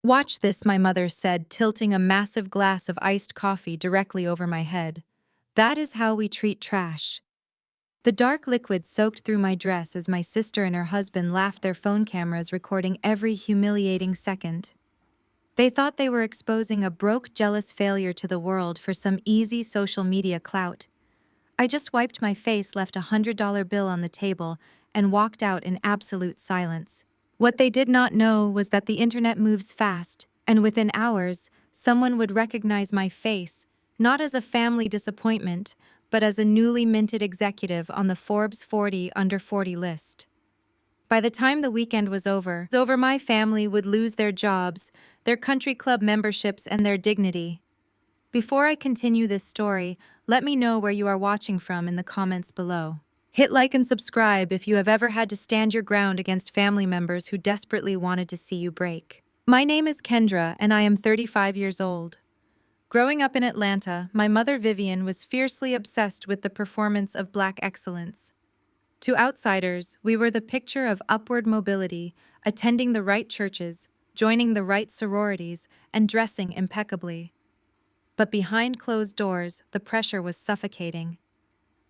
Watch this, my mother said, tilting a massive glass of iced coffee directly over my head. That is how we treat trash. The dark liquid soaked through my dress as my sister and her husband laughed, their phone cameras recording every humiliating second. They thought they were exposing a broke, jealous failure to the world for some easy social media clout. I just wiped my face, left $100 bill on the table, and walked out in absolute silence. What they did not know was that the internet moves fast, and within hours, someone would recognize my face, not as a family disappointment, but as a newly minted executive on the Forbes 40 Under 40 list. By the time the weekend was over, my family would lose their jobs, their country club memberships, and their dignity. Before I continue this story, let me know where you are watching from in the comments below. Hit like and subscribe if you have ever had to stand your ground against family members who desperately wanted to see you break. My name is Kendra, and I am 35 years old. Growing up in Atlanta, my mother Vivian was fiercely obsessed with the performance of Black excellence. To outsiders, we were the picture of upward mobility, attending the right churches, joining the right sororities, and dressing impeccably. But behind closed doors, the pressure was suffocating.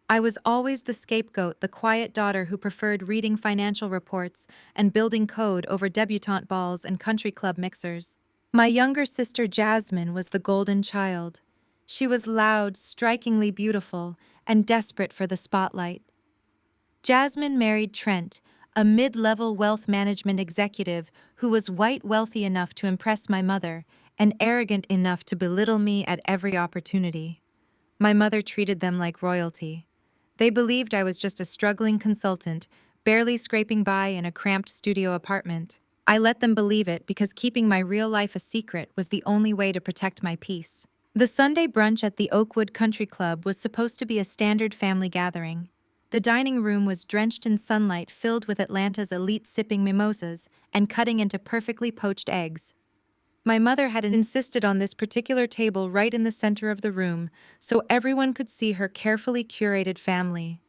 I was always the scapegoat, the quiet daughter who preferred reading financial reports and building code over debutante balls and country club mixers. My younger sister Jasmine was the golden child. She was loud, strikingly beautiful, and desperate for the spotlight. Jasmine married Trent, a mid-level wealth management executive who was white, wealthy enough to impress my mother, and arrogant enough to belittle me at every opportunity. My mother treated them like royalty. They believed I was just a struggling consultant, barely scraping by in a cramped studio apartment. I let them believe it because keeping my real life a secret was the only way to protect my peace. The Sunday brunch at the Oakwood Country Club was supposed to be a standard family gathering. The dining room was drenched in sunlight, filled with Atlanta's elite sipping mimosas and cutting into perfectly poached eggs. My mother had insisted on this particular table right in the center of the room, so everyone could see her carefully curated family.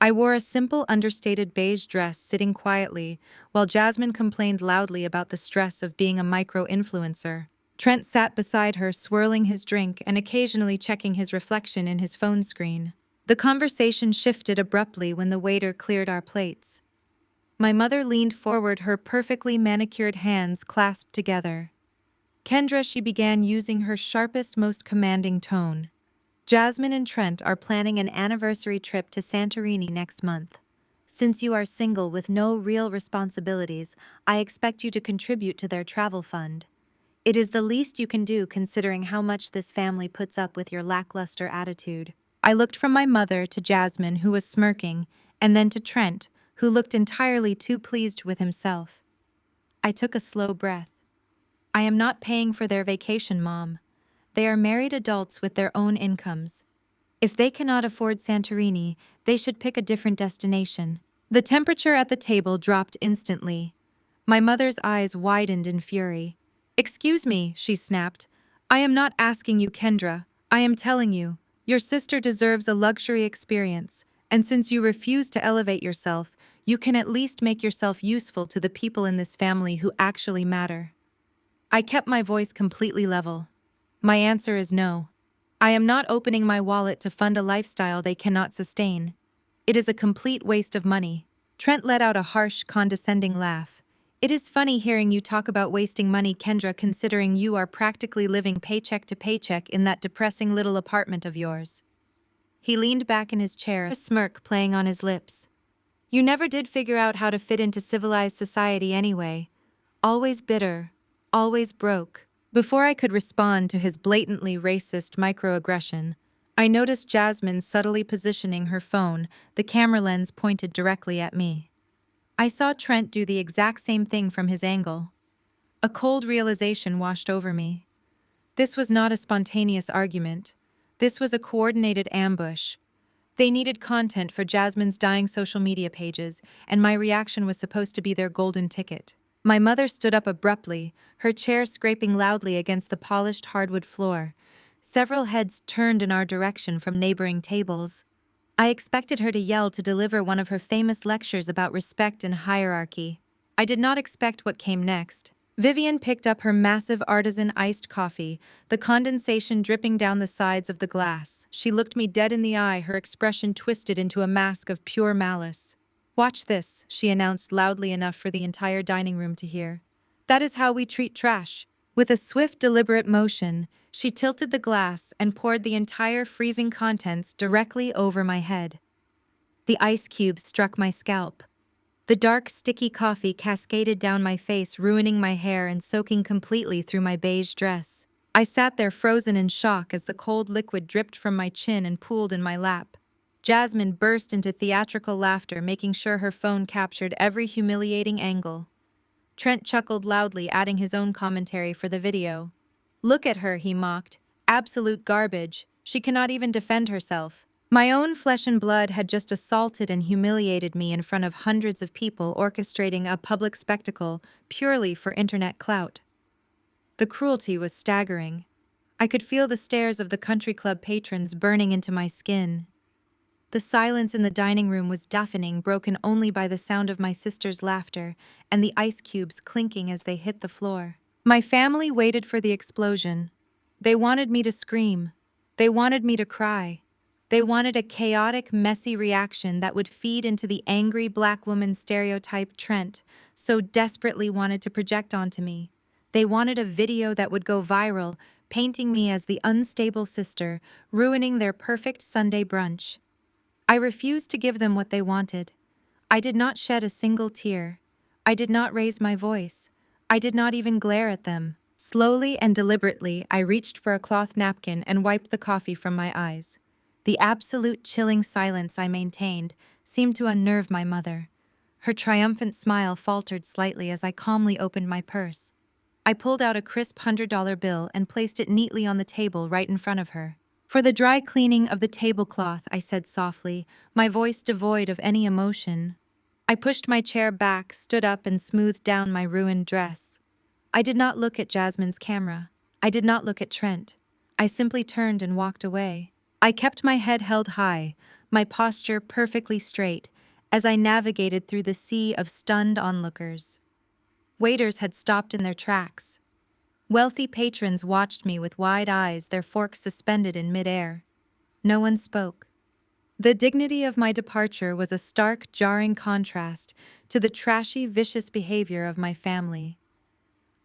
I wore a simple, understated beige dress, sitting quietly, while Jasmine complained loudly about the stress of being a micro-influencer. Trent sat beside her, swirling his drink and occasionally checking his reflection in his phone screen. The conversation shifted abruptly when the waiter cleared our plates. My mother leaned forward, her perfectly manicured hands clasped together. "Kendra," she began, using her sharpest, most commanding tone. "Jasmine and Trent are planning an anniversary trip to Santorini next month. Since you are single with no real responsibilities, I expect you to contribute to their travel fund. It is the least you can do considering how much this family puts up with your lackluster attitude." I looked from my mother to Jasmine, who was smirking, and then to Trent, who looked entirely too pleased with himself. I took a slow breath. "I am not paying for their vacation, Mom. They are married adults with their own incomes. If they cannot afford Santorini, they should pick a different destination." The temperature at the table dropped instantly. My mother's eyes widened in fury. "Excuse me," she snapped. "I am not asking you, Kendra. I am telling you. Your sister deserves a luxury experience, and since you refuse to elevate yourself, you can at least make yourself useful to the people in this family who actually matter." I kept my voice completely level. My answer is no. I am not opening my wallet to fund a lifestyle they cannot sustain. It is a complete waste of money. Trent let out a harsh, condescending laugh. "It is funny hearing you talk about wasting money, Kendra, considering you are practically living paycheck to paycheck in that depressing little apartment of yours." He leaned back in his chair, a smirk playing on his lips. "You never did figure out how to fit into civilized society anyway. Always bitter, always broke." Before I could respond to his blatantly racist microaggression, I noticed Jasmine subtly positioning her phone, the camera lens pointed directly at me. I saw Trent do the exact same thing from his angle. A cold realization washed over me. This was not a spontaneous argument. This was a coordinated ambush. They needed content for Jasmine's dying social media pages, and my reaction was supposed to be their golden ticket. My mother stood up abruptly, her chair scraping loudly against the polished hardwood floor. Several heads turned in our direction from neighboring tables. I expected her to yell, to deliver one of her famous lectures about respect and hierarchy. I did not expect what came next. Vivian picked up her massive artisan iced coffee, the condensation dripping down the sides of the glass. She looked me dead in the eye, her expression twisted into a mask of pure malice. "Watch this," she announced loudly enough for the entire dining room to hear. "That is how we treat trash." With a swift, deliberate motion, she tilted the glass and poured the entire freezing contents directly over my head. The ice cubes struck my scalp. The dark, sticky coffee cascaded down my face, ruining my hair and soaking completely through my beige dress. I sat there frozen in shock as the cold liquid dripped from my chin and pooled in my lap. Jasmine burst into theatrical laughter, making sure her phone captured every humiliating angle. Trent chuckled loudly, adding his own commentary for the video. "Look at her," he mocked. "Absolute garbage. She cannot even defend herself." My own flesh and blood had just assaulted and humiliated me in front of hundreds of people, orchestrating a public spectacle purely for internet clout. The cruelty was staggering. I could feel the stares of the country club patrons burning into my skin. The silence in the dining room was deafening, broken only by the sound of my sister's laughter and the ice cubes clinking as they hit the floor. My family waited for the explosion. They wanted me to scream. They wanted me to cry. They wanted a chaotic, messy reaction that would feed into the angry black woman stereotype Trent so desperately wanted to project onto me. They wanted a video that would go viral, painting me as the unstable sister, ruining their perfect Sunday brunch. I refused to give them what they wanted. I did not shed a single tear. I did not raise my voice. I did not even glare at them. Slowly and deliberately, I reached for a cloth napkin and wiped the coffee from my eyes. The absolute chilling silence I maintained seemed to unnerve my mother. Her triumphant smile faltered slightly as I calmly opened my purse. I pulled out a crisp $100 bill and placed it neatly on the table right in front of her. "For the dry cleaning of the tablecloth," I said softly, my voice devoid of any emotion. I pushed my chair back, stood up, and smoothed down my ruined dress. I did not look at Jasmine's camera. I did not look at Trent. I simply turned and walked away. I kept my head held high, my posture perfectly straight, as I navigated through the sea of stunned onlookers. Waiters had stopped in their tracks. Wealthy patrons watched me with wide eyes, their forks suspended in midair. No one spoke. The dignity of my departure was a stark, jarring contrast to the trashy, vicious behavior of my family.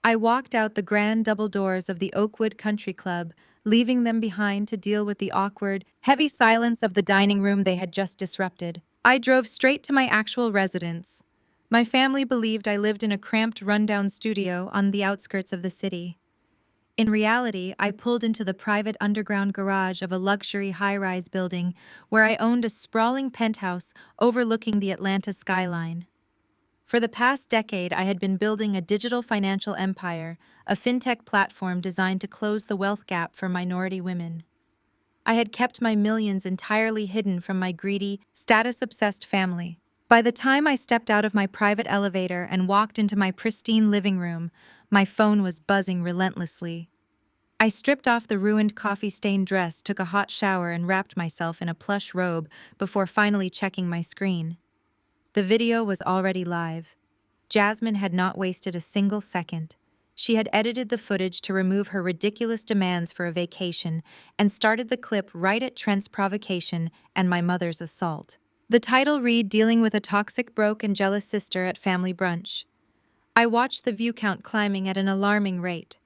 I walked out the grand double doors of the Oakwood Country Club, leaving them behind to deal with the awkward, heavy silence of the dining room they had just disrupted. I drove straight to my actual residence. My family believed I lived in a cramped, rundown studio on the outskirts of the city. In reality, I pulled into the private underground garage of a luxury high-rise building where I owned a sprawling penthouse overlooking the Atlanta skyline. For the past decade, I had been building a digital financial empire, a fintech platform designed to close the wealth gap for minority women. I had kept my millions entirely hidden from my greedy, status-obsessed family. By the time I stepped out of my private elevator and walked into my pristine living room, my phone was buzzing relentlessly. I stripped off the ruined coffee-stained dress, took a hot shower, and wrapped myself in a plush robe before finally checking my screen. The video was already live. Jasmine had not wasted a single second. She had edited the footage to remove her ridiculous demands for a vacation and started the clip right at Trent's provocation and my mother's assault. The title read, "Dealing with a Toxic, Broke, and Jealous Sister at Family Brunch." I watched the view count climbing at an alarming rate.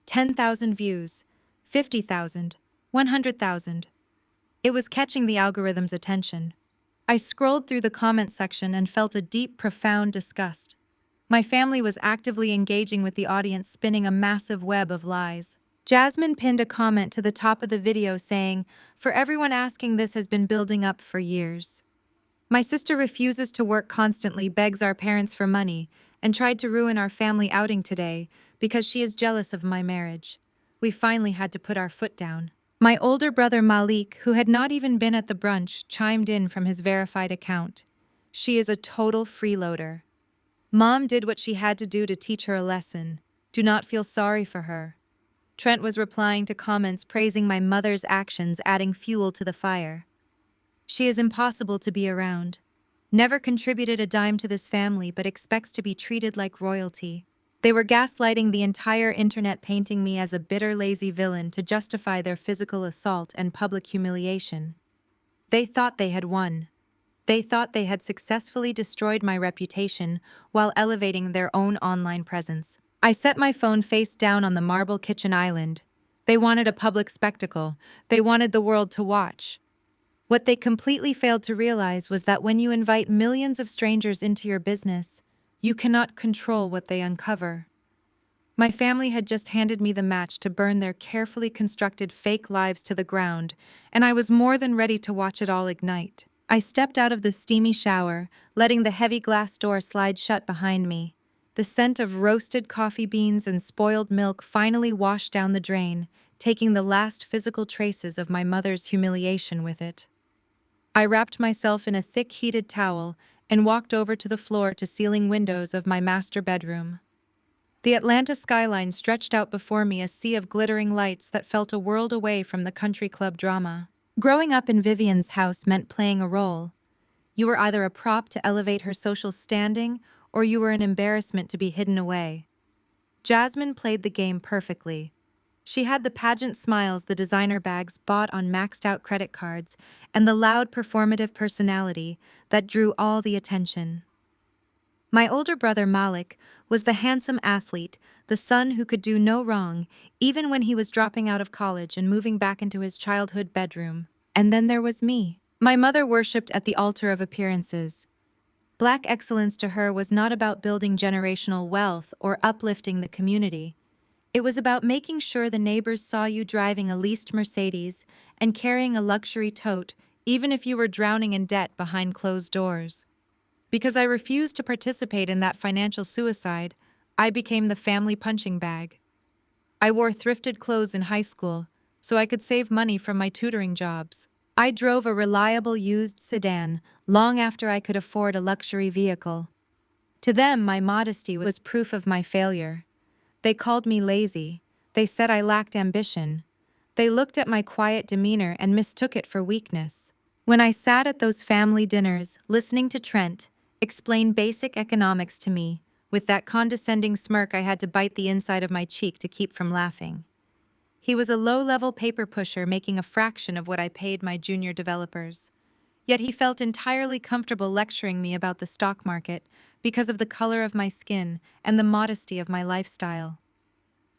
10,000 views, 50,000, 100,000. It was catching the algorithm's attention. I scrolled through the comment section and felt a deep, profound disgust. My family was actively engaging with the audience, spinning a massive web of lies. Jasmine pinned a comment to the top of the video saying, "For everyone asking, this has been building up for years. My sister refuses to work constantly, begs our parents for money, and tried to ruin our family outing today because she is jealous of my marriage. We finally had to put our foot down." My older brother Malik, who had not even been at the brunch, chimed in from his verified account. "She is a total freeloader. Mom did what she had to do to teach her a lesson. Do not feel sorry for her." Trent was replying to comments praising my mother's actions, adding fuel to the fire. "She is impossible to be around. Never contributed a dime to this family but expects to be treated like royalty. They were gaslighting the entire internet, painting me as a bitter, lazy villain to justify their physical assault and public humiliation. They thought they had won. They thought they had successfully destroyed my reputation while elevating their own online presence. I set my phone face down on the marble kitchen island. They wanted a public spectacle. They wanted the world to watch. What they completely failed to realize was that when you invite millions of strangers into your business, you cannot control what they uncover. My family had just handed me the match to burn their carefully constructed fake lives to the ground, and I was more than ready to watch it all ignite. I stepped out of the steamy shower, letting the heavy glass door slide shut behind me. The scent of roasted coffee beans and spoiled milk finally washed down the drain, taking the last physical traces of my mother's humiliation with it. I wrapped myself in a thick heated towel and walked over to the floor-to-ceiling windows of my master bedroom. The Atlanta skyline stretched out before me, a sea of glittering lights that felt a world away from the country club drama. Growing up in Vivian's house meant playing a role. You were either a prop to elevate her social standing, or you were an embarrassment to be hidden away. Jasmine played the game perfectly. She had the pageant smiles, the designer bags bought on maxed-out credit cards, and the loud performative personality that drew all the attention. My older brother Malik was the handsome athlete, the son who could do no wrong, even when he was dropping out of college and moving back into his childhood bedroom. And then there was me. My mother worshipped at the altar of appearances. Black excellence to her was not about building generational wealth or uplifting the community. It was about making sure the neighbors saw you driving a leased Mercedes and carrying a luxury tote, even if you were drowning in debt behind closed doors. Because I refused to participate in that financial suicide, I became the family punching bag. I wore thrifted clothes in high school, so I could save money from my tutoring jobs. I drove a reliable used sedan long after I could afford a luxury vehicle. To them, my modesty was proof of my failure. They called me lazy. They said I lacked ambition. They looked at my quiet demeanor and mistook it for weakness. When I sat at those family dinners, listening to Trent explain basic economics to me, with that condescending smirk, I had to bite the inside of my cheek to keep from laughing. He was a low-level paper pusher making a fraction of what I paid my junior developers. Yet he felt entirely comfortable lecturing me about the stock market because of the color of my skin and the modesty of my lifestyle.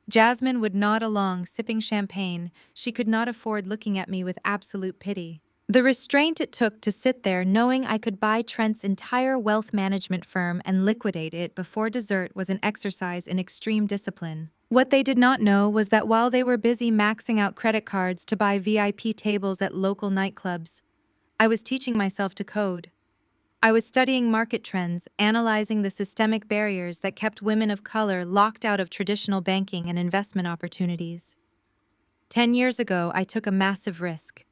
Jasmine would nod along, sipping champagne. She could not afford looking at me with absolute pity. The restraint it took to sit there knowing I could buy Trent's entire wealth management firm and liquidate it before dessert was an exercise in extreme discipline. What they did not know was that while they were busy maxing out credit cards to buy VIP tables at local nightclubs, I was teaching myself to code. I was studying market trends, analyzing the systemic barriers that kept women of color locked out of traditional banking and investment opportunities. 10 years ago, I took a massive risk.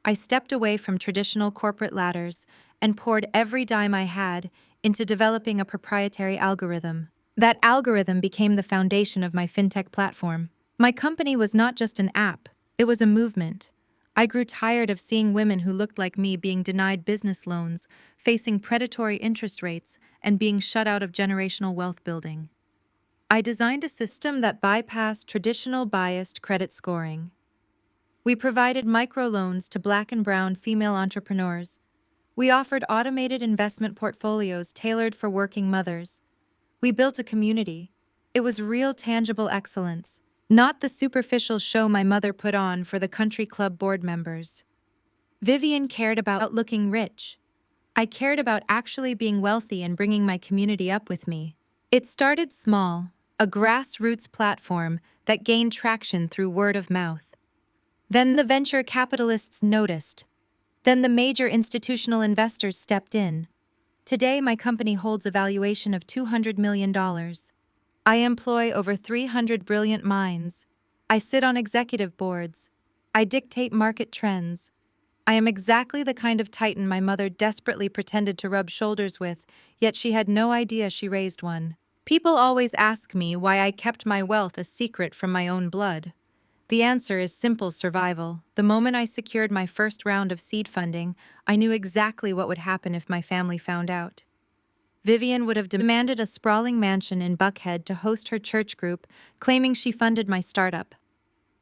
I stepped away from traditional corporate ladders and poured every dime I had into developing a proprietary algorithm. That algorithm became the foundation of my fintech platform. My company was not just an app, it was a movement. I grew tired of seeing women who looked like me being denied business loans, facing predatory interest rates, and being shut out of generational wealth building. I designed a system that bypassed traditional biased credit scoring. We provided microloans to Black and brown female entrepreneurs. We offered automated investment portfolios tailored for working mothers. We built a community. It was real, tangible excellence, not the superficial show my mother put on for the country club board members. Vivian cared about looking rich. I cared about actually being wealthy and bringing my community up with me. It started small, a grassroots platform that gained traction through word of mouth. Then the venture capitalists noticed. Then the major institutional investors stepped in. Today, my company holds a valuation of $200 million. I employ over 300 brilliant minds. I sit on executive boards. I dictate market trends. I am exactly the kind of titan my mother desperately pretended to rub shoulders with, yet she had no idea she raised one. People always ask me why I kept my wealth a secret from my own blood. The answer is simple: survival. The moment I secured my first round of seed funding, I knew exactly what would happen if my family found out. Vivian would have demanded a sprawling mansion in Buckhead to host her church group, claiming she funded my startup.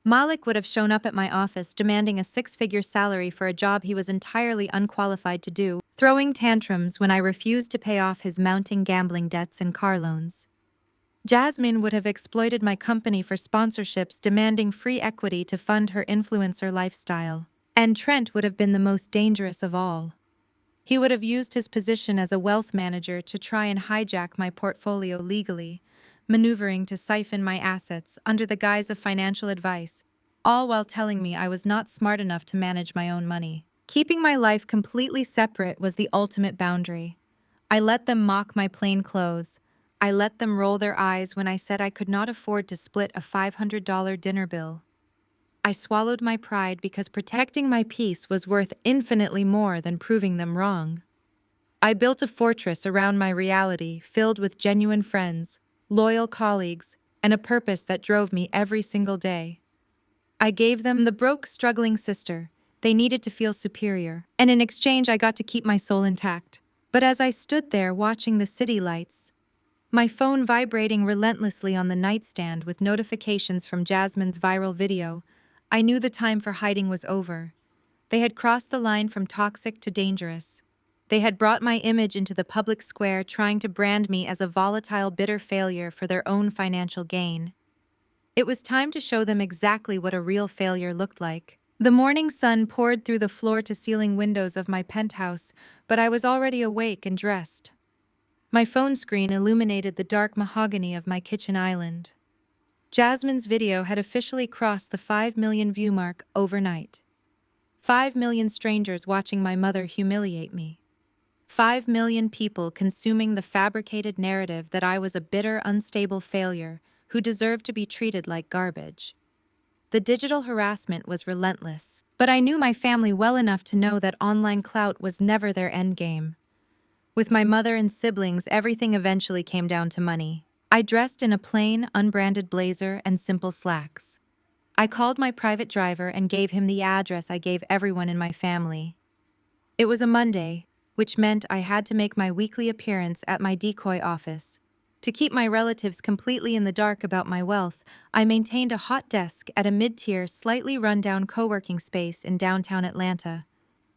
Malik would have shown up at my office demanding a six-figure salary for a job he was entirely unqualified to do, throwing tantrums when I refused to pay off his mounting gambling debts and car loans. Jasmine would have exploited my company for sponsorships, demanding free equity to fund her influencer lifestyle. And Trent would have been the most dangerous of all. He would have used his position as a wealth manager to try and hijack my portfolio legally, maneuvering to siphon my assets under the guise of financial advice, all while telling me I was not smart enough to manage my own money. Keeping my life completely separate was the ultimate boundary. I let them mock my plain clothes. I let them roll their eyes when I said I could not afford to split a $500 dinner bill. I swallowed my pride because protecting my peace was worth infinitely more than proving them wrong. I built a fortress around my reality, filled with genuine friends, loyal colleagues, and a purpose that drove me every single day. I gave them the broke, struggling sister they needed to feel superior, and in exchange I got to keep my soul intact. But as I stood there watching the city lights, my phone vibrating relentlessly on the nightstand with notifications from Jasmine's viral video, I knew the time for hiding was over. They had crossed the line from toxic to dangerous. They had brought my image into the public square, trying to brand me as a volatile, bitter failure for their own financial gain. It was time to show them exactly what a real failure looked like. The morning sun poured through the floor-to-ceiling windows of my penthouse, but I was already awake and dressed. My phone screen illuminated the dark mahogany of my kitchen island. Jasmine's video had officially crossed the 5 million view mark overnight. 5 million strangers watching my mother humiliate me. 5 million people consuming the fabricated narrative that I was a bitter, unstable failure who deserved to be treated like garbage. The digital harassment was relentless, but I knew my family well enough to know that online clout was never their endgame. With my mother and siblings, everything eventually came down to money. I dressed in a plain, unbranded blazer and simple slacks. I called my private driver and gave him the address I gave everyone in my family. It was a Monday, which meant I had to make my weekly appearance at my decoy office. To keep my relatives completely in the dark about my wealth, I maintained a hot desk at a mid-tier, slightly run-down co-working space in downtown Atlanta.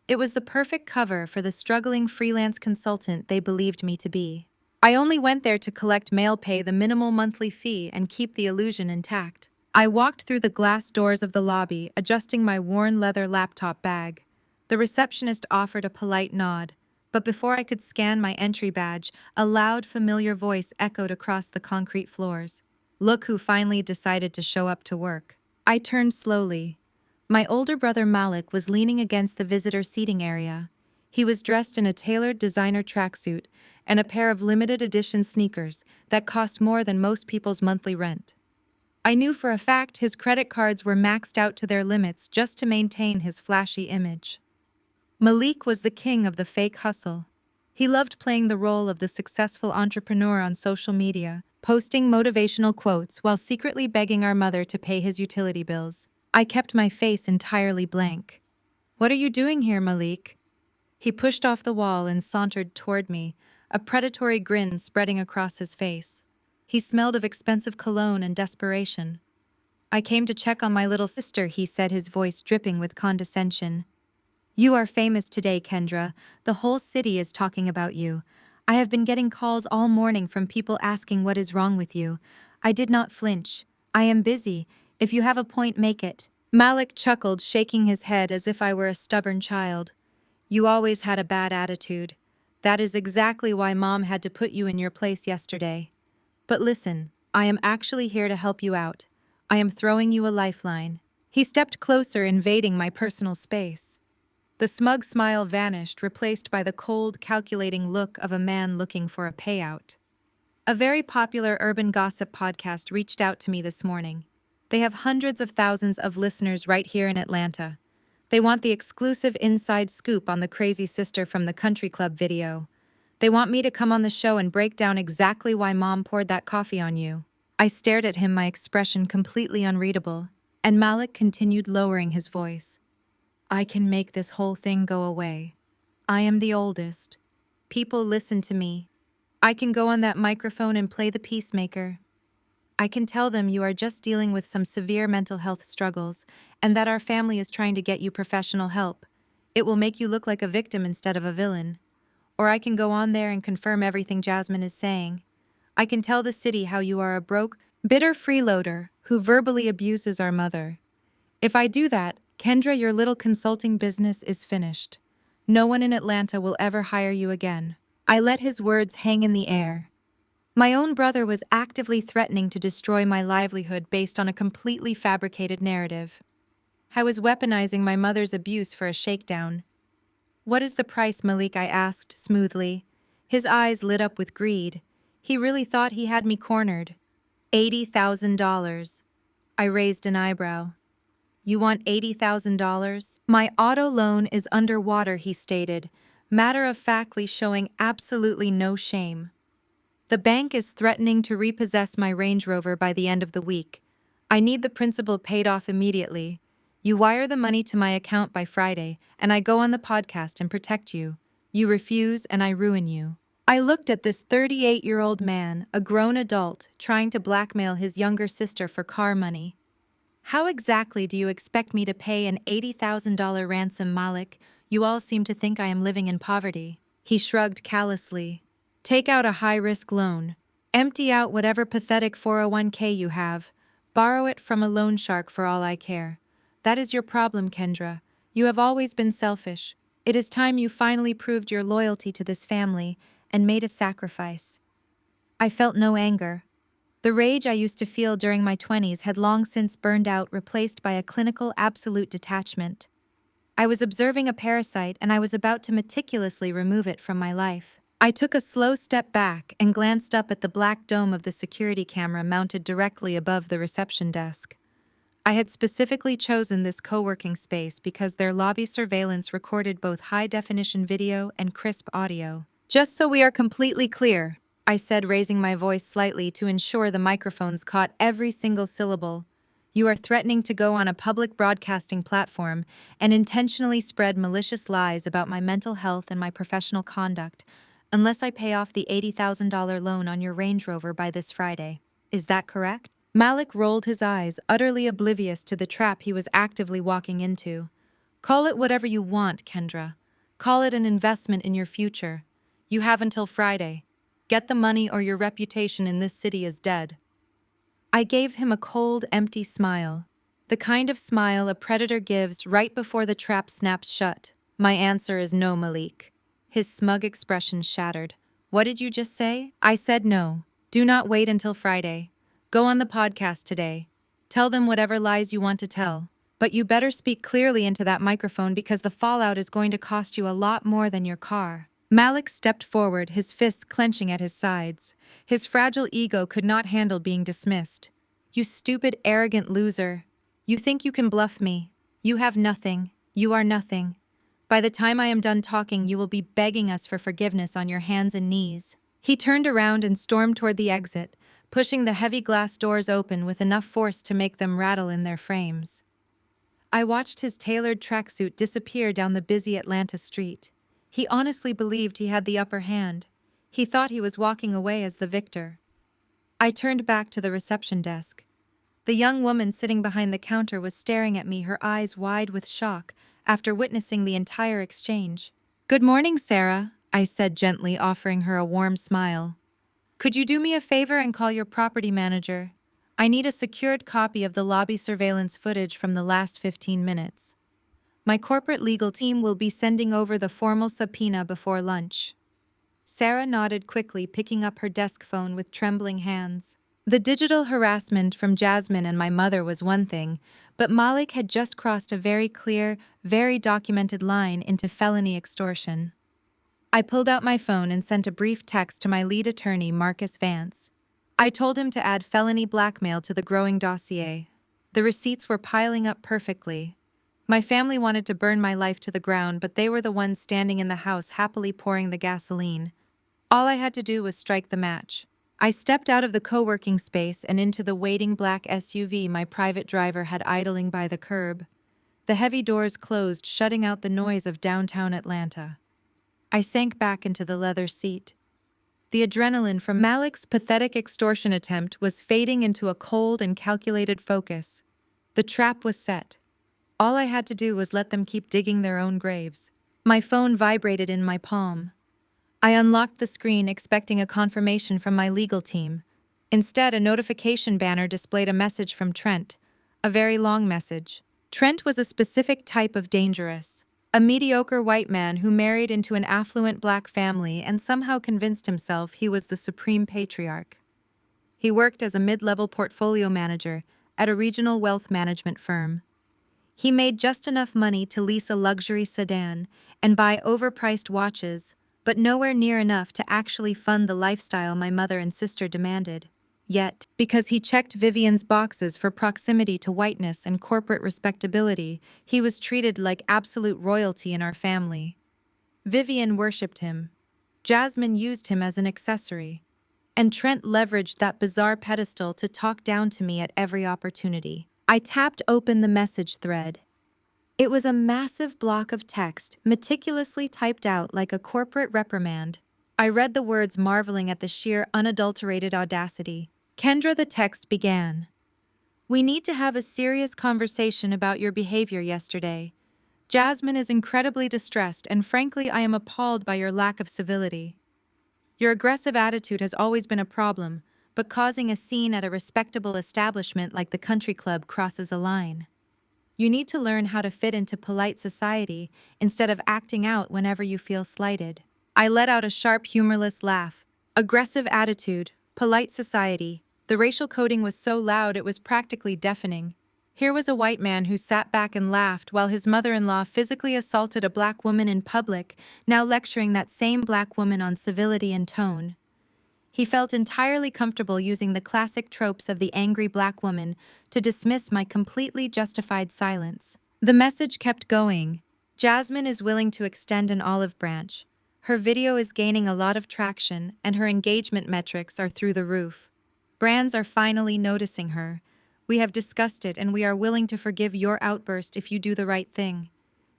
It was the perfect cover for the struggling freelance consultant they believed me to be. I only went there to collect mail, pay the minimal monthly fee, and keep the illusion intact. I walked through the glass doors of the lobby, adjusting my worn leather laptop bag. The receptionist offered a polite nod, but before I could scan my entry badge, a loud, familiar voice echoed across the concrete floors. "Look who finally decided to show up to work." I turned slowly. My older brother Malik was leaning against the visitor seating area. He was dressed in a tailored designer tracksuit and a pair of limited edition sneakers that cost more than most people's monthly rent. I knew for a fact his credit cards were maxed out to their limits just to maintain his flashy image. Malik was the king of the fake hustle. He loved playing the role of the successful entrepreneur on social media, posting motivational quotes while secretly begging our mother to pay his utility bills. I kept my face entirely blank. "What are you doing here, Malik?" He pushed off the wall and sauntered toward me, a predatory grin spreading across his face. He smelled of expensive cologne and desperation. "I came to check on my little sister," he said, his voice dripping with condescension. "You are famous today, Kendra. The whole city is talking about you. I have been getting calls all morning from people asking what is wrong with you." I did not flinch. "I am busy. If you have a point, make it." Malik chuckled, shaking his head as if I were a stubborn child. "You always had a bad attitude. That is exactly why Mom had to put you in your place yesterday. But listen, I am actually here to help you out. I am throwing you a lifeline." He stepped closer, invading my personal space. The smug smile vanished, replaced by the cold, calculating look of a man looking for a payout. A very popular urban gossip podcast reached out to me this morning. They have hundreds of thousands of listeners right here in Atlanta. They want the exclusive inside scoop on the crazy sister from the country club video. They want me to come on the show and break down exactly why Mom poured that coffee on you. I stared at him, my expression completely unreadable, and Malik continued, lowering his voice. "I can make this whole thing go away. I am the oldest. People listen to me. I can go on that microphone and play the peacemaker. I can tell them you are just dealing with some severe mental health struggles and that our family is trying to get you professional help. It will make you look like a victim instead of a villain. Or I can go on there and confirm everything Jasmine is saying. I can tell the city how you are a broke, bitter freeloader who verbally abuses our mother. If I do that, Kendra, your little consulting business is finished. No one in Atlanta will ever hire you again. I let his words hang in the air. My own brother was actively threatening to destroy my livelihood based on a completely fabricated narrative. I was weaponizing my mother's abuse for a shakedown. What is the price, Malik? I asked smoothly. His eyes lit up with greed. He really thought he had me cornered. $80,000. I raised an eyebrow. You want $80,000? My auto loan is underwater, he stated, matter-of-factly showing absolutely no shame. The bank is threatening to repossess my Range Rover by the end of the week. I need the principal paid off immediately. You wire the money to my account by Friday, and I go on the podcast and protect you. You refuse, and I ruin you. I looked at this 38-year-old man, a grown adult, trying to blackmail his younger sister for car money. How exactly do you expect me to pay an $80,000 ransom, Malik? You all seem to think I am living in poverty. He shrugged callously. Take out a high-risk loan. Empty out whatever pathetic 401k you have. Borrow it from a loan shark for all I care. That is your problem, Kendra. You have always been selfish. It is time you finally proved your loyalty to this family and made a sacrifice. I felt no anger. The rage I used to feel during my 20s had long since burned out, replaced by a clinical absolute detachment. I was observing a parasite and I was about to meticulously remove it from my life. I took a slow step back and glanced up at the black dome of the security camera mounted directly above the reception desk. I had specifically chosen this co-working space because their lobby surveillance recorded both high-definition video and crisp audio. Just so we are completely clear, I said, raising my voice slightly to ensure the microphones caught every single syllable. You are threatening to go on a public broadcasting platform and intentionally spread malicious lies about my mental health and my professional conduct, unless I pay off the $80,000 loan on your Range Rover by this Friday. Is that correct? Malik rolled his eyes, utterly oblivious to the trap he was actively walking into. Call it whatever you want, Kendra. Call it an investment in your future. You have until Friday. Get the money or your reputation in this city is dead. I gave him a cold, empty smile. The kind of smile a predator gives right before the trap snaps shut. My answer is no, Malik. His smug expression shattered. What did you just say? I said no. Do not wait until Friday. Go on the podcast today. Tell them whatever lies you want to tell. But you better speak clearly into that microphone because the fallout is going to cost you a lot more than your car. Malik stepped forward, his fists clenching at his sides. His fragile ego could not handle being dismissed. You stupid, arrogant loser. You think you can bluff me. You have nothing. You are nothing. By the time I am done talking, you will be begging us for forgiveness on your hands and knees. He turned around and stormed toward the exit, pushing the heavy glass doors open with enough force to make them rattle in their frames. I watched his tailored tracksuit disappear down the busy Atlanta street. He honestly believed he had the upper hand. He thought he was walking away as the victor. I turned back to the reception desk. The young woman sitting behind the counter was staring at me, her eyes wide with shock, after witnessing the entire exchange. Good morning, Sarah, I said gently, offering her a warm smile. Could you do me a favor and call your property manager? I need a secured copy of the lobby surveillance footage from the last 15 minutes. My corporate legal team will be sending over the formal subpoena before lunch. Sarah nodded quickly, picking up her desk phone with trembling hands. The digital harassment from Jasmine and my mother was one thing, but Malik had just crossed a very clear, very documented line into felony extortion. I pulled out my phone and sent a brief text to my lead attorney, Marcus Vance. I told him to add felony blackmail to the growing dossier. The receipts were piling up perfectly. My family wanted to burn my life to the ground, but they were the ones standing in the house happily pouring the gasoline. All I had to do was strike the match. I stepped out of the co-working space and into the waiting black SUV my private driver had idling by the curb. The heavy doors closed, shutting out the noise of downtown Atlanta. I sank back into the leather seat. The adrenaline from Malik's pathetic extortion attempt was fading into a cold and calculated focus. The trap was set. All I had to do was let them keep digging their own graves. My phone vibrated in my palm. I unlocked the screen expecting a confirmation from my legal team. Instead, a notification banner displayed a message from Trent. A very long message. Trent was a specific type of dangerous. A mediocre white man who married into an affluent black family and somehow convinced himself he was the supreme patriarch. He worked as a mid-level portfolio manager at a regional wealth management firm. He made just enough money to lease a luxury sedan and buy overpriced watches, but nowhere near enough to actually fund the lifestyle my mother and sister demanded. Yet, because he checked Vivian's boxes for proximity to whiteness and corporate respectability, he was treated like absolute royalty in our family. Vivian worshipped him. Jasmine used him as an accessory. And Trent leveraged that bizarre pedestal to talk down to me at every opportunity. I tapped open the message thread. It was a massive block of text, meticulously typed out like a corporate reprimand. I read the words, marveling at the sheer, unadulterated audacity. Kendra, the text began. We need to have a serious conversation about your behavior yesterday. Jasmine is incredibly distressed, and frankly, I am appalled by your lack of civility. Your aggressive attitude has always been a problem, but causing a scene at a respectable establishment like the country club crosses a line. You need to learn how to fit into polite society instead of acting out whenever you feel slighted. I let out a sharp, humorless laugh. Aggressive attitude, polite society. The racial coding was so loud it was practically deafening. Here was a white man who sat back and laughed while his mother-in-law physically assaulted a black woman in public, now lecturing that same black woman on civility and tone. He felt entirely comfortable using the classic tropes of the angry black woman to dismiss my completely justified silence. The message kept going. Jasmine is willing to extend an olive branch. Her video is gaining a lot of traction, and her engagement metrics are through the roof. Brands are finally noticing her. We have discussed it, and we are willing to forgive your outburst if you do the right thing.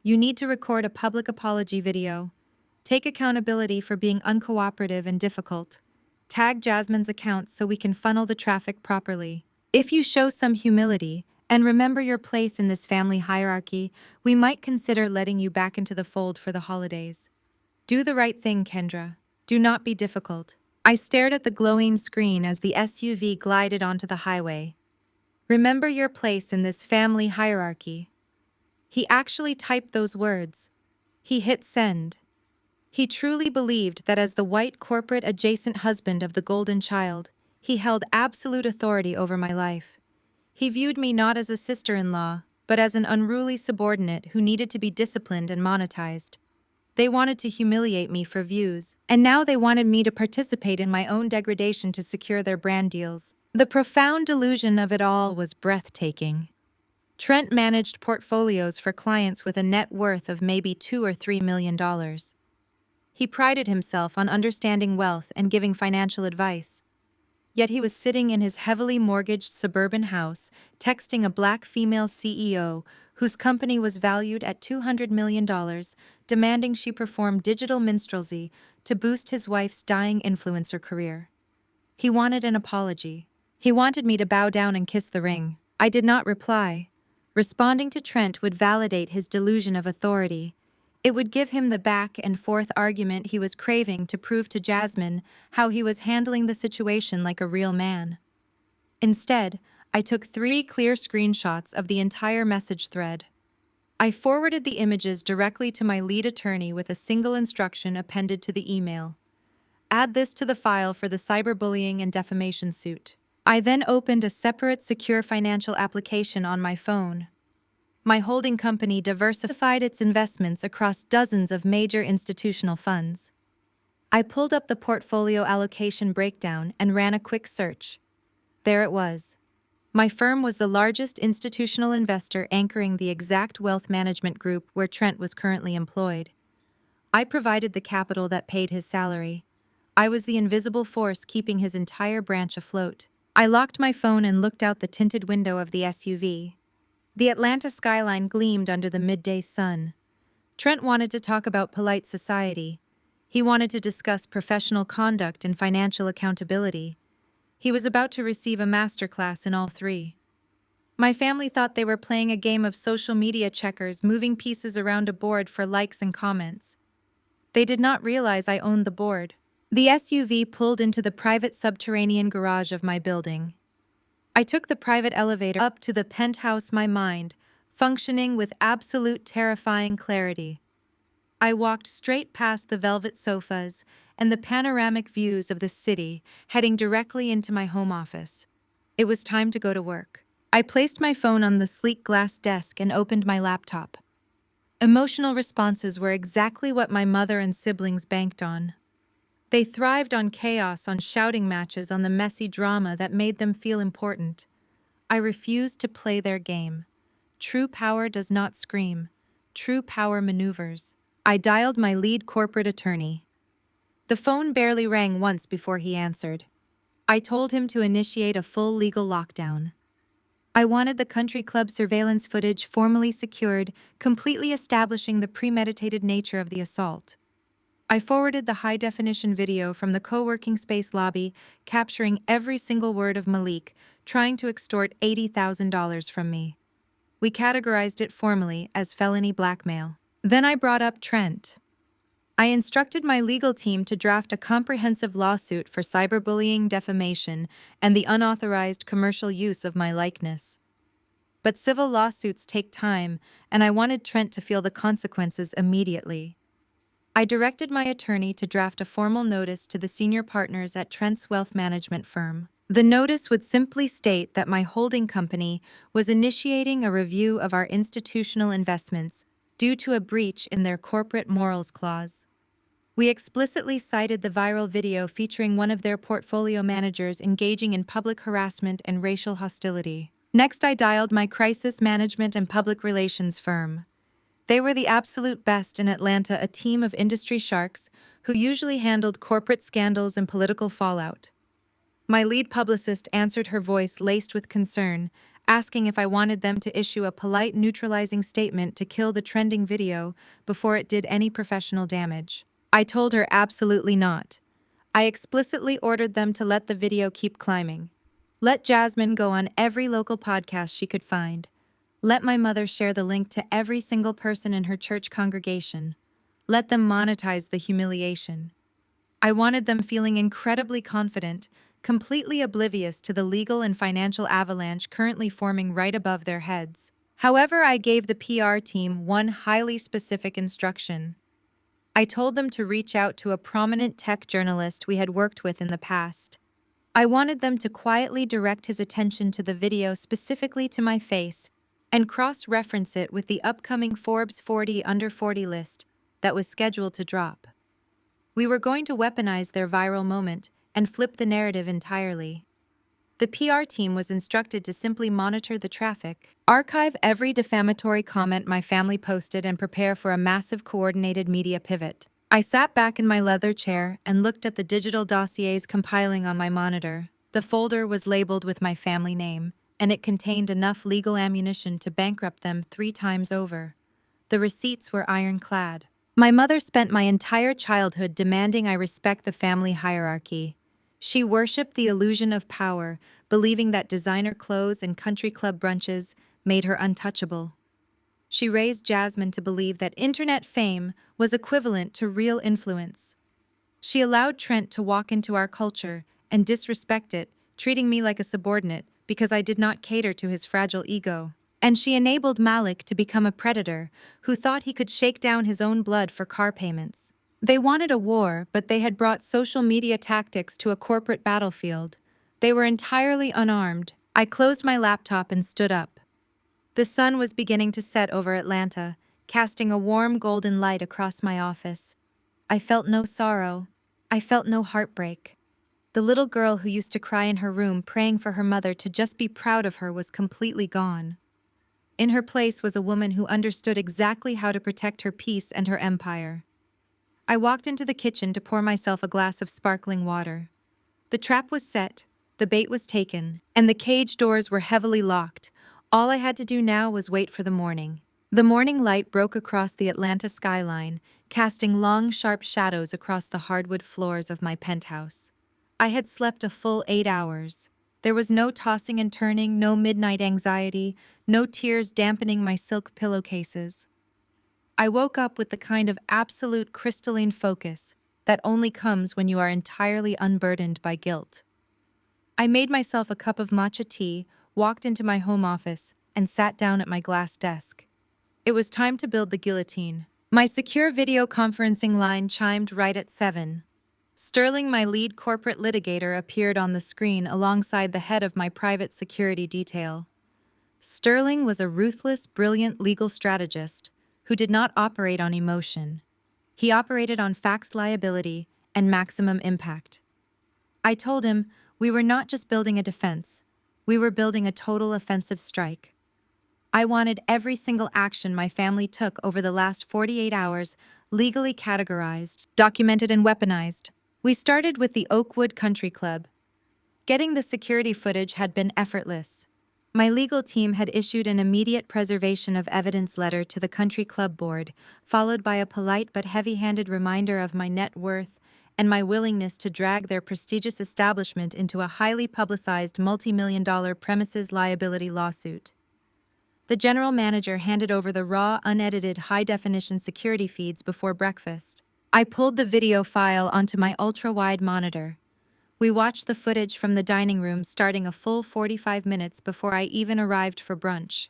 You need to record a public apology video. Take accountability for being uncooperative and difficult. Tag Jasmine's account so we can funnel the traffic properly. If you show some humility and remember your place in this family hierarchy, we might consider letting you back into the fold for the holidays. Do the right thing, Kendra. Do not be difficult. I stared at the glowing screen as the SUV glided onto the highway. Remember your place in this family hierarchy. He actually typed those words. He hit send. He truly believed that as the white corporate adjacent husband of the golden child, he held absolute authority over my life. He viewed me not as a sister-in-law, but as an unruly subordinate who needed to be disciplined and monetized. They wanted to humiliate me for views, and now they wanted me to participate in my own degradation to secure their brand deals. The profound delusion of it all was breathtaking. Trent managed portfolios for clients with a net worth of maybe $2 or $3 million. He prided himself on understanding wealth and giving financial advice. Yet he was sitting in his heavily mortgaged suburban house, texting a black female CEO whose company was valued at $200 million, demanding she perform digital minstrelsy to boost his wife's dying influencer career. He wanted an apology. He wanted me to bow down and kiss the ring. I did not reply. Responding to Trent would validate his delusion of authority. It would give him the back and forth argument he was craving to prove to Jasmine how he was handling the situation like a real man. Instead, I took 3 clear screenshots of the entire message thread. I forwarded the images directly to my lead attorney with a single instruction appended to the email. Add this to the file for the cyberbullying and defamation suit. I then opened a separate secure financial application on my phone. My holding company diversified its investments across dozens of major institutional funds. I pulled up the portfolio allocation breakdown and ran a quick search. There it was. My firm was the largest institutional investor anchoring the exact wealth management group where Trent was currently employed. I provided the capital that paid his salary. I was the invisible force keeping his entire branch afloat. I locked my phone and looked out the tinted window of the SUV. The Atlanta skyline gleamed under the midday sun. Trent wanted to talk about polite society. He wanted to discuss professional conduct and financial accountability. He was about to receive a masterclass in all three. My family thought they were playing a game of social media checkers, moving pieces around a board for likes and comments. They did not realize I owned the board. The SUV pulled into the private subterranean garage of my building. I took the private elevator up to the penthouse, my mind functioning with absolute terrifying clarity. I walked straight past the velvet sofas and the panoramic views of the city, heading directly into my home office. It was time to go to work. I placed my phone on the sleek glass desk and opened my laptop. Emotional responses were exactly what my mother and siblings banked on. They thrived on chaos, on shouting matches, on the messy drama that made them feel important. I refused to play their game. True power does not scream. True power maneuvers. I dialed my lead corporate attorney. The phone barely rang once before he answered. I told him to initiate a full legal lockdown. I wanted the country club surveillance footage formally secured, completely establishing the premeditated nature of the assault. I forwarded the high-definition video from the co-working space lobby, capturing every single word of Malik, trying to extort $80,000 from me. We categorized it formally as felony blackmail. Then I brought up Trent. I instructed my legal team to draft a comprehensive lawsuit for cyberbullying, defamation, and the unauthorized commercial use of my likeness. But civil lawsuits take time, and I wanted Trent to feel the consequences immediately. I directed my attorney to draft a formal notice to the senior partners at Trent's wealth management firm. The notice would simply state that my holding company was initiating a review of our institutional investments due to a breach in their corporate morals clause. We explicitly cited the viral video featuring one of their portfolio managers engaging in public harassment and racial hostility. Next, I dialed my crisis management and public relations firm. They were the absolute best in Atlanta, a team of industry sharks who usually handled corporate scandals and political fallout. My lead publicist answered, her voice laced with concern, asking if I wanted them to issue a polite neutralizing statement to kill the trending video before it did any professional damage. I told her absolutely not. I explicitly ordered them to let the video keep climbing. Let Jasmine go on every local podcast she could find. Let my mother share the link to every single person in her church congregation. Let them monetize the humiliation. I wanted them feeling incredibly confident, completely oblivious to the legal and financial avalanche currently forming right above their heads. However, I gave the PR team one highly specific instruction. I told them to reach out to a prominent tech journalist we had worked with in the past. I wanted them to quietly direct his attention to the video, specifically to my face, and cross-reference it with the upcoming Forbes 40 Under 40 list that was scheduled to drop. We were going to weaponize their viral moment and flip the narrative entirely. The PR team was instructed to simply monitor the traffic, archive every defamatory comment my family posted, and prepare for a massive coordinated media pivot. I sat back in my leather chair and looked at the digital dossiers compiling on my monitor. The folder was labeled with my family name, and it contained enough legal ammunition to bankrupt them 3 times over. The receipts were ironclad. My mother spent my entire childhood demanding I respect the family hierarchy. She worshipped the illusion of power, believing that designer clothes and country club brunches made her untouchable. She raised Jasmine to believe that internet fame was equivalent to real influence. She allowed Trent to walk into our culture and disrespect it, treating me like a subordinate because I did not cater to his fragile ego. And she enabled Malik to become a predator who thought he could shake down his own blood for car payments. They wanted a war, but they had brought social media tactics to a corporate battlefield. They were entirely unarmed. I closed my laptop and stood up. The sun was beginning to set over Atlanta, casting a warm golden light across my office. I felt no sorrow. I felt no heartbreak. The little girl who used to cry in her room praying for her mother to just be proud of her was completely gone. In her place was a woman who understood exactly how to protect her peace and her empire. I walked into the kitchen to pour myself a glass of sparkling water. The trap was set, the bait was taken, and the cage doors were heavily locked. All I had to do now was wait for the morning. The morning light broke across the Atlanta skyline, casting long, sharp shadows across the hardwood floors of my penthouse. I had slept a full 8 hours. There was no tossing and turning, no midnight anxiety, no tears dampening my silk pillowcases. I woke up with the kind of absolute crystalline focus that only comes when you are entirely unburdened by guilt. I made myself a cup of matcha tea, walked into my home office, and sat down at my glass desk. It was time to build the guillotine. My secure video conferencing line chimed right at 7. Sterling, my lead corporate litigator, appeared on the screen alongside the head of my private security detail. Sterling was a ruthless, brilliant legal strategist who did not operate on emotion. He operated on facts, liability, and maximum impact. I told him we were not just building a defense, we were building a total offensive strike. I wanted every single action my family took over the last 48 hours legally categorized, documented, and weaponized. We started with the Oakwood Country Club. Getting the security footage had been effortless. My legal team had issued an immediate preservation of evidence letter to the country club board, followed by a polite but heavy-handed reminder of my net worth and my willingness to drag their prestigious establishment into a highly publicized multi-million-dollar premises liability lawsuit. The general manager handed over the raw, unedited, high-definition security feeds before breakfast. I pulled the video file onto my ultra-wide monitor. We watched the footage from the dining room starting a full 45 minutes before I even arrived for brunch.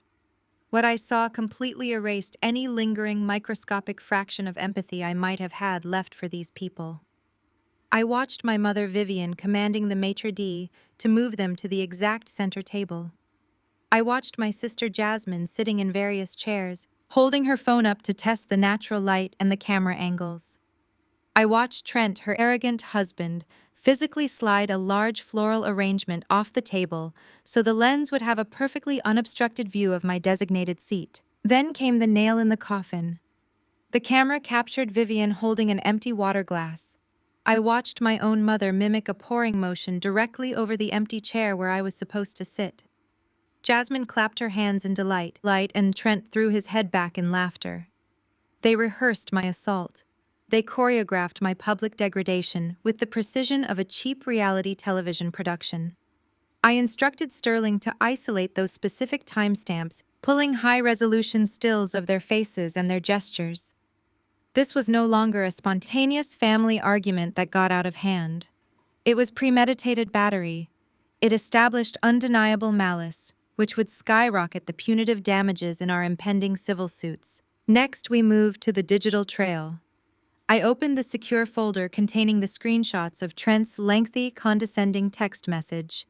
What I saw completely erased any lingering microscopic fraction of empathy I might have had left for these people. I watched my mother Vivian commanding the maitre d' to move them to the exact center table. I watched my sister Jasmine sitting in various chairs, holding her phone up to test the natural light and the camera angles. I watched Trent, her arrogant husband, physically slide a large floral arrangement off the table so the lens would have a perfectly unobstructed view of my designated seat. Then came the nail in the coffin. The camera captured Vivian holding an empty water glass. I watched my own mother mimic a pouring motion directly over the empty chair where I was supposed to sit. Jasmine clapped her hands in delight, and Trent threw his head back in laughter. They rehearsed my assault. They choreographed my public degradation with the precision of a cheap reality television production. I instructed Sterling to isolate those specific timestamps, pulling high-resolution stills of their faces and their gestures. This was no longer a spontaneous family argument that got out of hand. It was premeditated battery. It established undeniable malice, which would skyrocket the punitive damages in our impending civil suits. Next, we moved to the digital trail. I opened the secure folder containing the screenshots of Trent's lengthy, condescending text message.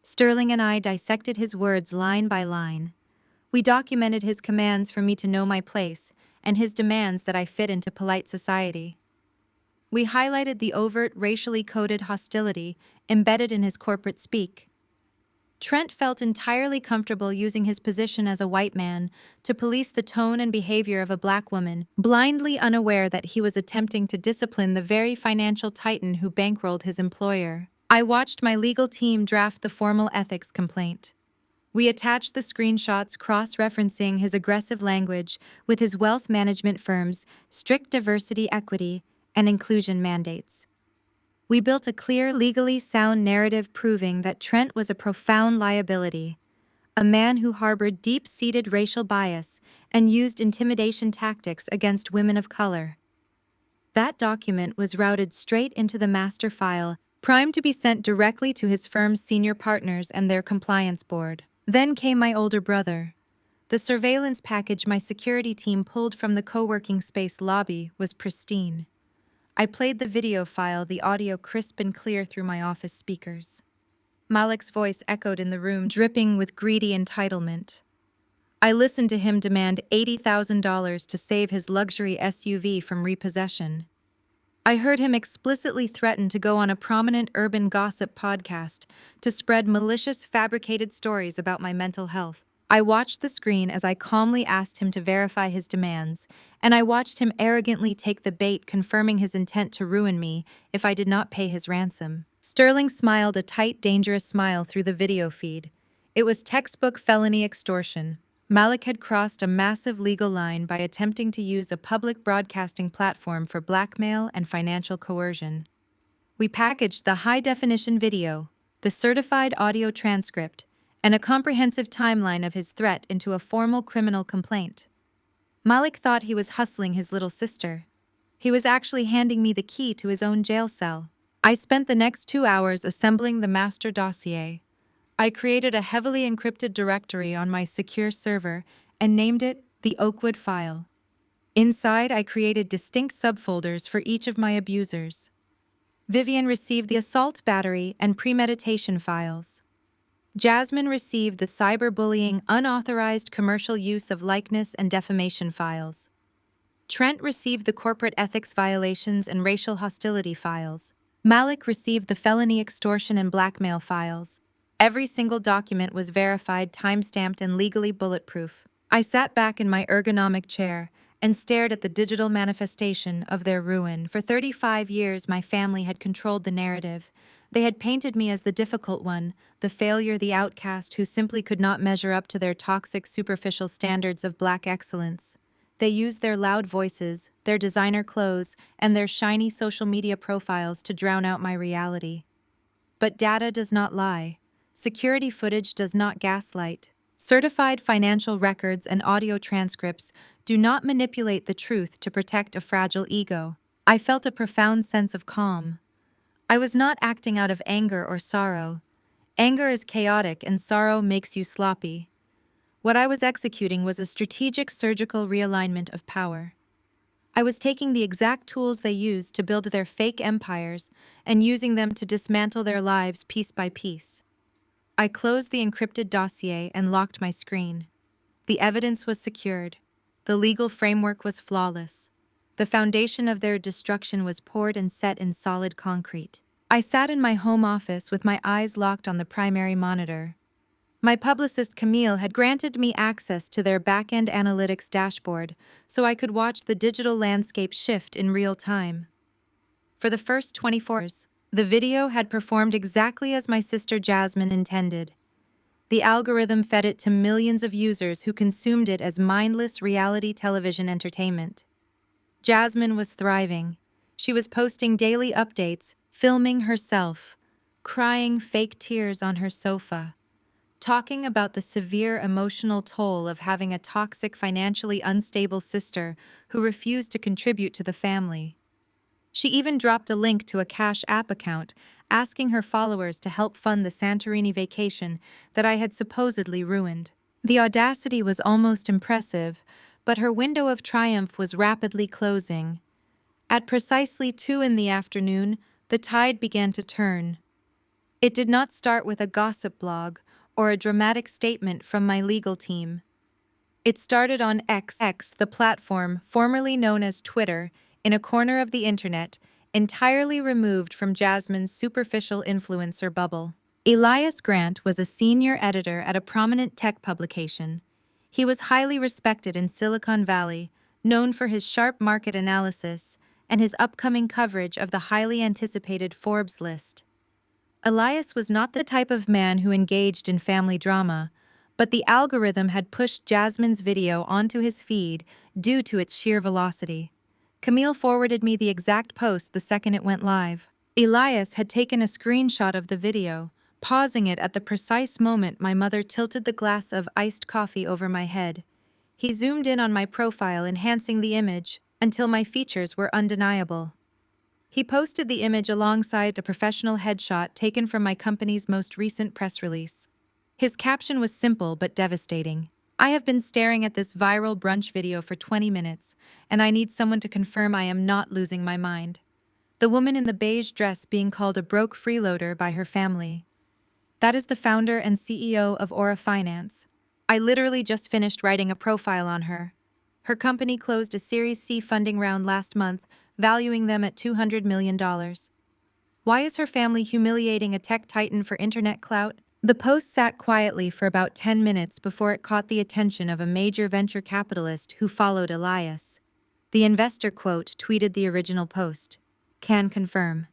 Sterling and I dissected his words line by line. We documented his commands for me to know my place and his demands that I fit into polite society. We highlighted the overt, racially coded hostility embedded in his corporate speak. Trent felt entirely comfortable using his position as a white man to police the tone and behavior of a black woman, blindly unaware that he was attempting to discipline the very financial titan who bankrolled his employer. I watched my legal team draft the formal ethics complaint. We attached the screenshots cross-referencing his aggressive language with his wealth management firm's strict diversity, equity, and inclusion mandates. We built a clear, legally sound narrative proving that Trent was a profound liability, a man who harbored deep-seated racial bias and used intimidation tactics against women of color. That document was routed straight into the master file, primed to be sent directly to his firm's senior partners and their compliance board. Then came my older brother. The surveillance package my security team pulled from the co-working space lobby was pristine. I played the video file, the audio crisp and clear through my office speakers. Malik's voice echoed in the room, dripping with greedy entitlement. I listened to him demand $80,000 to save his luxury SUV from repossession. I heard him explicitly threaten to go on a prominent urban gossip podcast to spread malicious, fabricated stories about my mental health. I watched the screen as I calmly asked him to verify his demands, and I watched him arrogantly take the bait, confirming his intent to ruin me if I did not pay his ransom. Sterling smiled a tight, dangerous smile through the video feed. It was textbook felony extortion. Malik had crossed a massive legal line by attempting to use a public broadcasting platform for blackmail and financial coercion. We packaged the high-definition video, the certified audio transcript, and a comprehensive timeline of his threat into a formal criminal complaint. Malik thought he was hustling his little sister. He was actually handing me the key to his own jail cell. I spent the next 2 hours assembling the master dossier. I created a heavily encrypted directory on my secure server and named it the Oakwood file. Inside, I created distinct subfolders for each of my abusers. Vivian received the assault battery and premeditation files. Jasmine received the cyberbullying, unauthorized commercial use of likeness and defamation files. Trent received the corporate ethics violations and racial hostility files. Malik received the felony extortion and blackmail files. Every single document was verified, timestamped, and legally bulletproof. I sat back in my ergonomic chair and stared at the digital manifestation of their ruin. For 35 years, my family had controlled the narrative. They had painted me as the difficult one, the failure, the outcast who simply could not measure up to their toxic, superficial standards of black excellence. They used their loud voices, their designer clothes, and their shiny social media profiles to drown out my reality. But data does not lie. Security footage does not gaslight. Certified financial records and audio transcripts do not manipulate the truth to protect a fragile ego. I felt a profound sense of calm. I was not acting out of anger or sorrow. Anger is chaotic and sorrow makes you sloppy. What I was executing was a strategic surgical realignment of power. I was taking the exact tools they used to build their fake empires and using them to dismantle their lives piece by piece. I closed the encrypted dossier and locked my screen. The evidence was secured. The legal framework was flawless. The foundation of their destruction was poured and set in solid concrete. I sat in my home office with my eyes locked on the primary monitor. My publicist Camille had granted me access to their back-end analytics dashboard so I could watch the digital landscape shift in real time. For the first 24 hours, the video had performed exactly as my sister Jasmine intended. The algorithm fed it to millions of users who consumed it as mindless reality television entertainment. Jasmine was thriving. She was posting daily updates, filming herself, crying fake tears on her sofa, talking about the severe emotional toll of having a toxic, financially unstable sister who refused to contribute to the family. She even dropped a link to a Cash App account, asking her followers to help fund the Santorini vacation that I had supposedly ruined. The audacity was almost impressive, but her window of triumph was rapidly closing. At precisely 2 p.m, the tide began to turn. It did not start with a gossip blog or a dramatic statement from my legal team. It started on X, the platform formerly known as Twitter, in a corner of the internet, entirely removed from Jasmine's superficial influencer bubble. Elias Grant was a senior editor at a prominent tech publication. He was highly respected in Silicon Valley, known for his sharp market analysis and his upcoming coverage of the highly anticipated Forbes list. Elias was not the type of man who engaged in family drama, but the algorithm had pushed Jasmine's video onto his feed due to its sheer velocity. Camille forwarded me the exact post the second it went live. Elias had taken a screenshot of the video, pausing it at the precise moment my mother tilted the glass of iced coffee over my head. He zoomed in on my profile, enhancing the image until my features were undeniable. He posted the image alongside a professional headshot taken from my company's most recent press release. His caption was simple but devastating. I have been staring at this viral brunch video for 20 minutes, and I need someone to confirm I am not losing my mind. The woman in the beige dress being called a broke freeloader by her family. That is the founder and CEO of Aura Finance. I literally just finished writing a profile on her. Her company closed a Series C funding round last month, valuing them at $200 million. Why is her family humiliating a tech titan for internet clout? The post sat quietly for about 10 minutes before it caught the attention of a major venture capitalist who followed Elias. The investor quote tweeted the original post. Can confirm.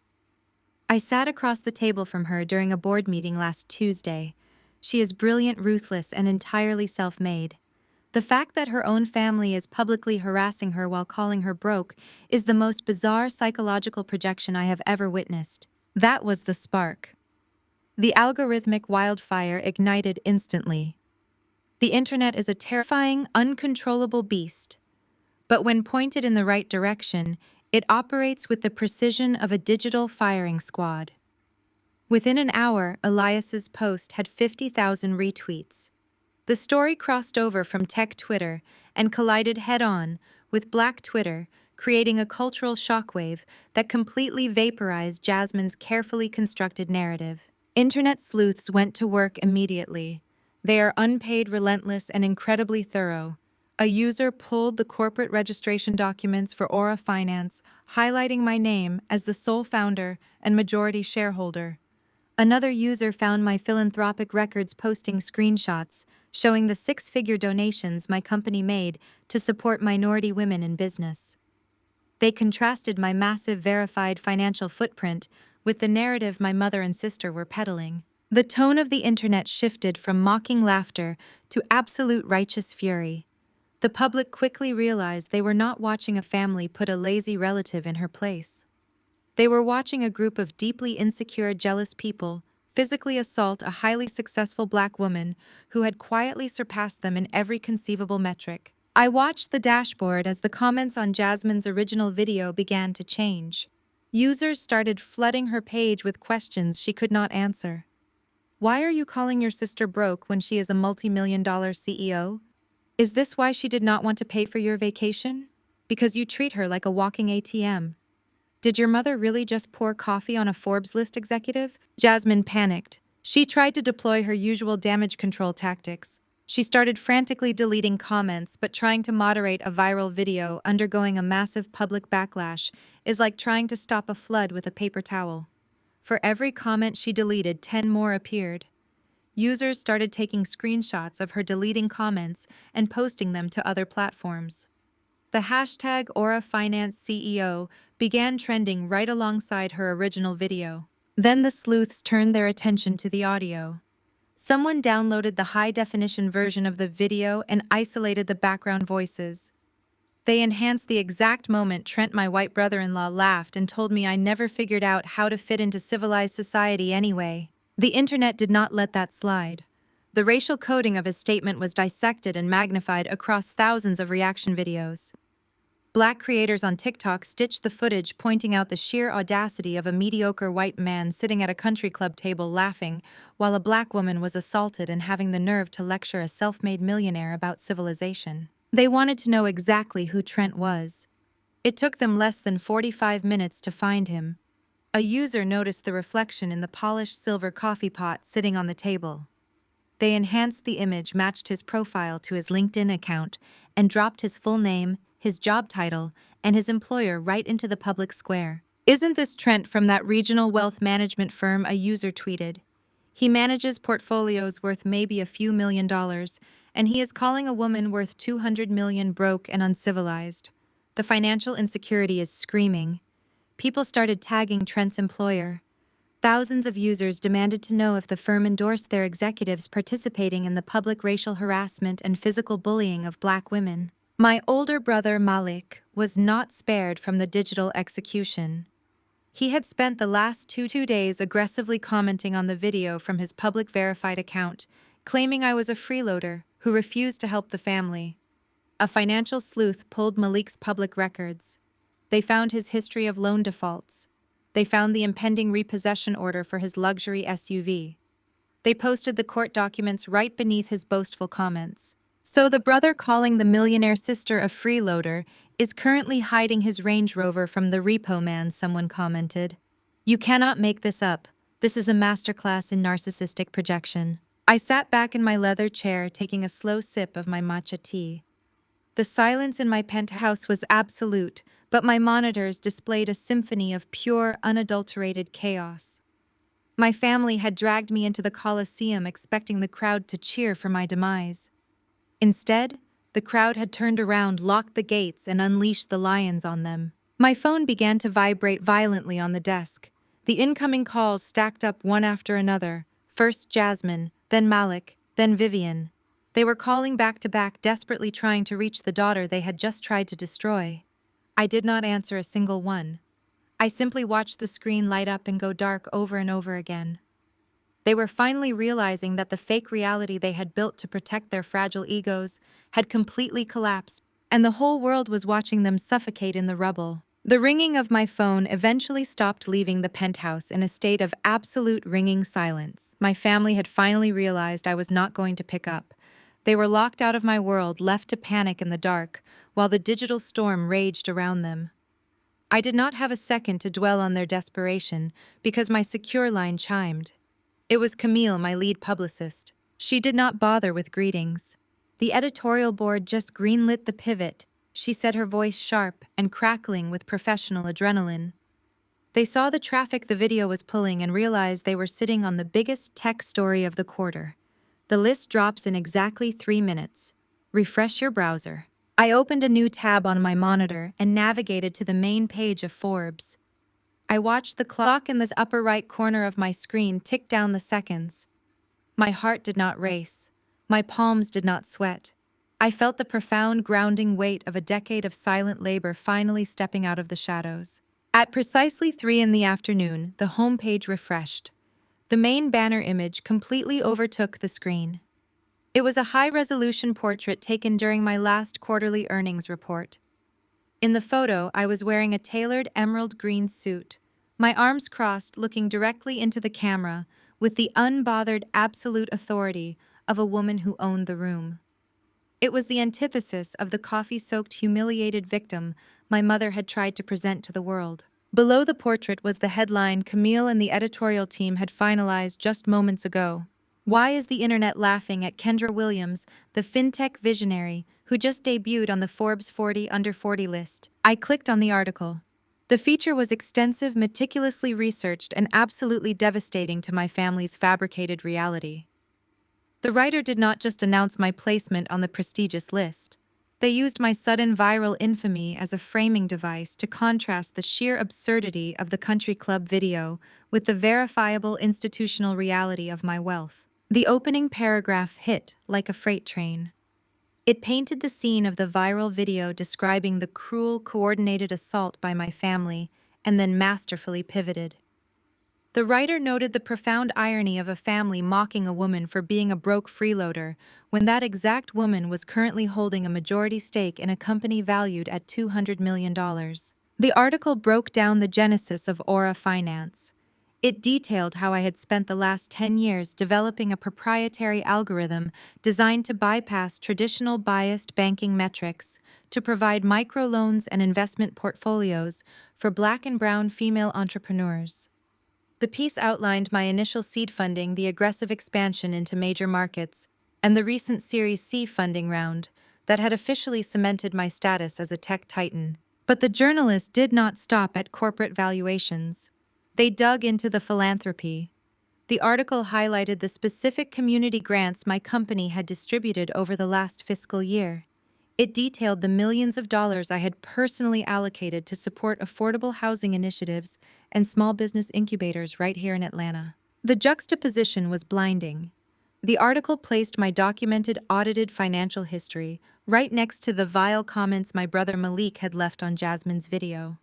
I sat across the table from her during a board meeting last Tuesday. She is brilliant, ruthless, and entirely self-made. The fact that her own family is publicly harassing her while calling her broke is the most bizarre psychological projection I have ever witnessed. That was the spark. The algorithmic wildfire ignited instantly. The internet is a terrifying, uncontrollable beast, but when pointed in the right direction, it operates with the precision of a digital firing squad. Within an hour, Elias's post had 50,000 retweets. The story crossed over from tech Twitter and collided head-on with Black Twitter, creating a cultural shockwave that completely vaporized Jasmine's carefully constructed narrative. Internet sleuths went to work immediately. They are unpaid, relentless, and incredibly thorough. A user pulled the corporate registration documents for Aura Finance, highlighting my name as the sole founder and majority shareholder. Another user found my philanthropic records, posting screenshots showing the six-figure donations my company made to support minority women in business. They contrasted my massive verified financial footprint with the narrative my mother and sister were peddling. The tone of the internet shifted from mocking laughter to absolute righteous fury. The public quickly realized they were not watching a family put a lazy relative in her place. They were watching a group of deeply insecure, jealous people physically assault a highly successful Black woman who had quietly surpassed them in every conceivable metric. I watched the dashboard as the comments on Jasmine's original video began to change. Users started flooding her page with questions she could not answer. Why are you calling your sister broke when she is a multi-million-dollar CEO? Is this why she did not want to pay for your vacation? Because you treat her like a walking ATM. Did your mother really just pour coffee on a Forbes list executive? Jasmine panicked. She tried to deploy her usual damage control tactics. She started frantically deleting comments, but trying to moderate a viral video undergoing a massive public backlash is like trying to stop a flood with a paper towel. For every comment she deleted, 10 more appeared. Users started taking screenshots of her deleting comments and posting them to other platforms. The hashtag #AuraFinanceCEO began trending right alongside her original video. Then the sleuths turned their attention to the audio. Someone downloaded the high-definition version of the video and isolated the background voices. They enhanced the exact moment Trent, my white brother-in-law, laughed and told me I never figured out how to fit into civilized society anyway. The internet did not let that slide. The racial coding of his statement was dissected and magnified across thousands of reaction videos. Black creators on TikTok stitched the footage, pointing out the sheer audacity of a mediocre white man sitting at a country club table laughing, while a Black woman was assaulted and having the nerve to lecture a self-made millionaire about civilization. They wanted to know exactly who Trent was. It took them less than 45 minutes to find him. A user noticed the reflection in the polished silver coffee pot sitting on the table. They enhanced the image, matched his profile to his LinkedIn account, and dropped his full name, his job title, and his employer right into the public square. "Isn't this Trent from that regional wealth management firm?" a user tweeted. "He manages portfolios worth maybe a few $1,000,000, and he is calling a woman worth 200 million broke and uncivilized." The financial insecurity is screaming. People started tagging Trent's employer. Thousands of users demanded to know if the firm endorsed their executives participating in the public racial harassment and physical bullying of Black women. My older brother Malik was not spared from the digital execution. He had spent the last two days aggressively commenting on the video from his public verified account, claiming I was a freeloader who refused to help the family. A financial sleuth pulled Malik's public records. They found his history of loan defaults. They found the impending repossession order for his luxury SUV. They posted the court documents right beneath his boastful comments. So the brother calling the millionaire sister a freeloader is currently hiding his Range Rover from the repo man, someone commented. You cannot make this up. This is a masterclass in narcissistic projection. I sat back in my leather chair taking a slow sip of my matcha tea. The silence in my penthouse was absolute, but my monitors displayed a symphony of pure, unadulterated chaos. My family had dragged me into the Colosseum expecting the crowd to cheer for my demise. Instead, the crowd had turned around, locked the gates, and unleashed the lions on them. My phone began to vibrate violently on the desk. The incoming calls stacked up one after another, first Jasmine, then Malik, then Vivian. They were calling back to back, desperately trying to reach the daughter they had just tried to destroy. I did not answer a single one. I simply watched the screen light up and go dark over and over again. They were finally realizing that the fake reality they had built to protect their fragile egos had completely collapsed, and the whole world was watching them suffocate in the rubble. The ringing of my phone eventually stopped, leaving the penthouse in a state of absolute ringing silence. My family had finally realized I was not going to pick up. They were locked out of my world, left to panic in the dark, while the digital storm raged around them. I did not have a second to dwell on their desperation, because my secure line chimed. It was Camille, my lead publicist. She did not bother with greetings. "The editorial board just greenlit the pivot," she said, her voice sharp and crackling with professional adrenaline. They saw the traffic the video was pulling and realized they were sitting on the biggest tech story of the quarter. "The list drops in exactly 3 minutes. Refresh your browser." I opened a new tab on my monitor and navigated to the main page of Forbes. I watched the clock in the upper right corner of my screen tick down the seconds. My heart did not race. My palms did not sweat. I felt the profound grounding weight of a decade of silent labor finally stepping out of the shadows. At precisely 3 in the afternoon, the homepage refreshed. The main banner image completely overtook the screen. It was a high-resolution portrait taken during my last quarterly earnings report. In the photo, I was wearing a tailored emerald green suit, my arms crossed, looking directly into the camera, with the unbothered absolute authority of a woman who owned the room. It was the antithesis of the coffee-soaked, humiliated victim my mother had tried to present to the world. Below the portrait was the headline Camille and the editorial team had finalized just moments ago. "Why is the internet laughing at Kendra Williams, the fintech visionary, who just debuted on the Forbes 40 Under 40 list?" I clicked on the article. The feature was extensive, meticulously researched, and absolutely devastating to my family's fabricated reality. The writer did not just announce my placement on the prestigious list. They used my sudden viral infamy as a framing device to contrast the sheer absurdity of the country club video with the verifiable institutional reality of my wealth. The opening paragraph hit like a freight train. It painted the scene of the viral video describing the cruel, coordinated assault by my family, and then masterfully pivoted. The writer noted the profound irony of a family mocking a woman for being a broke freeloader, when that exact woman was currently holding a majority stake in a company valued at $200 million. The article broke down the genesis of Aura Finance. It detailed how I had spent the last 10 years developing a proprietary algorithm designed to bypass traditional biased banking metrics to provide microloans and investment portfolios for Black and brown female entrepreneurs. The piece outlined my initial seed funding, the aggressive expansion into major markets, and the recent Series C funding round that had officially cemented my status as a tech titan. But the journalists did not stop at corporate valuations. They dug into the philanthropy. The article highlighted the specific community grants my company had distributed over the last fiscal year. It detailed the millions of dollars I had personally allocated to support affordable housing initiatives and small business incubators right here in Atlanta. The juxtaposition was blinding. The article placed my documented, audited financial history right next to the vile comments my brother Malik had left on Jasmine's video.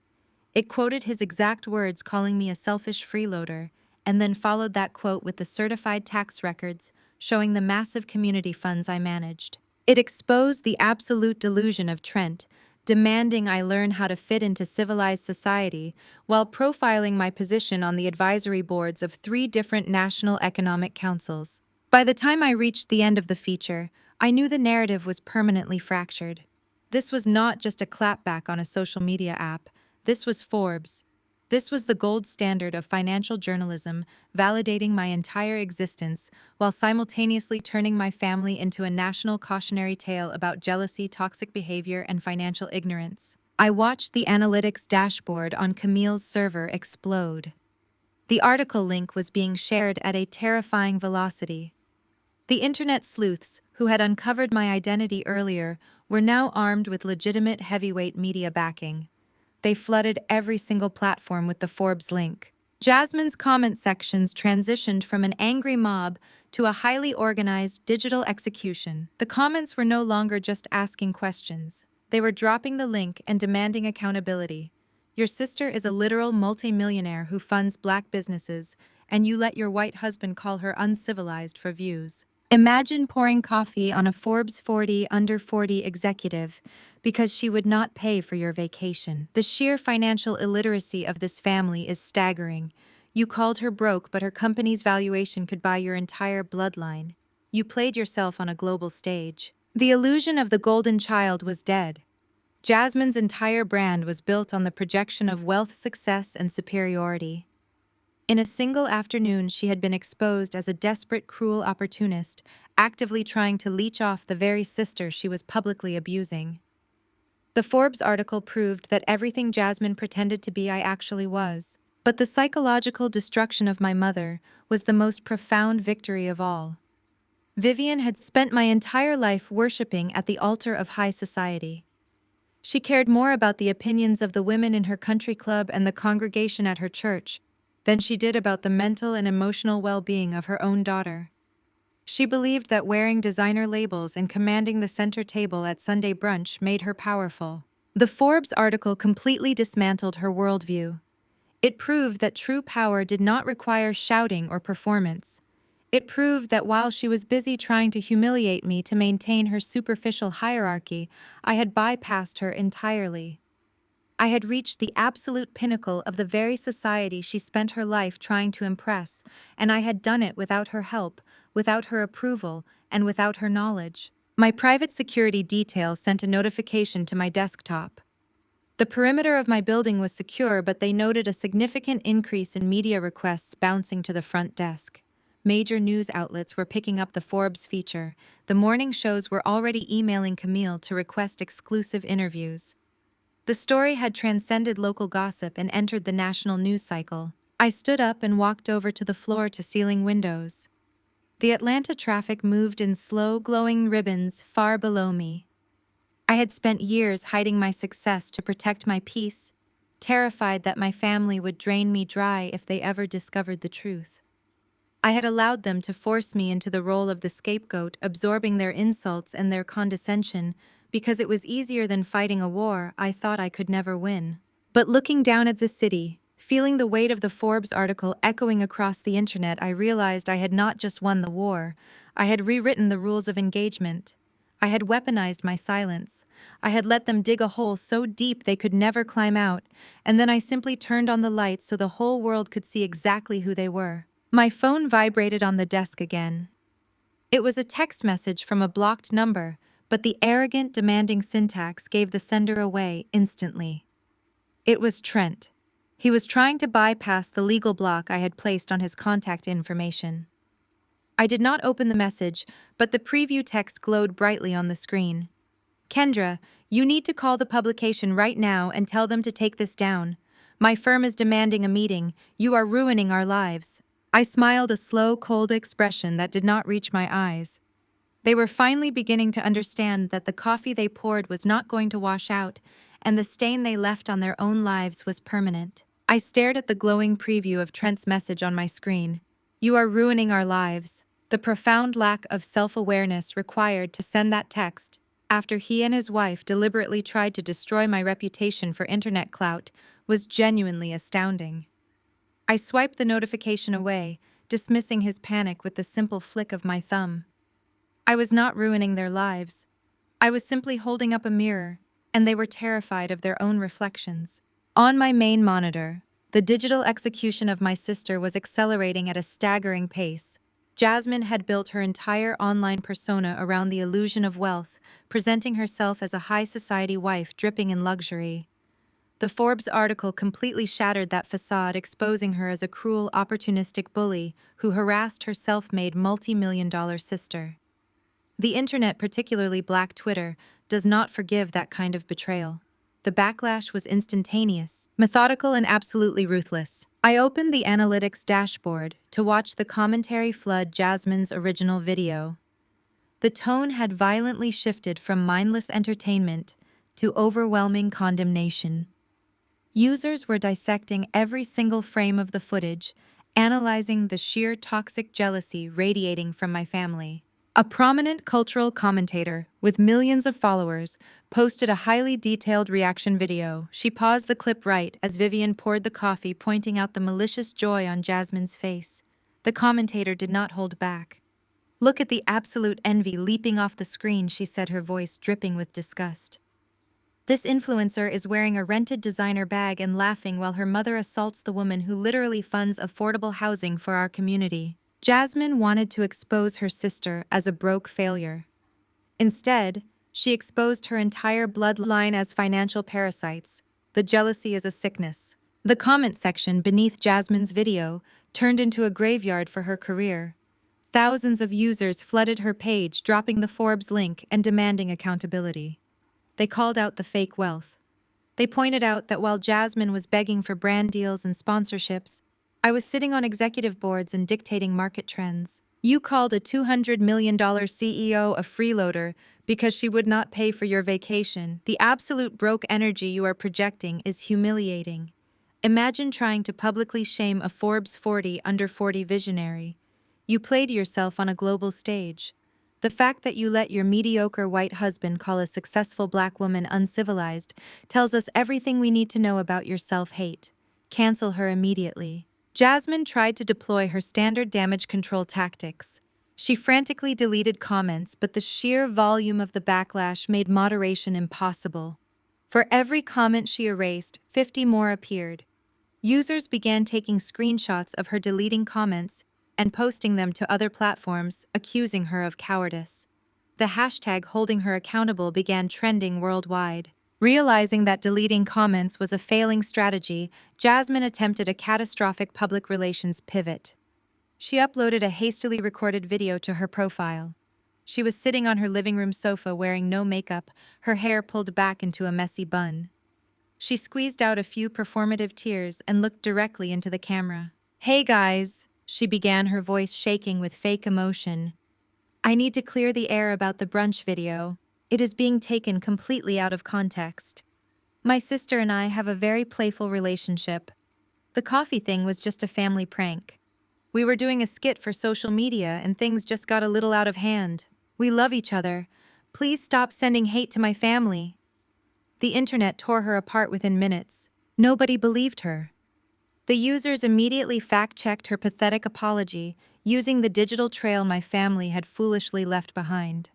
It quoted his exact words, calling me a selfish freeloader, and then followed that quote with the certified tax records showing the massive community funds I managed. It exposed the absolute delusion of Trent, demanding I learn how to fit into civilized society while profiling my position on the advisory boards of 3 different national economic councils. By the time I reached the end of the feature, I knew the narrative was permanently fractured. This was not just a clapback on a social media app. This was Forbes. This was the gold standard of financial journalism, validating my entire existence while simultaneously turning my family into a national cautionary tale about jealousy, toxic behavior, and financial ignorance. I watched the analytics dashboard on Camille's server explode. The article link was being shared at a terrifying velocity. The internet sleuths, who had uncovered my identity earlier, were now armed with legitimate heavyweight media backing. They flooded every single platform with the Forbes link. Jasmine's comment sections transitioned from an angry mob to a highly organized digital execution. The comments were no longer just asking questions. They were dropping the link and demanding accountability. Your sister is a literal multimillionaire who funds black businesses, and you let your white husband call her uncivilized for views. Imagine pouring coffee on a Forbes 40 under 40 executive because she would not pay for your vacation. The sheer financial illiteracy of this family is staggering. You called her broke, but her company's valuation could buy your entire bloodline. You played yourself on a global stage. The illusion of the golden child was dead. Jasmine's entire brand was built on the projection of wealth, success, and superiority. In a single afternoon, she had been exposed as a desperate, cruel opportunist, actively trying to leech off the very sister she was publicly abusing. The Forbes article proved that everything Jasmine pretended to be I actually was. But the psychological destruction of my mother was the most profound victory of all. Vivian had spent my entire life worshipping at the altar of high society. She cared more about the opinions of the women in her country club and the congregation at her church than she did about the mental and emotional well-being of her own daughter. She believed that wearing designer labels and commanding the center table at Sunday brunch made her powerful. The Forbes article completely dismantled her worldview. It proved that true power did not require shouting or performance. It proved that while she was busy trying to humiliate me to maintain her superficial hierarchy, I had bypassed her entirely. I had reached the absolute pinnacle of the very society she spent her life trying to impress, and I had done it without her help, without her approval, and without her knowledge. My private security detail sent a notification to my desktop. The perimeter of my building was secure, but they noted a significant increase in media requests bouncing to the front desk. Major news outlets were picking up the Forbes feature. The morning shows were already emailing Camille to request exclusive interviews. The story had transcended local gossip and entered the national news cycle. I stood up and walked over to the floor-to-ceiling windows. The Atlanta traffic moved in slow, glowing ribbons far below me. I had spent years hiding my success to protect my peace, terrified that my family would drain me dry if they ever discovered the truth. I had allowed them to force me into the role of the scapegoat, absorbing their insults and their condescension, because it was easier than fighting a war I thought I could never win. But looking down at the city, feeling the weight of the Forbes article echoing across the internet, I realized I had not just won the war, I had rewritten the rules of engagement. I had weaponized my silence. I had let them dig a hole so deep they could never climb out, and then I simply turned on the lights so the whole world could see exactly who they were. My phone vibrated on the desk again. It was a text message from a blocked number, but the arrogant, demanding syntax gave the sender away instantly. It was Trent. He was trying to bypass the legal block I had placed on his contact information. I did not open the message, but the preview text glowed brightly on the screen. Kendra, you need to call the publication right now and tell them to take this down. My firm is demanding a meeting. You are ruining our lives. I smiled, a slow, cold expression that did not reach my eyes. They were finally beginning to understand that the coffee they poured was not going to wash out, and the stain they left on their own lives was permanent. I stared at the glowing preview of Trent's message on my screen. You are ruining our lives. The profound lack of self-awareness required to send that text, after he and his wife deliberately tried to destroy my reputation for internet clout, was genuinely astounding. I swiped the notification away, dismissing his panic with the simple flick of my thumb. I was not ruining their lives. I was simply holding up a mirror, and they were terrified of their own reflections. On my main monitor, the digital execution of my sister was accelerating at a staggering pace. Jasmine had built her entire online persona around the illusion of wealth, presenting herself as a high society wife dripping in luxury. The Forbes article completely shattered that facade, exposing her as a cruel, opportunistic bully who harassed her self-made multi-million-dollar sister. The internet, particularly Black Twitter, does not forgive that kind of betrayal. The backlash was instantaneous, methodical, and absolutely ruthless. I opened the analytics dashboard to watch the commentary flood Jasmine's original video. The tone had violently shifted from mindless entertainment to overwhelming condemnation. Users were dissecting every single frame of the footage, analyzing the sheer toxic jealousy radiating from my family. A prominent cultural commentator, with millions of followers, posted a highly detailed reaction video. She paused the clip right as Vivian poured the coffee, pointing out the malicious joy on Jasmine's face. The commentator did not hold back. "Look at the absolute envy leaping off the screen," she said, her voice dripping with disgust. "This influencer is wearing a rented designer bag and laughing while her mother assaults the woman who literally funds affordable housing for our community." Jasmine wanted to expose her sister as a broke failure. Instead, she exposed her entire bloodline as financial parasites. The jealousy is a sickness. The comment section beneath Jasmine's video turned into a graveyard for her career. Thousands of users flooded her page, dropping the Forbes link and demanding accountability. They called out the fake wealth. They pointed out that while Jasmine was begging for brand deals and sponsorships, I was sitting on executive boards and dictating market trends. You called a $200 million CEO a freeloader because she would not pay for your vacation. The absolute broke energy you are projecting is humiliating. Imagine trying to publicly shame a Forbes 40 under 40 visionary. You played yourself on a global stage. The fact that you let your mediocre white husband call a successful black woman uncivilized tells us everything we need to know about your self-hate. Cancel her immediately. Jasmine tried to deploy her standard damage control tactics. She frantically deleted comments, but the sheer volume of the backlash made moderation impossible. For every comment she erased, 50 more appeared. Users began taking screenshots of her deleting comments and posting them to other platforms, accusing her of cowardice. The hashtag holding her accountable began trending worldwide. Realizing that deleting comments was a failing strategy, Jasmine attempted a catastrophic public relations pivot. She uploaded a hastily recorded video to her profile. She was sitting on her living room sofa wearing no makeup, her hair pulled back into a messy bun. She squeezed out a few performative tears and looked directly into the camera. "Hey guys," she began, her voice shaking with fake emotion. "I need to clear the air about the brunch video. It is being taken completely out of context. My sister and I have a very playful relationship. The coffee thing was just a family prank. We were doing a skit for social media and things just got a little out of hand. We love each other. Please stop sending hate to my family." The internet tore her apart within minutes. Nobody believed her. The users immediately fact-checked her pathetic apology, using the digital trail my family had foolishly left behind.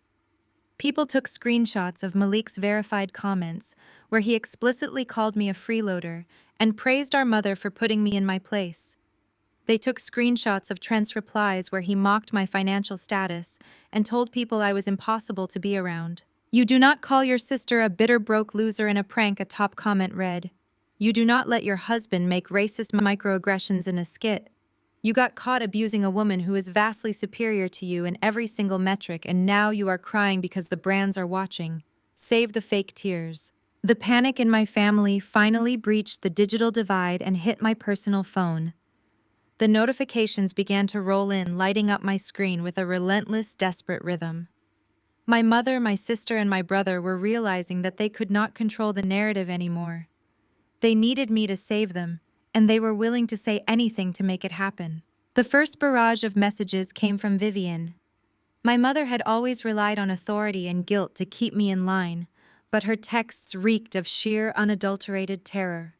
People took screenshots of Malik's verified comments, where he explicitly called me a freeloader and praised our mother for putting me in my place. They took screenshots of Trent's replies where he mocked my financial status and told people I was impossible to be around. "You do not call your sister a bitter broke loser in a prank," a top comment read. "You do not let your husband make racist microaggressions in a skit. You got caught abusing a woman who is vastly superior to you in every single metric, and now you are crying because the brands are watching. Save the fake tears." The panic in my family finally breached the digital divide and hit my personal phone. The notifications began to roll in, lighting up my screen with a relentless, desperate rhythm. My mother, my sister, and my brother were realizing that they could not control the narrative anymore. They needed me to save them, and they were willing to say anything to make it happen. The first barrage of messages came from Vivian. My mother had always relied on authority and guilt to keep me in line, but her texts reeked of sheer, unadulterated terror.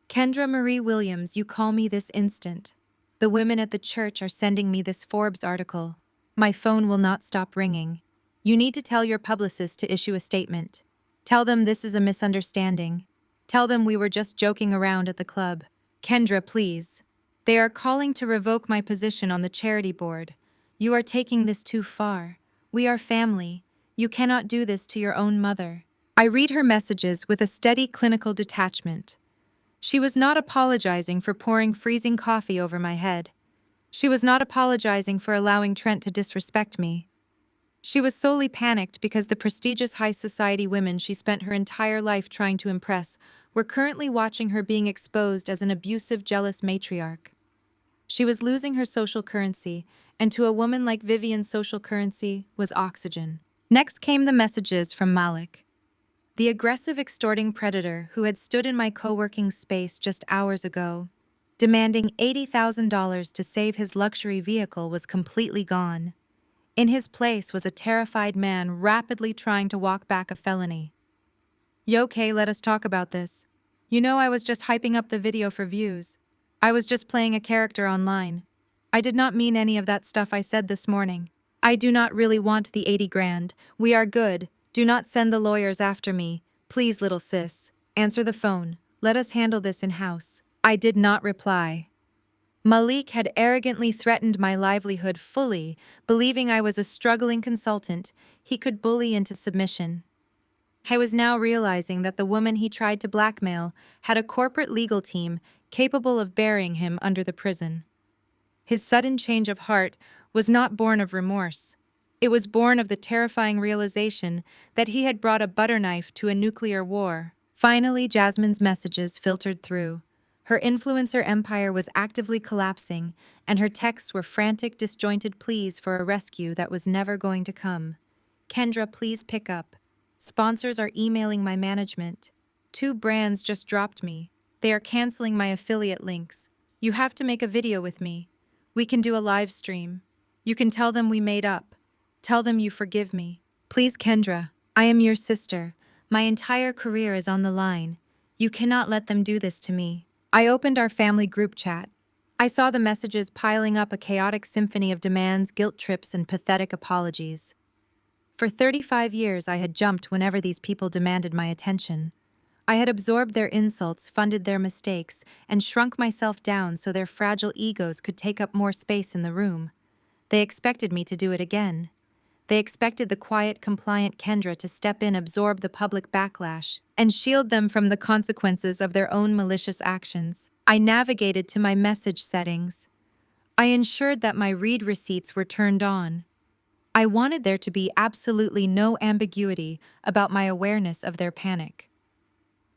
"Kendra Marie Williams, you call me this instant. The women at the church are sending me this Forbes article. My phone will not stop ringing. You need to tell your publicist to issue a statement. Tell them this is a misunderstanding. Tell them we were just joking around at the club. Kendra, please. They are calling to revoke my position on the charity board. You are taking this too far. We are family. You cannot do this to your own mother." I read her messages with a steady clinical detachment. She was not apologizing for pouring freezing coffee over my head. She was not apologizing for allowing Trent to disrespect me. She was solely panicked because the prestigious high society women she spent her entire life trying to impress were currently watching her being exposed as an abusive, jealous matriarch. She was losing her social currency, and to a woman like Vivian, social currency was oxygen. Next came the messages from Malik, the aggressive, extorting predator who had stood in my co-working space just hours ago. demanding $80,000 to save his luxury vehicle, was completely gone. In his place was a terrified man rapidly trying to walk back a felony. "You okay, let us talk about this. You know I was just hyping up the video for views. I was just playing a character online. I did not mean any of that stuff I said this morning. I do not really want the 80 grand. We are good. Do not send the lawyers after me. Please, little sis. Answer the phone. Let us handle this in-house." I did not reply. Malik had arrogantly threatened my livelihood fully, believing I was a struggling consultant he could bully into submission. I was now realizing that the woman he tried to blackmail had a corporate legal team capable of burying him under the prison. His sudden change of heart was not born of remorse. It was born of the terrifying realization that he had brought a butter knife to a nuclear war. Finally, Jasmine's messages filtered through. Her influencer empire was actively collapsing, and her texts were frantic, disjointed pleas for a rescue that was never going to come. "Kendra, please pick up. Sponsors are emailing my management. 2 brands just dropped me. They are canceling my affiliate links. You have to make a video with me. We can do a live stream. You can tell them we made up. Tell them you forgive me. Please, Kendra, I am your sister. My entire career is on the line. You cannot let them do this to me." I opened our family group chat. I saw the messages piling up, a chaotic symphony of demands, guilt trips, and pathetic apologies. For 35 years, I had jumped whenever these people demanded my attention. I had absorbed their insults, funded their mistakes, and shrunk myself down so their fragile egos could take up more space in the room. They expected me to do it again. They expected the quiet, compliant Kendra to step in, absorb the public backlash, and shield them from the consequences of their own malicious actions. I navigated to my message settings. I ensured that my read receipts were turned on. I wanted there to be absolutely no ambiguity about my awareness of their panic.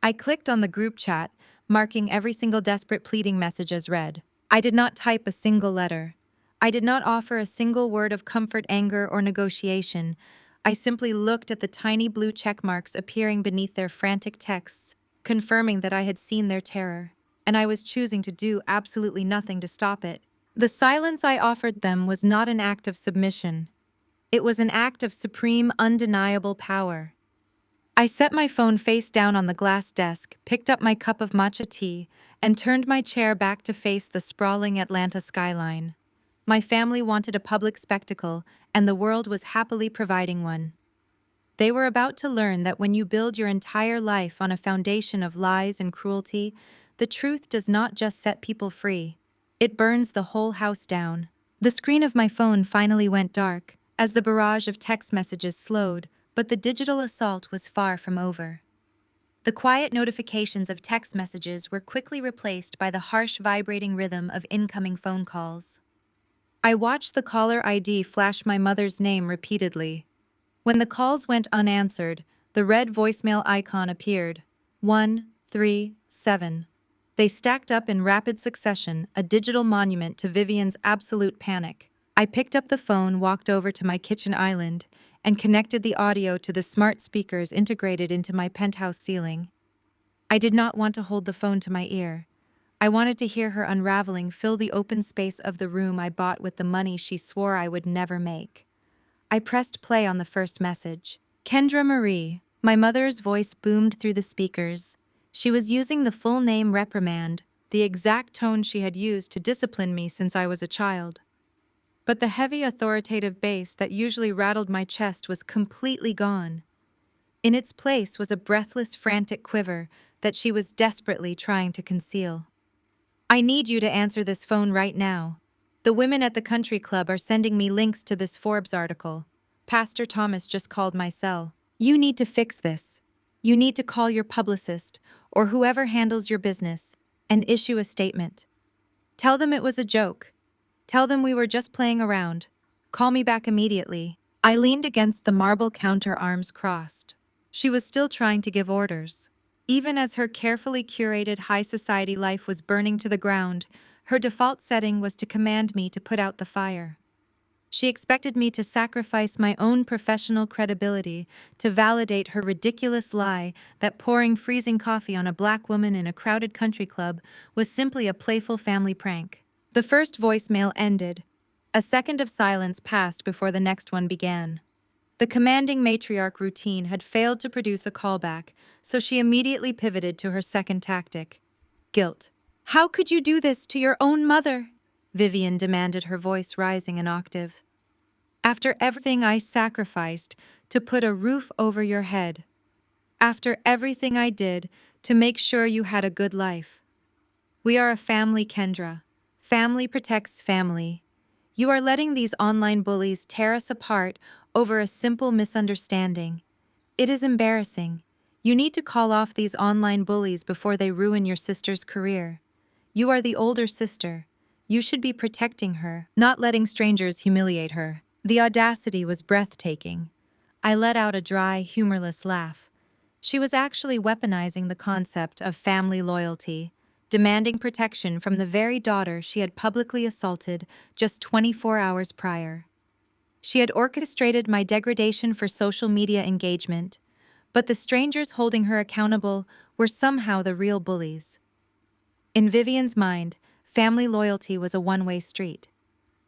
I clicked on the group chat, marking every single desperate pleading message as read. I did not type a single letter. I did not offer a single word of comfort, anger, or negotiation. I simply looked at the tiny blue check marks appearing beneath their frantic texts, confirming that I had seen their terror, and I was choosing to do absolutely nothing to stop it. The silence I offered them was not an act of submission. It was an act of supreme, undeniable power. I set my phone face down on the glass desk, picked up my cup of matcha tea, and turned my chair back to face the sprawling Atlanta skyline. My family wanted a public spectacle, and the world was happily providing one. They were about to learn that when you build your entire life on a foundation of lies and cruelty, the truth does not just set people free. It burns the whole house down. The screen of my phone finally went dark, as the barrage of text messages slowed, but the digital assault was far from over. The quiet notifications of text messages were quickly replaced by the harsh, vibrating rhythm of incoming phone calls. I watched the caller ID flash my mother's name repeatedly. When the calls went unanswered, the red voicemail icon appeared. 137. They stacked up in rapid succession, a digital monument to Vivian's absolute panic. I picked up the phone, walked over to my kitchen island, and connected the audio to the smart speakers integrated into my penthouse ceiling. I did not want to hold the phone to my ear. I wanted to hear her unraveling fill the open space of the room I bought with the money she swore I would never make. I pressed play on the first message. "Kendra Marie." My mother's voice boomed through the speakers. She was using the full name reprimand, the exact tone she had used to discipline me since I was a child. But the heavy, authoritative bass that usually rattled my chest was completely gone. In its place was a breathless, frantic quiver that she was desperately trying to conceal. "I need you to answer this phone right now. The women at the country club are sending me links to this Forbes article. Pastor Thomas just called my cell. You need to fix this. You need to call your publicist, or whoever handles your business, and issue a statement. Tell them it was a joke. Tell them we were just playing around. Call me back immediately." I leaned against the marble counter, arms crossed. She was still trying to give orders. Even as her carefully curated high society life was burning to the ground, her default setting was to command me to put out the fire. She expected me to sacrifice my own professional credibility to validate her ridiculous lie that pouring freezing coffee on a black woman in a crowded country club was simply a playful family prank. The first voicemail ended. A second of silence passed before the next one began. The commanding matriarch routine had failed to produce a callback, so she immediately pivoted to her second tactic: guilt. "How could you do this to your own mother?" Vivian demanded, her voice rising an octave. "After everything I sacrificed to put a roof over your head. After everything I did to make sure you had a good life. We are a family, Kendra. Family protects family. You are letting these online bullies tear us apart over a simple misunderstanding. It is embarrassing. You need to call off these online bullies before they ruin your sister's career. You are the older sister. You should be protecting her, not letting strangers humiliate her." The audacity was breathtaking. I let out a dry, humorless laugh. She was actually weaponizing the concept of family loyalty, demanding protection from the very daughter she had publicly assaulted just 24 hours prior. She had orchestrated my degradation for social media engagement, but the strangers holding her accountable were somehow the real bullies. In Vivian's mind, family loyalty was a one-way street.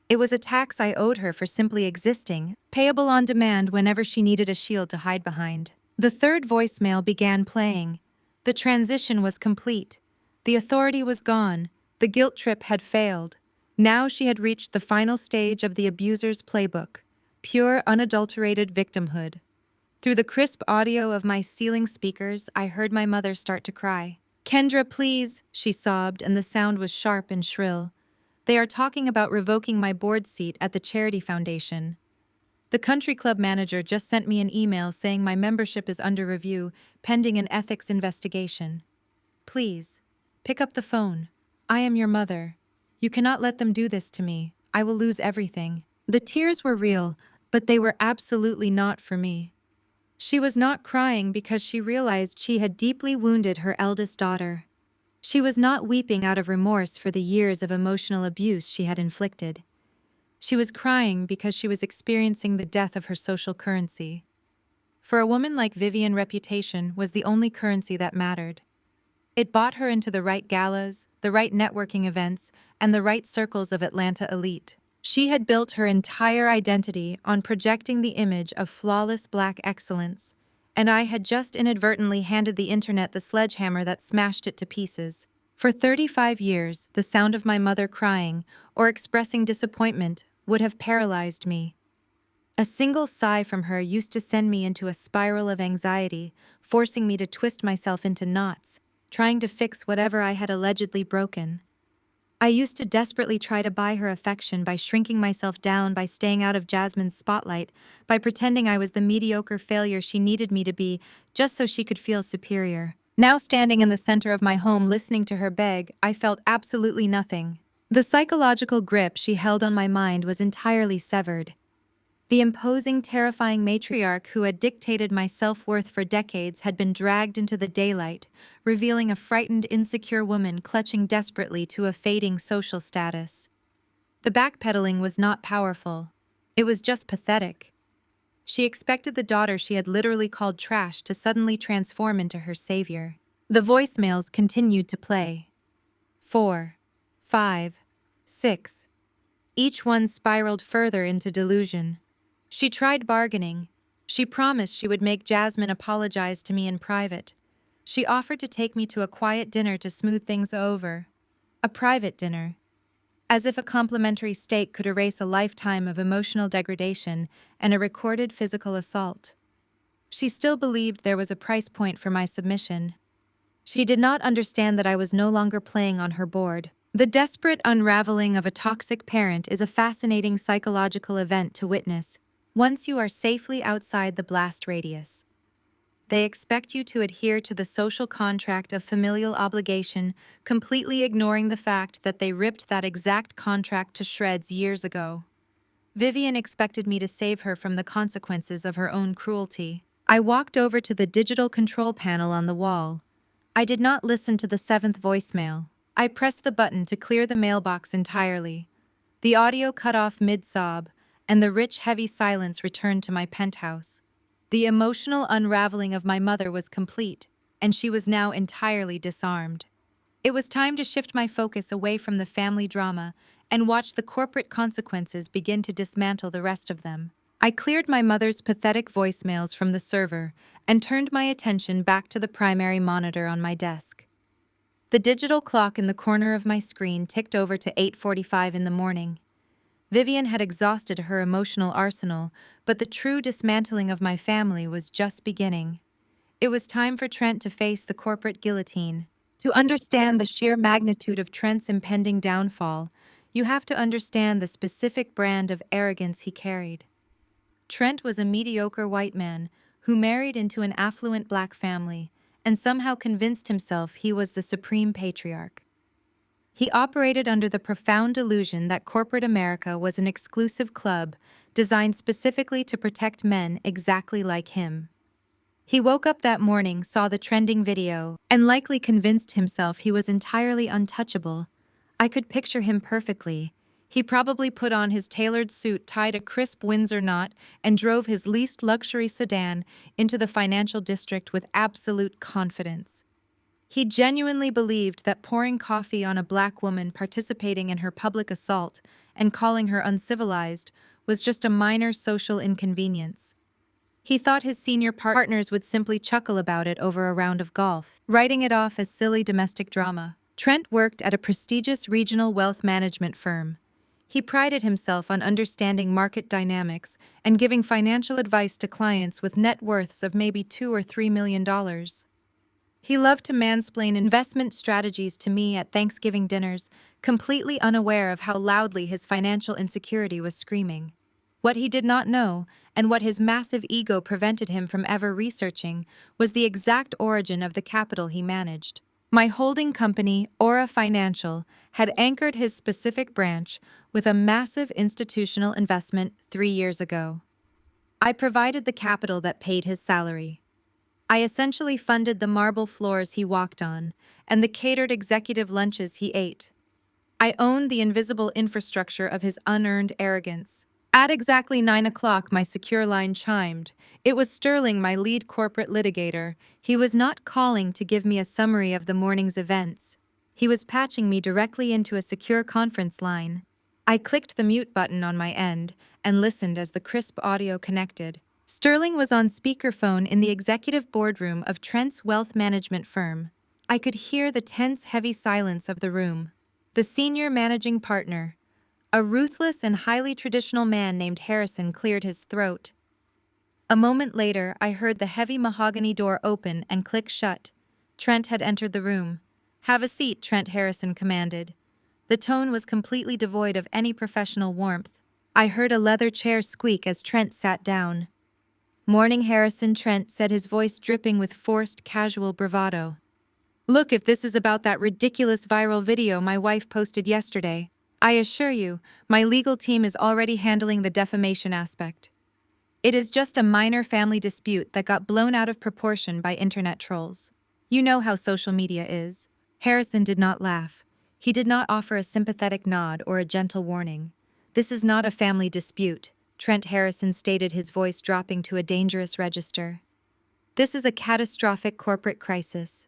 It was a tax I owed her for simply existing, payable on demand whenever she needed a shield to hide behind. The third voicemail began playing. The transition was complete. The authority was gone. The guilt trip had failed. Now she had reached the final stage of the abuser's playbook: pure, unadulterated victimhood. Through the crisp audio of my ceiling speakers, I heard my mother start to cry. "Kendra, please," she sobbed, and the sound was sharp and shrill. "They are talking about revoking my board seat at the charity foundation. The country club manager just sent me an email saying my membership is under review, pending an ethics investigation. Please, pick up the phone. I am your mother. You cannot let them do this to me. I will lose everything." The tears were real, but they were absolutely not for me. She was not crying because she realized she had deeply wounded her eldest daughter. She was not weeping out of remorse for the years of emotional abuse she had inflicted. She was crying because she was experiencing the death of her social currency. For a woman like Vivian, reputation was the only currency that mattered. It bought her into the right galas, the right networking events, and the right circles of Atlanta elite. She had built her entire identity on projecting the image of flawless Black excellence, and I had just inadvertently handed the internet the sledgehammer that smashed it to pieces. For 35 years, the sound of my mother crying or expressing disappointment would have paralyzed me. A single sigh from her used to send me into a spiral of anxiety, forcing me to twist myself into knots, trying to fix whatever I had allegedly broken. I used to desperately try to buy her affection by shrinking myself down, by staying out of Jasmine's spotlight, by pretending I was the mediocre failure she needed me to be, just so she could feel superior. Now, standing in the center of my home listening to her beg, I felt absolutely nothing. The psychological grip she held on my mind was entirely severed. The imposing, terrifying matriarch who had dictated my self-worth for decades had been dragged into the daylight, revealing a frightened, insecure woman clutching desperately to a fading social status. The backpedaling was not powerful. It was just pathetic. She expected the daughter she had literally called trash to suddenly transform into her savior. The voicemails continued to play. 4, 5, 6. Each one spiraled further into delusion. She tried bargaining. She promised she would make Jasmine apologize to me in private. She offered to take me to a quiet dinner to smooth things over. A private dinner. As if a complimentary steak could erase a lifetime of emotional degradation and a recorded physical assault. She still believed there was a price point for my submission. She did not understand that I was no longer playing on her board. The desperate unraveling of a toxic parent is a fascinating psychological event to witness once you are safely outside the blast radius. They expect you to adhere to the social contract of familial obligation, completely ignoring the fact that they ripped that exact contract to shreds years ago. Vivian expected me to save her from the consequences of her own cruelty. I walked over to the digital control panel on the wall. I did not listen to the seventh voicemail. I pressed the button to clear the mailbox entirely. The audio cut off mid-sob, and the rich, heavy silence returned to my penthouse. The emotional unraveling of my mother was complete, and she was now entirely disarmed. It was time to shift my focus away from the family drama and watch the corporate consequences begin to dismantle the rest of them. I cleared my mother's pathetic voicemails from the server and turned my attention back to the primary monitor on my desk. The digital clock in the corner of my screen ticked over to 8:45 in the morning. Vivian had exhausted her emotional arsenal, but the true dismantling of my family was just beginning. It was time for Trent to face the corporate guillotine. To understand the sheer magnitude of Trent's impending downfall, you have to understand the specific brand of arrogance he carried. Trent was a mediocre white man who married into an affluent black family and somehow convinced himself he was the supreme patriarch. He operated under the profound delusion that corporate America was an exclusive club designed specifically to protect men exactly like him. He woke up that morning, saw the trending video, and likely convinced himself he was entirely untouchable. I could picture him perfectly. He probably put on his tailored suit, tied a crisp Windsor knot, and drove his least luxury sedan into the financial district with absolute confidence. He genuinely believed that pouring coffee on a black woman participating in her public assault and calling her uncivilized was just a minor social inconvenience. He thought his senior partners would simply chuckle about it over a round of golf, writing it off as silly domestic drama. Trent worked at a prestigious regional wealth management firm. He prided himself on understanding market dynamics and giving financial advice to clients with net worths of maybe $2 or $3 million. He loved to mansplain investment strategies to me at Thanksgiving dinners, completely unaware of how loudly his financial insecurity was screaming. What he did not know, and what his massive ego prevented him from ever researching, was the exact origin of the capital he managed. My holding company, Aura Financial, had anchored his specific branch with a massive institutional investment 3 years ago. I provided the capital that paid his salary. I essentially funded the marble floors he walked on, and the catered executive lunches he ate. I owned the invisible infrastructure of his unearned arrogance. At exactly 9 o'clock, my secure line chimed. It was Sterling, my lead corporate litigator. He was not calling to give me a summary of the morning's events. He was patching me directly into a secure conference line. I clicked the mute button on my end and listened as the crisp audio connected. Sterling was on speakerphone in the executive boardroom of Trent's wealth management firm. I could hear the tense, heavy silence of the room. The senior managing partner, a ruthless and highly traditional man named Harrison, cleared his throat. A moment later, I heard the heavy mahogany door open and click shut. Trent had entered the room. "Have a seat," Trent Harrison commanded. The tone was completely devoid of any professional warmth. I heard a leather chair squeak as Trent sat down. "Morning, Harrison," Trent said, his voice dripping with forced, casual bravado. "Look, if this is about that ridiculous viral video my wife posted yesterday, I assure you, my legal team is already handling the defamation aspect. It is just a minor family dispute that got blown out of proportion by internet trolls. You know how social media is." Harrison did not laugh. He did not offer a sympathetic nod or a gentle warning. "This is not a family dispute," Trent Harrison stated, his voice dropping to a dangerous register. "This is a catastrophic corporate crisis.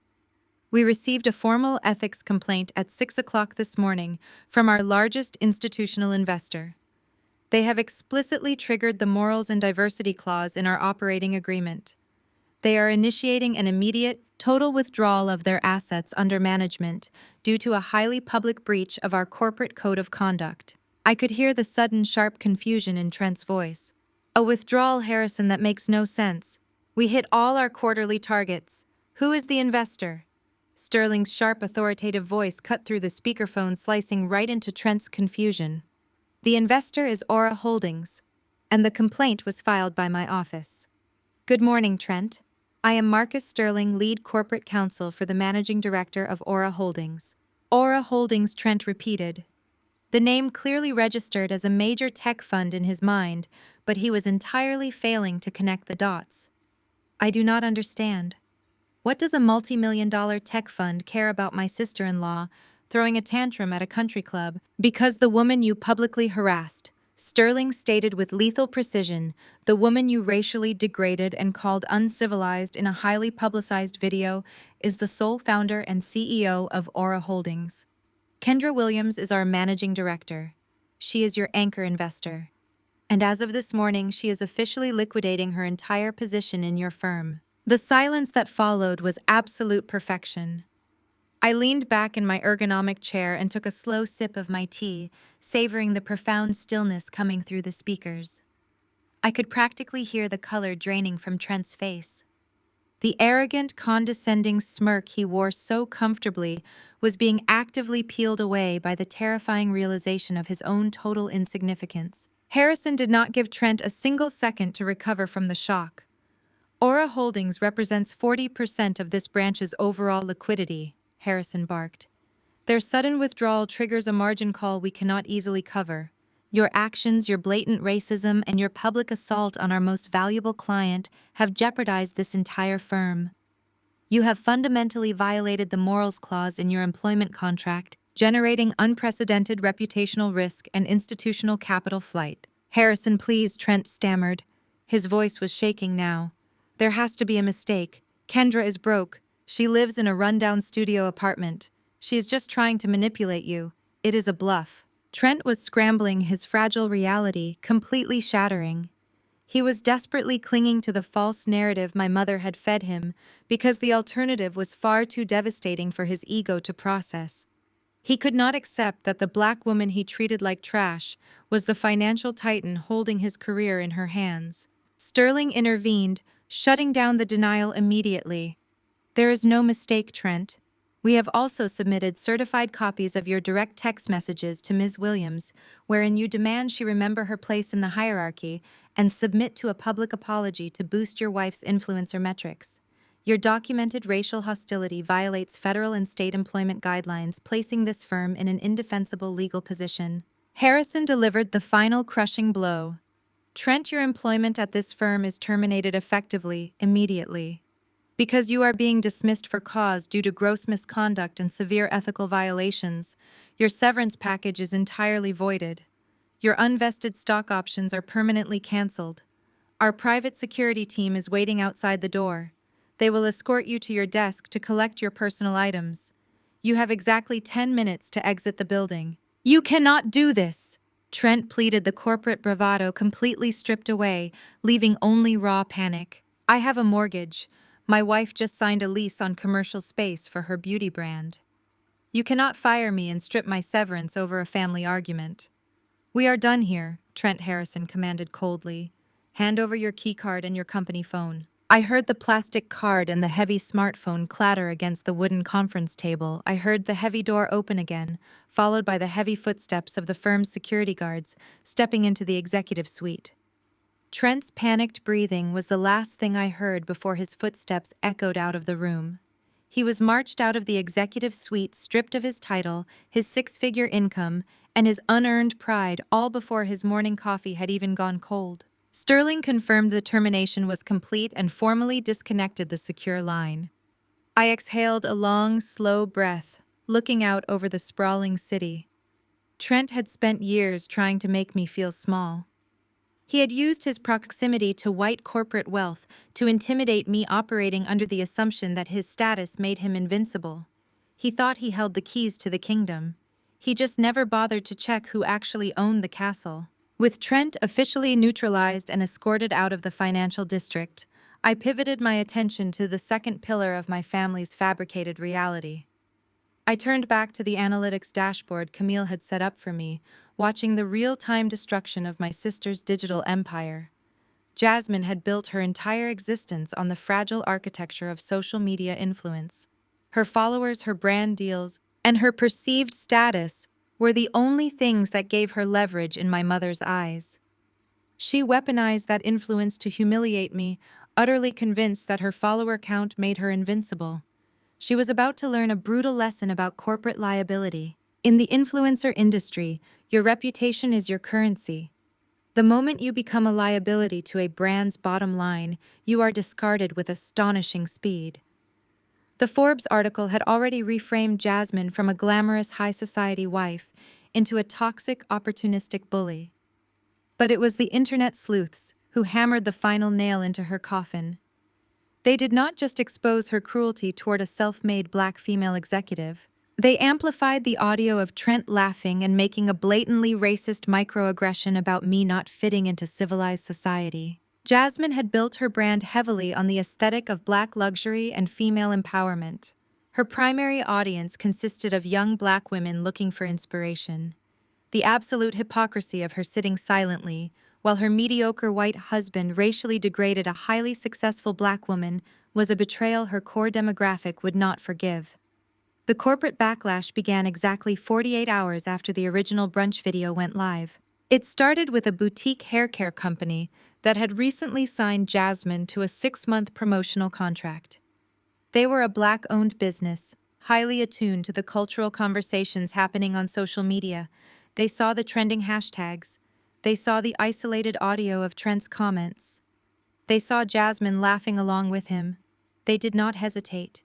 We received a formal ethics complaint at 6 o'clock this morning from our largest institutional investor. They have explicitly triggered the morals and diversity clause in our operating agreement. They are initiating an immediate, total withdrawal of their assets under management due to a highly public breach of our corporate code of conduct." I could hear the sudden, sharp confusion in Trent's voice. "A withdrawal, Harrison, that makes no sense. We hit all our quarterly targets. Who is the investor?" Sterling's sharp, authoritative voice cut through the speakerphone, slicing right into Trent's confusion. "The investor is Aura Holdings, and the complaint was filed by my office." "Good morning, Trent. I am Marcus Sterling, lead corporate counsel for the managing director of Aura Holdings." "Aura Holdings," Trent repeated. The name clearly registered as a major tech fund in his mind, but he was entirely failing to connect the dots. "I do not understand. What does a multi-million-dollar tech fund care about my sister-in-law throwing a tantrum at a country club because the woman you publicly harassed Sterling stated with lethal precision, the woman you racially degraded and called uncivilized in a highly publicized video is the sole founder and CEO of Aura Holdings. Kendra Williams is our managing director. She is your anchor investor. And as of this morning, she is officially liquidating her entire position in your firm. The silence that followed was absolute perfection. I leaned back in my ergonomic chair and took a slow sip of my tea, savoring the profound stillness coming through the speakers. I could practically hear the color draining from Trent's face. The arrogant, condescending smirk he wore so comfortably was being actively peeled away by the terrifying realization of his own total insignificance. Harrison did not give Trent a single second to recover from the shock. Aura Holdings represents 40% of this branch's overall liquidity, Harrison barked. Their sudden withdrawal triggers a margin call we cannot easily cover. Your actions, your blatant racism, and your public assault on our most valuable client have jeopardized this entire firm. You have fundamentally violated the morals clause in your employment contract, generating unprecedented reputational risk and institutional capital flight. Harrison, please, Trent stammered. His voice was shaking now. There has to be a mistake. Kendra is broke. She lives in a rundown studio apartment. She is just trying to manipulate you. It is a bluff. Trent was scrambling his fragile reality, completely shattering. He was desperately clinging to the false narrative my mother had fed him, because the alternative was far too devastating for his ego to process. He could not accept that the black woman he treated like trash was the financial titan holding his career in her hands. Sterling intervened, shutting down the denial immediately. There is no mistake, Trent. We have also submitted certified copies of your direct text messages to Ms. Williams, wherein you demand she remember her place in the hierarchy and submit to a public apology to boost your wife's influencer metrics. Your documented racial hostility violates federal and state employment guidelines, placing this firm in an indefensible legal position. Harrison delivered the final crushing blow. Trent, your employment at this firm is terminated effectively, immediately. Because you are being dismissed for cause due to gross misconduct and severe ethical violations, your severance package is entirely voided. Your unvested stock options are permanently canceled. Our private security team is waiting outside the door. They will escort you to your desk to collect your personal items. You have exactly 10 minutes to exit the building. You cannot do this! Trent pleaded, the corporate bravado completely stripped away, leaving only raw panic. I have a mortgage. My wife just signed a lease on commercial space for her beauty brand. You cannot fire me and strip my severance over a family argument. We are done here, Trent Harrison commanded coldly. Hand over your keycard and your company phone. I heard the plastic card and the heavy smartphone clatter against the wooden conference table. I heard the heavy door open again, followed by the heavy footsteps of the firm's security guards stepping into the executive suite. Trent's panicked breathing was the last thing I heard before his footsteps echoed out of the room. He was marched out of the executive suite stripped of his title, his six-figure income, and his unearned pride, all before his morning coffee had even gone cold. Sterling confirmed the termination was complete and formally disconnected the secure line. I exhaled a long, slow breath, looking out over the sprawling city. Trent had spent years trying to make me feel small. He had used his proximity to white corporate wealth to intimidate me, operating under the assumption that his status made him invincible. He thought he held the keys to the kingdom. He just never bothered to check who actually owned the castle. With Trent officially neutralized and escorted out of the financial district, I pivoted my attention to the second pillar of my family's fabricated reality. I turned back to the analytics dashboard Camille had set up for me, watching the real-time destruction of my sister's digital empire. Jasmine had built her entire existence on the fragile architecture of social media influence. Her followers, her brand deals, and her perceived status were the only things that gave her leverage in my mother's eyes. She weaponized that influence to humiliate me, utterly convinced that her follower count made her invincible. She was about to learn a brutal lesson about corporate liability. In the influencer industry, your reputation is your currency. The moment you become a liability to a brand's bottom line, you are discarded with astonishing speed. The Forbes article had already reframed Jasmine from a glamorous high society wife into a toxic, opportunistic bully. But it was the internet sleuths who hammered the final nail into her coffin. They did not just expose her cruelty toward a self-made black female executive. They amplified the audio of Trent laughing and making a blatantly racist microaggression about me not fitting into civilized society. Jasmine had built her brand heavily on the aesthetic of black luxury and female empowerment. Her primary audience consisted of young black women looking for inspiration. The absolute hypocrisy of her sitting silently, while her mediocre white husband racially degraded a highly successful black woman, was a betrayal her core demographic would not forgive. The corporate backlash began exactly 48 hours after the original Brunch video went live. It started with a boutique hair care company that had recently signed Jasmine to a 6-month promotional contract. They were a black-owned business, highly attuned to the cultural conversations happening on social media. They saw the trending hashtags. They saw the isolated audio of Trent's comments. They saw Jasmine laughing along with him. They did not hesitate.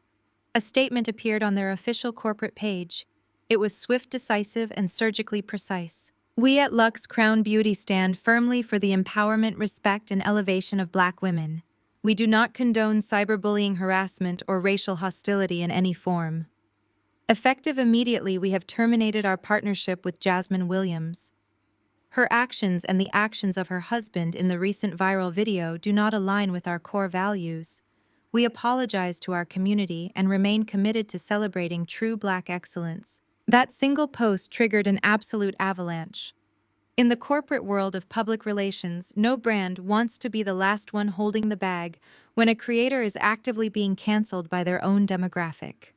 A statement appeared on their official corporate page. It was swift, decisive, and surgically precise. We at Luxe Crown Beauty stand firmly for the empowerment, respect, and elevation of black women. We do not condone cyberbullying, harassment, or racial hostility in any form. Effective immediately, we have terminated our partnership with Jasmine Williams. Her actions and the actions of her husband in the recent viral video do not align with our core values. We apologize to our community and remain committed to celebrating true black excellence. That single post triggered an absolute avalanche. In the corporate world of public relations, no brand wants to be the last one holding the bag when a creator is actively being canceled by their own demographic.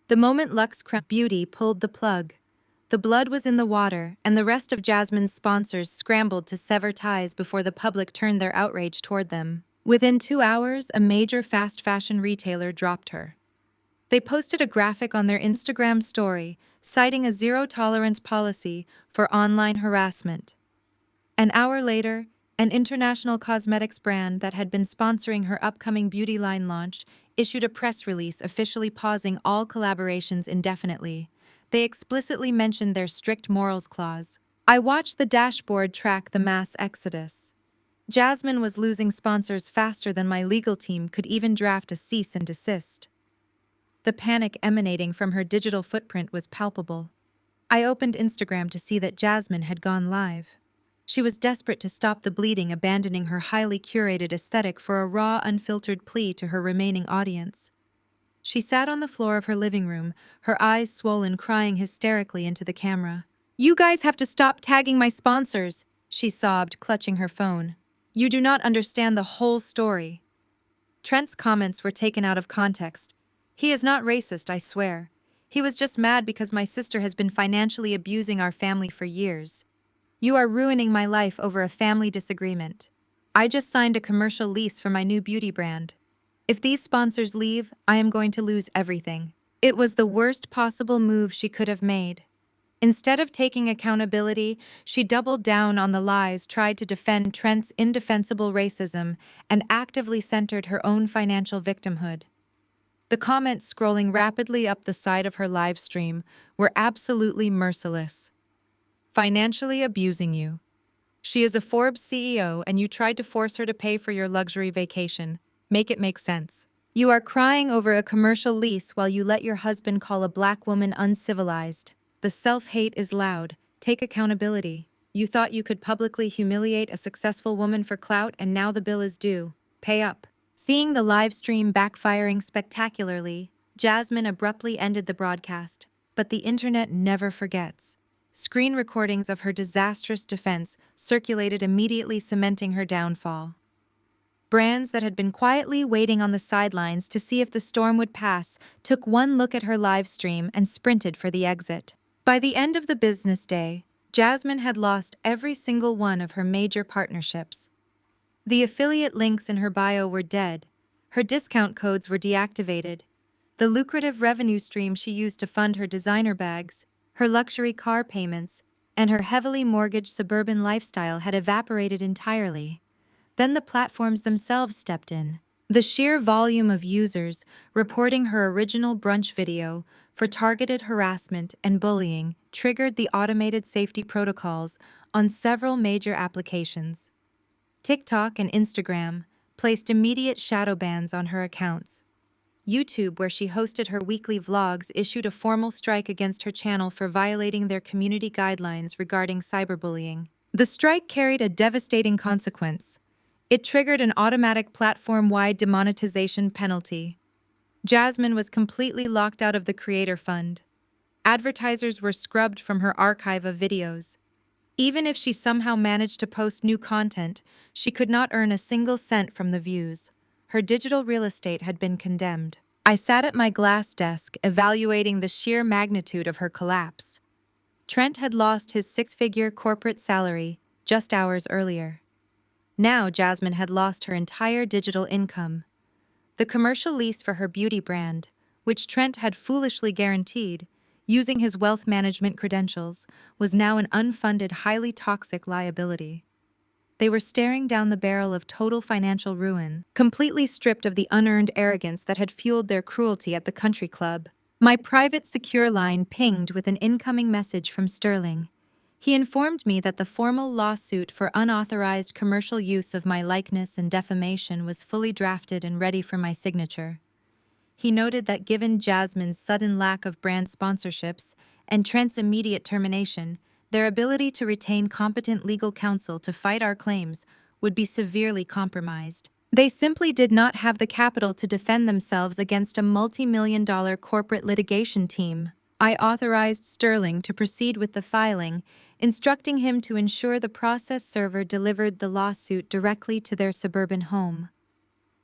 The moment Luxe Crown Beauty pulled the plug, the blood was in the water, and the rest of Jasmine's sponsors scrambled to sever ties before the public turned their outrage toward them. Within 2 hours, a major fast fashion retailer dropped her. They posted a graphic on their Instagram story, citing a zero-tolerance policy for online harassment. An hour later, an international cosmetics brand that had been sponsoring her upcoming beauty line launch issued a press release officially pausing all collaborations indefinitely. They explicitly mentioned their strict morals clause. I watched the dashboard track the mass exodus. Jasmine was losing sponsors faster than my legal team could even draft a cease and desist. The panic emanating from her digital footprint was palpable. I opened Instagram to see that Jasmine had gone live. She was desperate to stop the bleeding, abandoning her highly curated aesthetic for a raw, unfiltered plea to her remaining audience. She sat on the floor of her living room, her eyes swollen, crying hysterically into the camera. "You guys have to stop tagging my sponsors," she sobbed, clutching her phone. "You do not understand the whole story." Trent's comments were taken out of context. "He is not racist, I swear. He was just mad because my sister has been financially abusing our family for years. You are ruining my life over a family disagreement. I just signed a commercial lease for my new beauty brand. If these sponsors leave, I am going to lose everything." It was the worst possible move she could have made. Instead of taking accountability, she doubled down on the lies, tried to defend Trent's indefensible racism, and actively centered her own financial victimhood. The comments scrolling rapidly up the side of her live stream were absolutely merciless. "Financially abusing you. She is a Forbes CEO and you tried to force her to pay for your luxury vacation. Make it make sense. You are crying over a commercial lease while you let your husband call a black woman uncivilized. The self-hate is loud. Take accountability. You thought you could publicly humiliate a successful woman for clout, and now the bill is due. Pay up." Seeing the live stream backfiring spectacularly, Jasmine abruptly ended the broadcast. But the internet never forgets. Screen recordings of her disastrous defense circulated immediately, cementing her downfall. Brands that had been quietly waiting on the sidelines to see if the storm would pass took one look at her live stream and sprinted for the exit. By the end of the business day, Jasmine had lost every single one of her major partnerships. The affiliate links in her bio were dead. Her discount codes were deactivated. The lucrative revenue stream she used to fund her designer bags, her luxury car payments, and her heavily mortgaged suburban lifestyle had evaporated entirely. Then the platforms themselves stepped in. The sheer volume of users reporting her original Brunch video for targeted harassment and bullying triggered the automated safety protocols on several major applications. TikTok and Instagram placed immediate shadow bans on her accounts. YouTube, where she hosted her weekly vlogs, issued a formal strike against her channel for violating their community guidelines regarding cyberbullying. The strike carried a devastating consequence. It triggered an automatic platform-wide demonetization penalty. Jasmine was completely locked out of the Creator Fund. Advertisers were scrubbed from her archive of videos. Even if she somehow managed to post new content, she could not earn a single cent from the views. Her digital real estate had been condemned. I sat at my glass desk, evaluating the sheer magnitude of her collapse. Trent had lost his six-figure corporate salary just hours earlier. Now Jasmine had lost her entire digital income. The commercial lease for her beauty brand, which Trent had foolishly guaranteed, using his wealth management credentials, was now an unfunded, highly toxic liability. They were staring down the barrel of total financial ruin, completely stripped of the unearned arrogance that had fueled their cruelty at the country club. My private secure line pinged with an incoming message from Sterling. He informed me that the formal lawsuit for unauthorized commercial use of my likeness and defamation was fully drafted and ready for my signature. He noted that given Jasmine's sudden lack of brand sponsorships and Trent's immediate termination, their ability to retain competent legal counsel to fight our claims would be severely compromised. They simply did not have the capital to defend themselves against a multi-million-dollar corporate litigation team. I authorized Sterling to proceed with the filing, instructing him to ensure the process server delivered the lawsuit directly to their suburban home.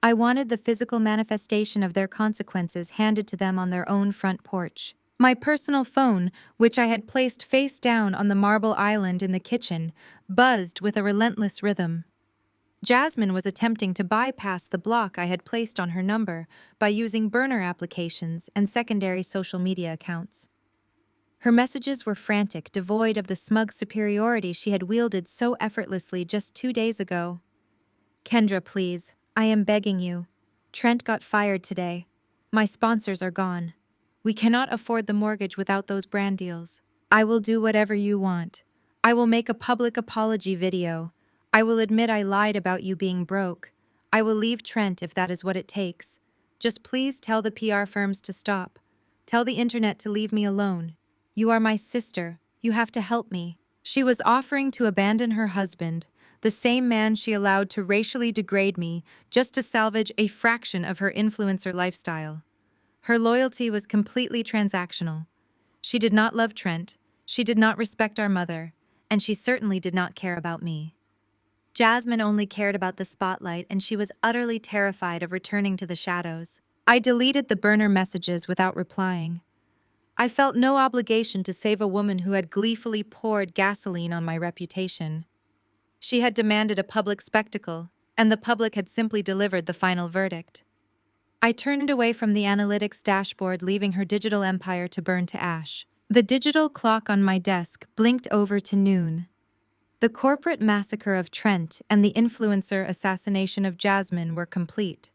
I wanted the physical manifestation of their consequences handed to them on their own front porch. My personal phone, which I had placed face down on the marble island in the kitchen, buzzed with a relentless rhythm. Jasmine was attempting to bypass the block I had placed on her number by using burner applications and secondary social media accounts. Her messages were frantic, devoid of the smug superiority she had wielded so effortlessly just 2 days ago. "Kendra, please, I am begging you. Trent got fired today. My sponsors are gone. We cannot afford the mortgage without those brand deals. I will do whatever you want. I will make a public apology video. I will admit I lied about you being broke. I will leave Trent if that is what it takes. Just please tell the PR firms to stop. Tell the internet to leave me alone. You are my sister. You have to help me." She was offering to abandon her husband, the same man she allowed to racially degrade me, just to salvage a fraction of her influencer lifestyle. Her loyalty was completely transactional. She did not love Trent, she did not respect our mother, and she certainly did not care about me. Jasmine only cared about the spotlight, and she was utterly terrified of returning to the shadows. I deleted the burner messages without replying. I felt no obligation to save a woman who had gleefully poured gasoline on my reputation. She had demanded a public spectacle, and the public had simply delivered the final verdict. I turned away from the analytics dashboard, leaving her digital empire to burn to ash. The digital clock on my desk blinked over to noon. The corporate massacre of Trent and the influencer assassination of Jasmine were complete.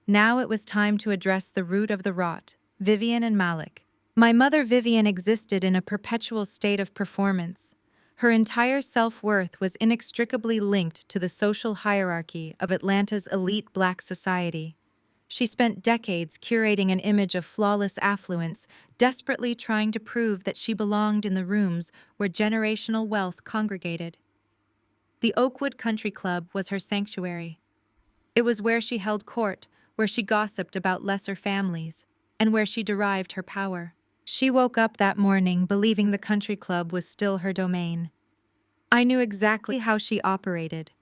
Now it was time to address the root of the rot, Vivian and Malik. My mother Vivian existed in a perpetual state of performance. Her entire self-worth was inextricably linked to the social hierarchy of Atlanta's elite Black society. She spent decades curating an image of flawless affluence, desperately trying to prove that she belonged in the rooms where generational wealth congregated. The Oakwood Country Club was her sanctuary. It was where she held court, where she gossiped about lesser families, and where she derived her power. She woke up that morning believing the country club was still her domain. I knew exactly how she operated.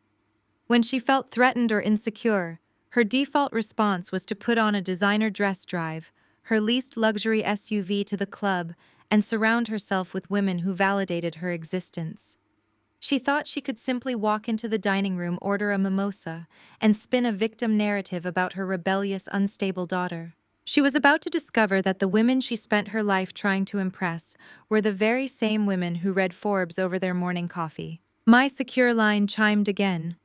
When she felt threatened or insecure, her default response was to put on a designer dress, drive her least luxury SUV to the club, and surround herself with women who validated her existence. She thought she could simply walk into the dining room, order a mimosa, and spin a victim narrative about her rebellious, unstable daughter. She was about to discover that the women she spent her life trying to impress were the very same women who read Forbes over their morning coffee. My secure line chimed again.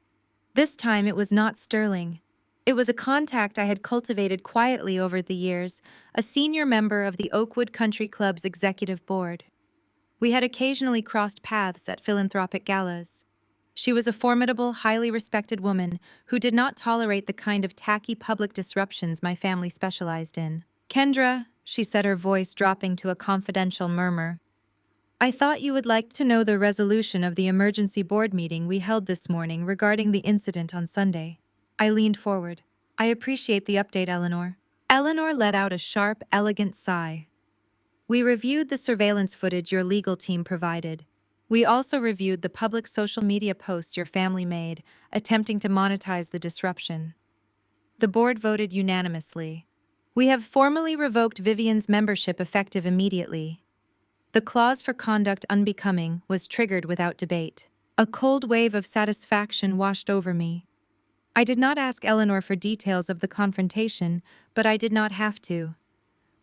This time it was not Sterling. It was a contact I had cultivated quietly over the years, a senior member of the Oakwood Country Club's executive board. We had occasionally crossed paths at philanthropic galas. She was a formidable, highly respected woman who did not tolerate the kind of tacky public disruptions my family specialized in. "Kendra," she said, her voice dropping to a confidential murmur, "I thought you would like to know the resolution of the emergency board meeting we held this morning regarding the incident on Sunday." I leaned forward. "I appreciate the update, Eleanor." Eleanor let out a sharp, elegant sigh. "We reviewed the surveillance footage your legal team provided. We also reviewed the public social media posts your family made, attempting to monetize the disruption. The board voted unanimously. We have formally revoked Vivian's membership effective immediately." The clause for conduct unbecoming was triggered without debate. A cold wave of satisfaction washed over me. I did not ask Eleanor for details of the confrontation, but I did not have to.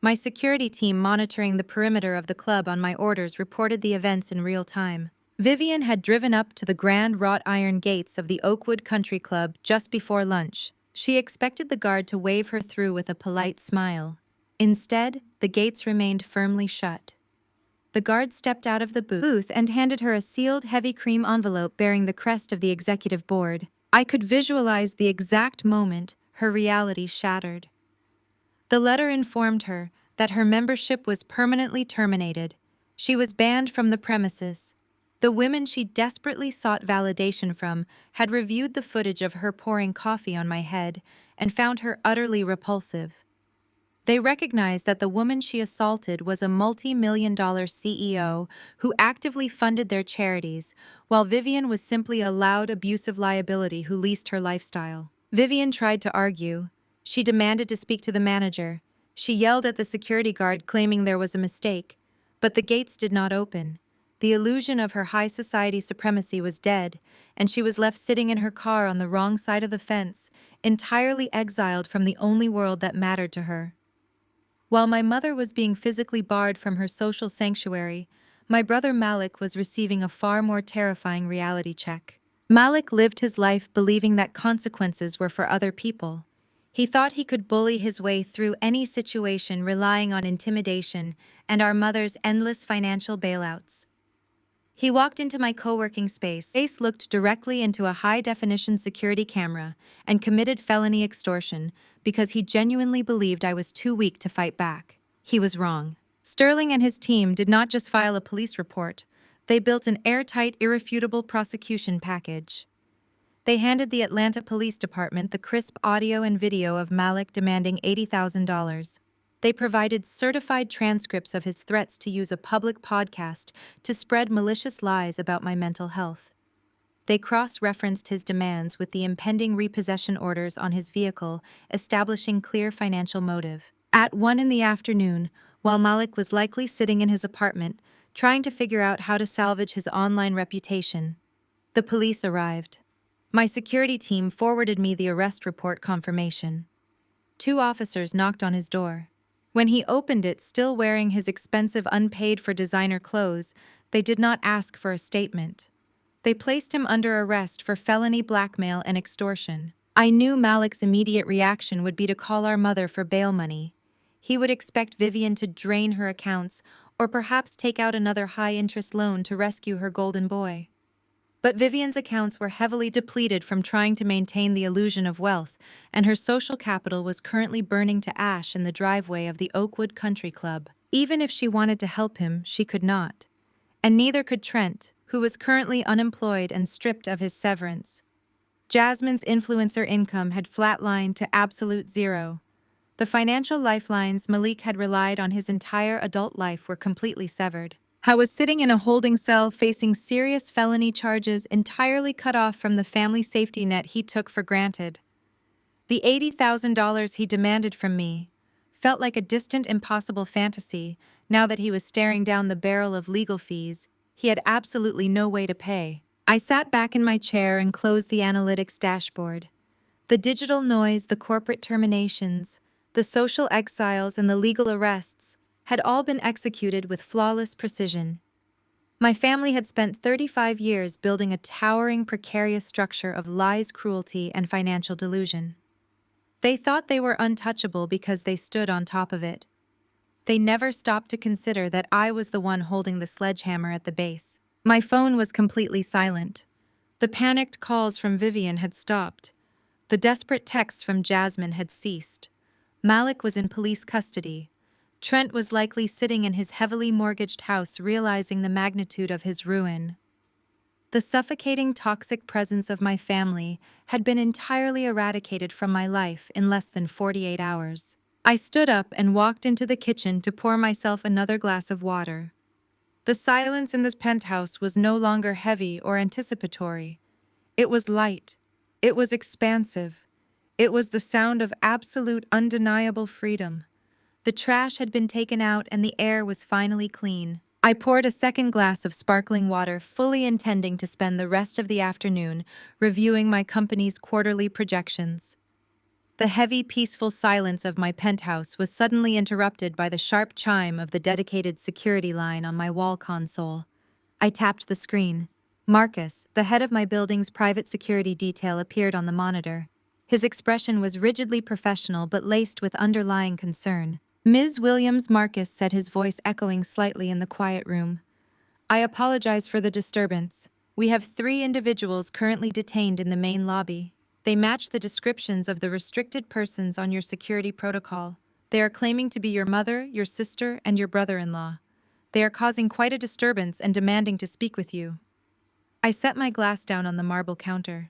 My security team monitoring the perimeter of the club on my orders reported the events in real time. Vivian had driven up to the grand wrought iron gates of the Oakwood Country Club just before lunch. She expected the guard to wave her through with a polite smile. Instead, the gates remained firmly shut. The guard stepped out of the booth and handed her a sealed heavy cream envelope bearing the crest of the executive board. I could visualize the exact moment her reality shattered. The letter informed her that her membership was permanently terminated. She was banned from the premises. The women she desperately sought validation from had reviewed the footage of her pouring coffee on my head and found her utterly repulsive. They recognized that the woman she assaulted was a multi-million-dollar CEO who actively funded their charities, while Vivian was simply a loud, abusive liability who leased her lifestyle. Vivian tried to argue. She demanded to speak to the manager. She yelled at the security guard, claiming there was a mistake. But the gates did not open. The illusion of her high society supremacy was dead, and she was left sitting in her car on the wrong side of the fence, entirely exiled from the only world that mattered to her. While my mother was being physically barred from her social sanctuary, my brother Malik was receiving a far more terrifying reality check. Malik lived his life believing that consequences were for other people. He thought he could bully his way through any situation relying on intimidation and our mother's endless financial bailouts. He walked into my co-working space, looked directly into a high-definition security camera, and committed felony extortion because he genuinely believed I was too weak to fight back. He was wrong. Sterling and his team did not just file a police report. They built an airtight, irrefutable prosecution package. They handed the Atlanta Police Department the crisp audio and video of Malik demanding $80,000. They provided certified transcripts of his threats to use a public podcast to spread malicious lies about my mental health. They cross-referenced his demands with the impending repossession orders on his vehicle, establishing clear financial motive. At 1 in the afternoon, while Malik was likely sitting in his apartment, trying to figure out how to salvage his online reputation, the police arrived. My security team forwarded me the arrest report confirmation. 2 officers knocked on his door. When he opened it, still wearing his expensive unpaid-for designer clothes, they did not ask for a statement. They placed him under arrest for felony blackmail and extortion. I knew Malik's immediate reaction would be to call our mother for bail money. He would expect Vivian to drain her accounts or perhaps take out another high-interest loan to rescue her golden boy. But Vivian's accounts were heavily depleted from trying to maintain the illusion of wealth, and her social capital was currently burning to ash in the driveway of the Oakwood Country Club. Even if she wanted to help him, she could not. And neither could Trent, who was currently unemployed and stripped of his severance. Jasmine's influencer income had flatlined to absolute zero. The financial lifelines Malik had relied on his entire adult life were completely severed. I was sitting in a holding cell facing serious felony charges, entirely cut off from the family safety net he took for granted. The $80,000 he demanded from me felt like a distant, impossible fantasy now that he was staring down the barrel of legal fees he had absolutely no way to pay. I sat back in my chair and closed the analytics dashboard. The digital noise, the corporate terminations, the social exiles, and the legal arrests had all been executed with flawless precision. My family had spent 35 years building a towering, precarious structure of lies, cruelty, and financial delusion. They thought they were untouchable because they stood on top of it. They never stopped to consider that I was the one holding the sledgehammer at the base. My phone was completely silent. The panicked calls from Vivian had stopped. The desperate texts from Jasmine had ceased. Malik was in police custody. Trent was likely sitting in his heavily mortgaged house realizing the magnitude of his ruin. The suffocating toxic presence of my family had been entirely eradicated from my life in less than 48 hours. I stood up and walked into the kitchen to pour myself another glass of water. The silence in this penthouse was no longer heavy or anticipatory. It was light. It was expansive. It was the sound of absolute, undeniable freedom. The trash had been taken out and the air was finally clean. I poured a second glass of sparkling water, fully intending to spend the rest of the afternoon reviewing my company's quarterly projections. The heavy, peaceful silence of my penthouse was suddenly interrupted by the sharp chime of the dedicated security line on my wall console. I tapped the screen. Marcus, the head of my building's private security detail, appeared on the monitor. His expression was rigidly professional but laced with underlying concern. "Ms. Williams," Marcus said, his voice echoing slightly in the quiet room. "I apologize for the disturbance. We have 3 individuals currently detained in the main lobby. They match the descriptions of the restricted persons on your security protocol. They are claiming to be your mother, your sister, and your brother-in-law. They are causing quite a disturbance and demanding to speak with you." I set my glass down on the marble counter.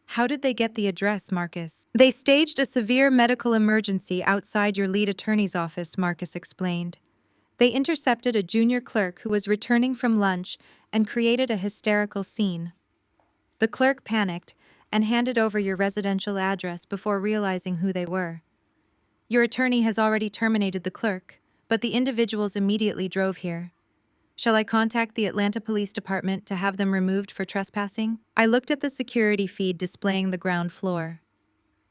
"How did they get the address, Marcus?" "They staged a severe medical emergency outside your lead attorney's office," Marcus explained. "They intercepted a junior clerk who was returning from lunch and created a hysterical scene. The clerk panicked and handed over your residential address before realizing who they were. Your attorney has already terminated the clerk, but the individuals immediately drove here. Shall I contact the Atlanta Police Department to have them removed for trespassing?" I looked at the security feed displaying the ground floor.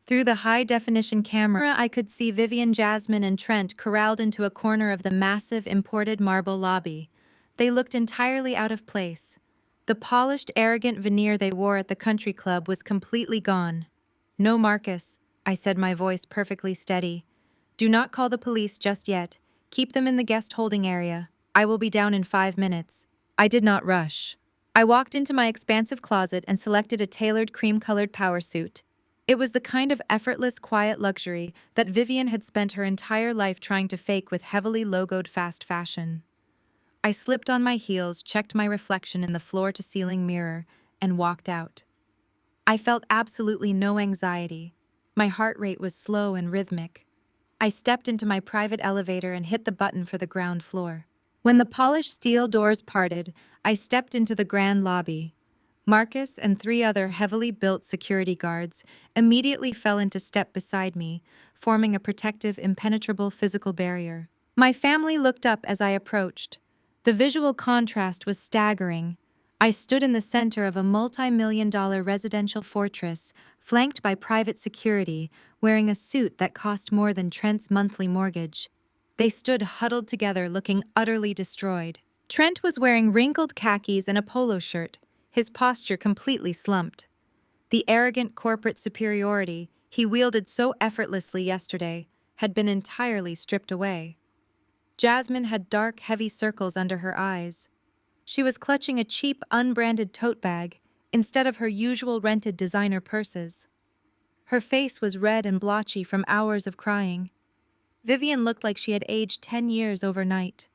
Through the high-definition camera, I could see Vivian, Jasmine, and Trent corralled into a corner of the massive imported marble lobby. They looked entirely out of place. The polished, arrogant veneer they wore at the country club was completely gone. "No, Marcus," I said, my voice perfectly steady. "Do not call the police just yet. Keep them in the guest holding area. I will be down in 5 minutes." I did not rush. I walked into my expansive closet and selected a tailored cream-colored power suit. It was the kind of effortless, quiet luxury that Vivian had spent her entire life trying to fake with heavily logoed fast fashion. I slipped on my heels, checked my reflection in the floor-to-ceiling mirror, and walked out. I felt absolutely no anxiety. My heart rate was slow and rhythmic. I stepped into my private elevator and hit the button for the ground floor. When the polished steel doors parted, I stepped into the grand lobby. Marcus and 3 other heavily built security guards immediately fell into step beside me, forming a protective, impenetrable physical barrier. My family looked up as I approached. The visual contrast was staggering. I stood in the center of a multi-million-dollar residential fortress, flanked by private security, wearing a suit that cost more than Trent's monthly mortgage. They stood huddled together, looking utterly destroyed. Trent was wearing wrinkled khakis and a polo shirt, his posture completely slumped. The arrogant corporate superiority he wielded so effortlessly yesterday had been entirely stripped away. Jasmine had dark, heavy circles under her eyes. She was clutching a cheap, unbranded tote bag instead of her usual rented designer purses. Her face was red and blotchy from hours of crying. Vivian looked like she had aged 10 years overnight.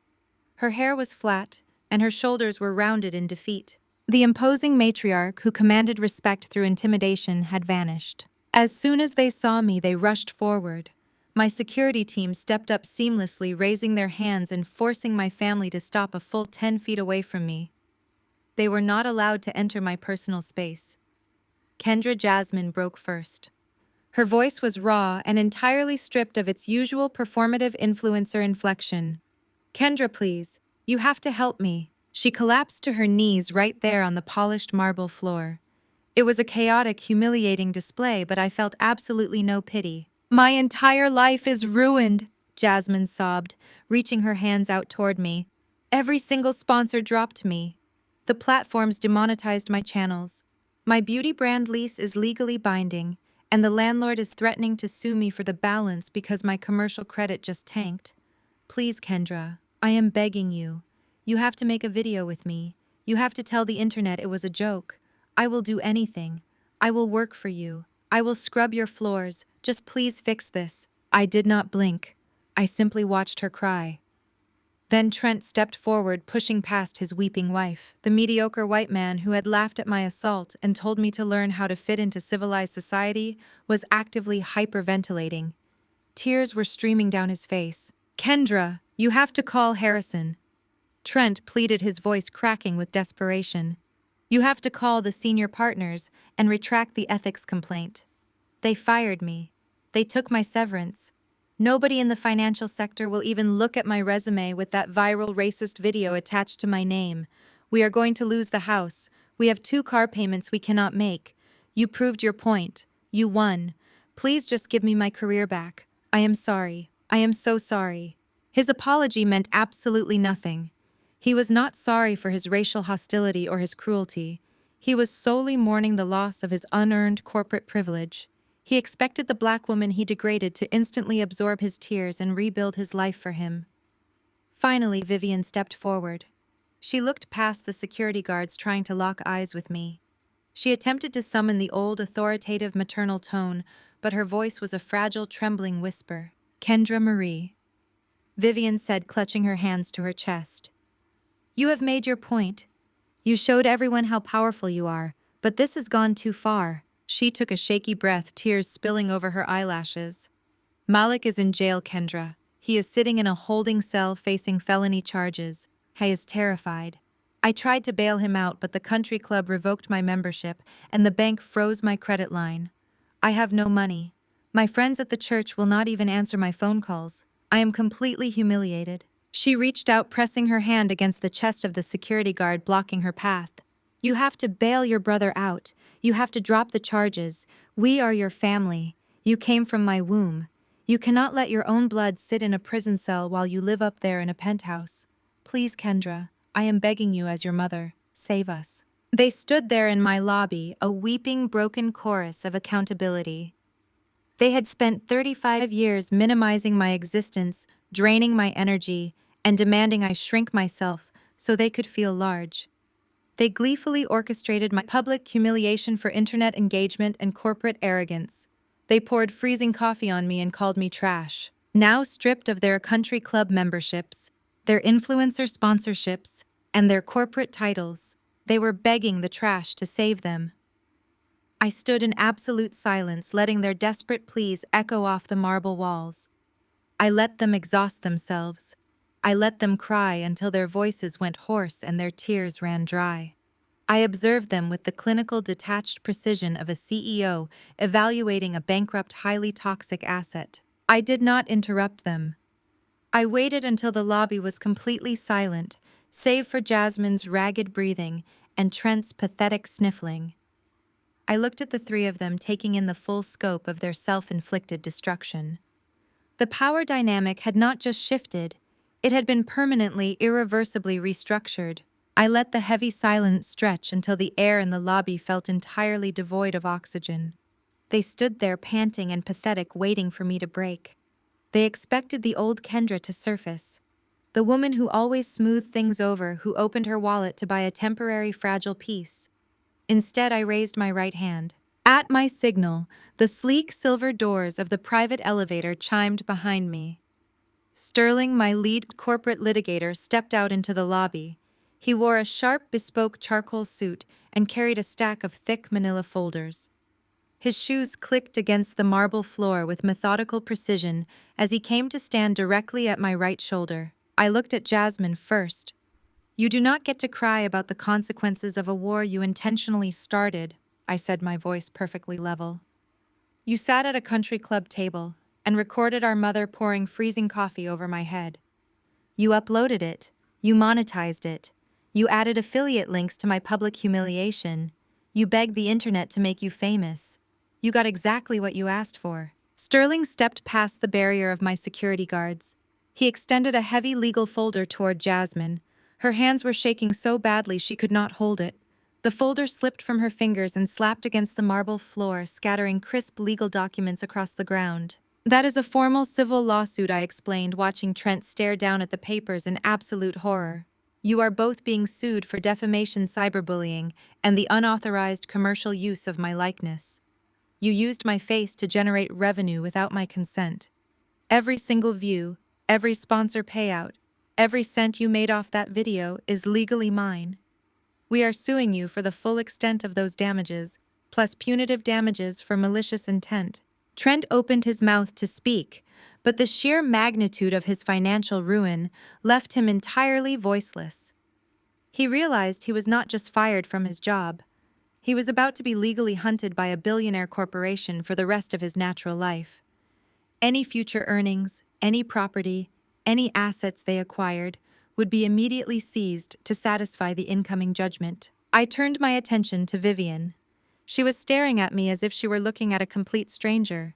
Her hair was flat, and her shoulders were rounded in defeat. The imposing matriarch who commanded respect through intimidation had vanished. As soon as they saw me, they rushed forward. My security team stepped up seamlessly, raising their hands and forcing my family to stop a full 10 feet away from me. They were not allowed to enter my personal space. Kendra Jasmine broke first. Her voice was raw and entirely stripped of its usual performative influencer inflection. "Kendra, please, you have to help me." She collapsed to her knees right there on the polished marble floor. It was a chaotic, humiliating display, but I felt absolutely no pity. "My entire life is ruined," Jasmine sobbed, reaching her hands out toward me. "Every single sponsor dropped me. The platforms demonetized my channels. My beauty brand lease is legally binding, and the landlord is threatening to sue me for the balance because my commercial credit just tanked. Please, Kendra, I am begging you. You have to make a video with me. You have to tell the internet it was a joke. I will do anything. I will work for you. I will scrub your floors. Just please fix this. I did not blink. I simply watched her cry. Then Trent stepped forward, pushing past his weeping wife. The mediocre white man who had laughed at my assault and told me to learn how to fit into civilized society was actively hyperventilating. Tears were streaming down his face. Kendra, you have to call Harrison. Trent pleaded, his voice cracking with desperation. You have to call the senior partners and retract the ethics complaint. They fired me. They took my severance. Nobody in the financial sector will even look at my resume with that viral racist video attached to my name. We are going to lose the house. We have 2 car payments we cannot make. You proved your point. You won. Please just give me my career back. I am sorry. I am so sorry. His apology meant absolutely nothing. He was not sorry for his racial hostility or his cruelty. He was solely mourning the loss of his unearned corporate privilege. He expected the black woman he degraded to instantly absorb his tears and rebuild his life for him. Finally, Vivian stepped forward. She looked past the security guards trying to lock eyes with me. She attempted to summon the old authoritative maternal tone, but her voice was a fragile, trembling whisper. Kendra Marie, Vivian said, clutching her hands to her chest. You have made your point. You showed everyone how powerful you are, but this has gone too far. She took a shaky breath, tears spilling over her eyelashes. Malik is in jail, Kendra. He is sitting in a holding cell facing felony charges. He is terrified. I tried to bail him out, but the country club revoked my membership and the bank froze my credit line. I have no money. My friends at the church will not even answer my phone calls. I am completely humiliated. She reached out, pressing her hand against the chest of the security guard blocking her path. You have to bail your brother out. You have to drop the charges. We are your family. You came from my womb. You cannot let your own blood sit in a prison cell while you live up there in a penthouse. Please, Kendra, I am begging you as your mother. Save us. They stood there in my lobby, a weeping, broken chorus of accountability. They had spent 35 years minimizing my existence, draining my energy, and demanding I shrink myself so they could feel large. They gleefully orchestrated my public humiliation for internet engagement and corporate arrogance. They poured freezing coffee on me and called me trash. Now stripped of their country club memberships, their influencer sponsorships, and their corporate titles, they were begging the trash to save them. I stood in absolute silence, letting their desperate pleas echo off the marble walls. I let them exhaust themselves. I let them cry until their voices went hoarse and their tears ran dry. I observed them with the clinical, detached precision of a CEO evaluating a bankrupt, highly toxic asset. I did not interrupt them. I waited until the lobby was completely silent, save for Jasmine's ragged breathing and Trent's pathetic sniffling. I looked at the 3 of them, taking in the full scope of their self-inflicted destruction. The power dynamic had not just shifted, it had been permanently, irreversibly restructured. I let the heavy silence stretch until the air in the lobby felt entirely devoid of oxygen. They stood there, panting and pathetic, waiting for me to break. They expected the old Kendra to surface, the woman who always smoothed things over, who opened her wallet to buy a temporary fragile peace. Instead, I raised my right hand. At my signal, the sleek silver doors of the private elevator chimed behind me. Sterling, my lead corporate litigator, stepped out into the lobby. He wore a sharp, bespoke charcoal suit and carried a stack of thick manila folders. His shoes clicked against the marble floor with methodical precision as he came to stand directly at my right shoulder. I looked at Jasmine first. You do not get to cry about the consequences of a war you intentionally started, I said, my voice perfectly level. You sat at a country club table and recorded our mother pouring freezing coffee over my head. You uploaded it. You monetized it. You added affiliate links to my public humiliation. You begged the internet to make you famous. You got exactly what you asked for. Sterling stepped past the barrier of my security guards. He extended a heavy legal folder toward Jasmine. Her hands were shaking so badly she could not hold it. The folder slipped from her fingers and slapped against the marble floor, scattering crisp legal documents across the ground. That is a formal civil lawsuit, I explained, watching Trent stare down at the papers in absolute horror. You are both being sued for defamation, cyberbullying, and the unauthorized commercial use of my likeness. You used my face to generate revenue without my consent. Every single view, every sponsor payout, every cent you made off that video is legally mine. We are suing you for the full extent of those damages, plus punitive damages for malicious intent. Trent opened his mouth to speak, but the sheer magnitude of his financial ruin left him entirely voiceless. He realized he was not just fired from his job. He was about to be legally hunted by a billionaire corporation for the rest of his natural life. Any future earnings, any property, any assets they acquired would be immediately seized to satisfy the incoming judgment. I turned my attention to Vivian. She was staring at me as if she were looking at a complete stranger.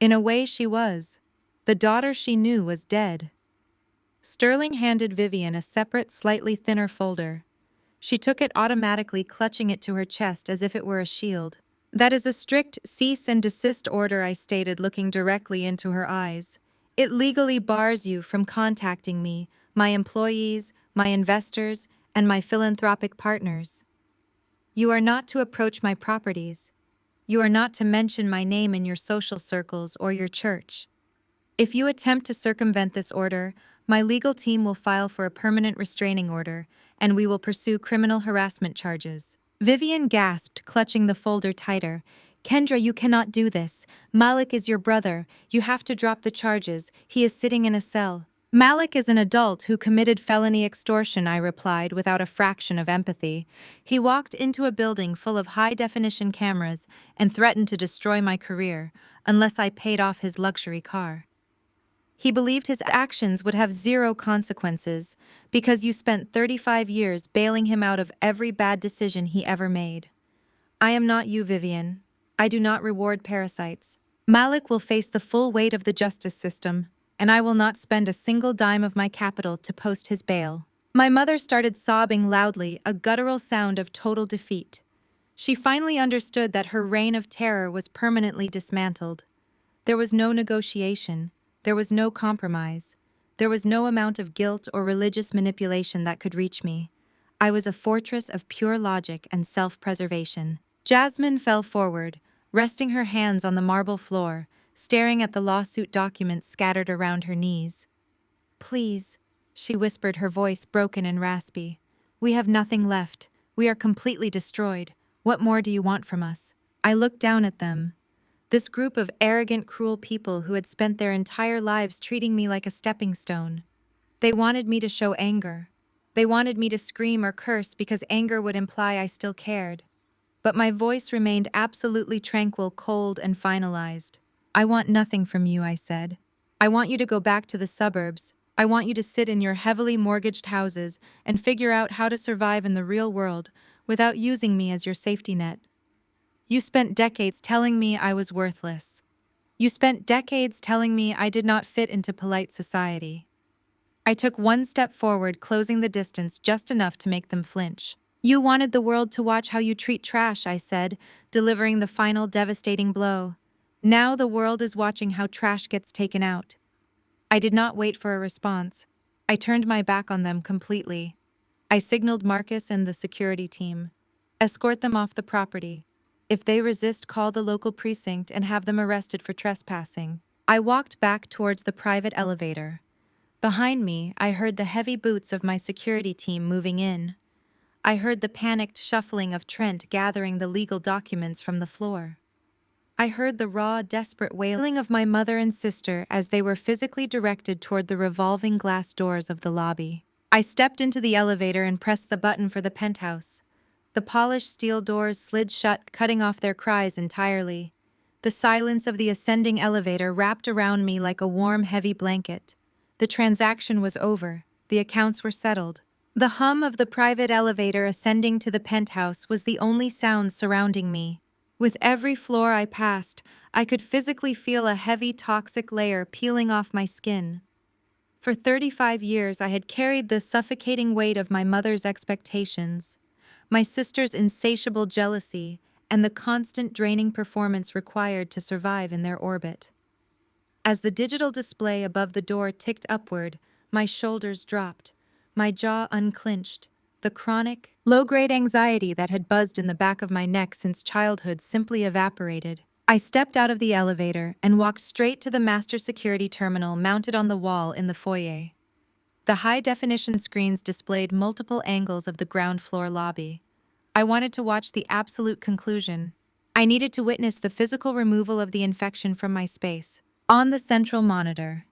In a way, she was. The daughter she knew was dead. Sterling handed Vivian a separate, slightly thinner folder. She took it automatically, clutching it to her chest as if it were a shield. That is a strict cease and desist order, I stated, looking directly into her eyes. It legally bars you from contacting me, my employees, my investors, and my philanthropic partners. You are not to approach my properties. You are not to mention my name in your social circles or your church. If you attempt to circumvent this order, my legal team will file for a permanent restraining order, and we will pursue criminal harassment charges. Vivian gasped, clutching the folder tighter. Kendra, you cannot do this. Malik is your brother. You have to drop the charges. He is sitting in a cell. Malik is an adult who committed felony extortion, I replied without a fraction of empathy. He walked into a building full of high-definition cameras and threatened to destroy my career unless I paid off his luxury car. He believed his actions would have zero consequences because you spent 35 years bailing him out of every bad decision he ever made. I am not you, Vivian. I do not reward parasites. Malik will face the full weight of the justice system, and I will not spend a single dime of my capital to post his bail. My mother started sobbing loudly, a guttural sound of total defeat. She finally understood that her reign of terror was permanently dismantled. There was no negotiation. There was no compromise. There was no amount of guilt or religious manipulation that could reach me. I was a fortress of pure logic and self-preservation. Jasmine fell forward, resting her hands on the marble floor, staring at the lawsuit documents scattered around her knees. Please, she whispered, her voice broken and raspy. We have nothing left. We are completely destroyed. What more do you want from us? I looked down at them. This group of arrogant, cruel people who had spent their entire lives treating me like a stepping stone. They wanted me to show anger. They wanted me to scream or curse because anger would imply I still cared. But my voice remained absolutely tranquil, cold, and finalized. I want nothing from you, I said. I want you to go back to the suburbs. I want you to sit in your heavily mortgaged houses and figure out how to survive in the real world without using me as your safety net. You spent decades telling me I was worthless. You spent decades telling me I did not fit into polite society. I took one step forward, closing the distance just enough to make them flinch. You wanted the world to watch how you treat trash, I said, delivering the final devastating blow. Now the world is watching how trash gets taken out. I did not wait for a response. I turned my back on them completely. I signaled Marcus and the security team. Escort them off the property. If they resist, call the local precinct and have them arrested for trespassing. I walked back towards the private elevator. Behind me, I heard the heavy boots of my security team moving in. I heard the panicked shuffling of Trent gathering the legal documents from the floor. I heard the raw, desperate wailing of my mother and sister as they were physically directed toward the revolving glass doors of the lobby. I stepped into the elevator and pressed the button for the penthouse. The polished steel doors slid shut, cutting off their cries entirely. The silence of the ascending elevator wrapped around me like a warm, heavy blanket. The transaction was over. The accounts were settled. The hum of the private elevator ascending to the penthouse was the only sound surrounding me. With every floor I passed, I could physically feel a heavy, toxic layer peeling off my skin. For 35 years I had carried the suffocating weight of my mother's expectations, my sister's insatiable jealousy, and the constant draining performance required to survive in their orbit. As the digital display above the door ticked upward, my shoulders dropped, my jaw unclinched. The chronic, low-grade anxiety that had buzzed in the back of my neck since childhood simply evaporated. I stepped out of the elevator and walked straight to the master security terminal mounted on the wall in the foyer. The high-definition screens displayed multiple angles of the ground floor lobby. I wanted to watch the absolute conclusion. I needed to witness the physical removal of the infection from my space. On the central monitor,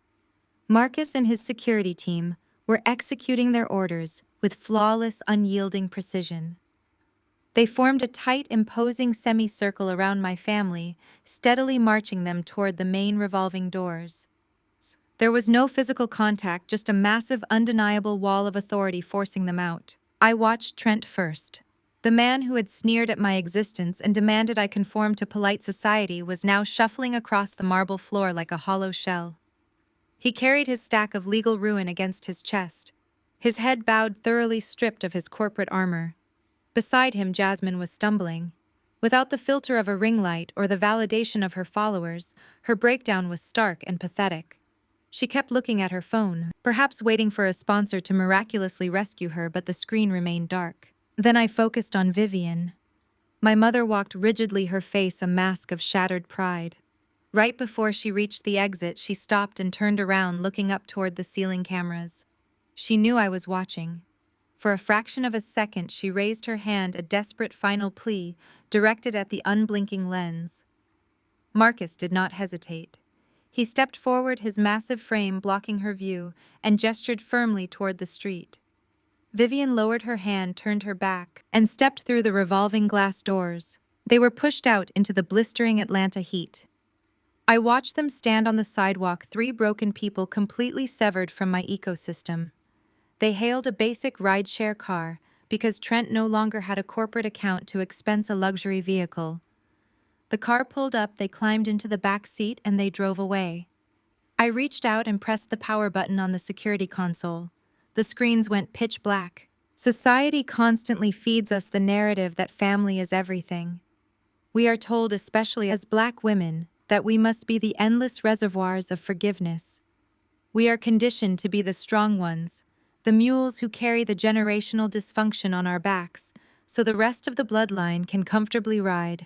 Marcus and his security team were executing their orders with flawless, unyielding precision. They formed a tight, imposing semicircle around my family, steadily marching them toward the main revolving doors. There was no physical contact, just a massive, undeniable wall of authority forcing them out. I watched Trent first. The man who had sneered at my existence and demanded I conform to polite society was now shuffling across the marble floor like a hollow shell. He carried his stack of legal ruin against his chest, his head bowed, thoroughly stripped of his corporate armor. Beside him, Jasmine was stumbling. Without the filter of a ring light or the validation of her followers, her breakdown was stark and pathetic. She kept looking at her phone, perhaps waiting for a sponsor to miraculously rescue her, but the screen remained dark. Then I focused on Vivian. My mother walked rigidly, her face a mask of shattered pride. Right before she reached the exit, she stopped and turned around, looking up toward the ceiling cameras. She knew I was watching. For a fraction of a second, she raised her hand, a desperate final plea, directed at the unblinking lens. Marcus did not hesitate. He stepped forward, his massive frame blocking her view, and gestured firmly toward the street. Vivian lowered her hand, turned her back, and stepped through the revolving glass doors. They were pushed out into the blistering Atlanta heat. I watched them stand on the sidewalk, three broken people completely severed from my ecosystem. They hailed a basic rideshare car because Trent no longer had a corporate account to expense a luxury vehicle. The car pulled up, they climbed into the back seat, and they drove away. I reached out and pressed the power button on the security console. The screens went pitch black. Society constantly feeds us the narrative that family is everything. We are told, especially as Black women, that we must be the endless reservoirs of forgiveness. We are conditioned to be the strong ones, the mules who carry the generational dysfunction on our backs, so the rest of the bloodline can comfortably ride.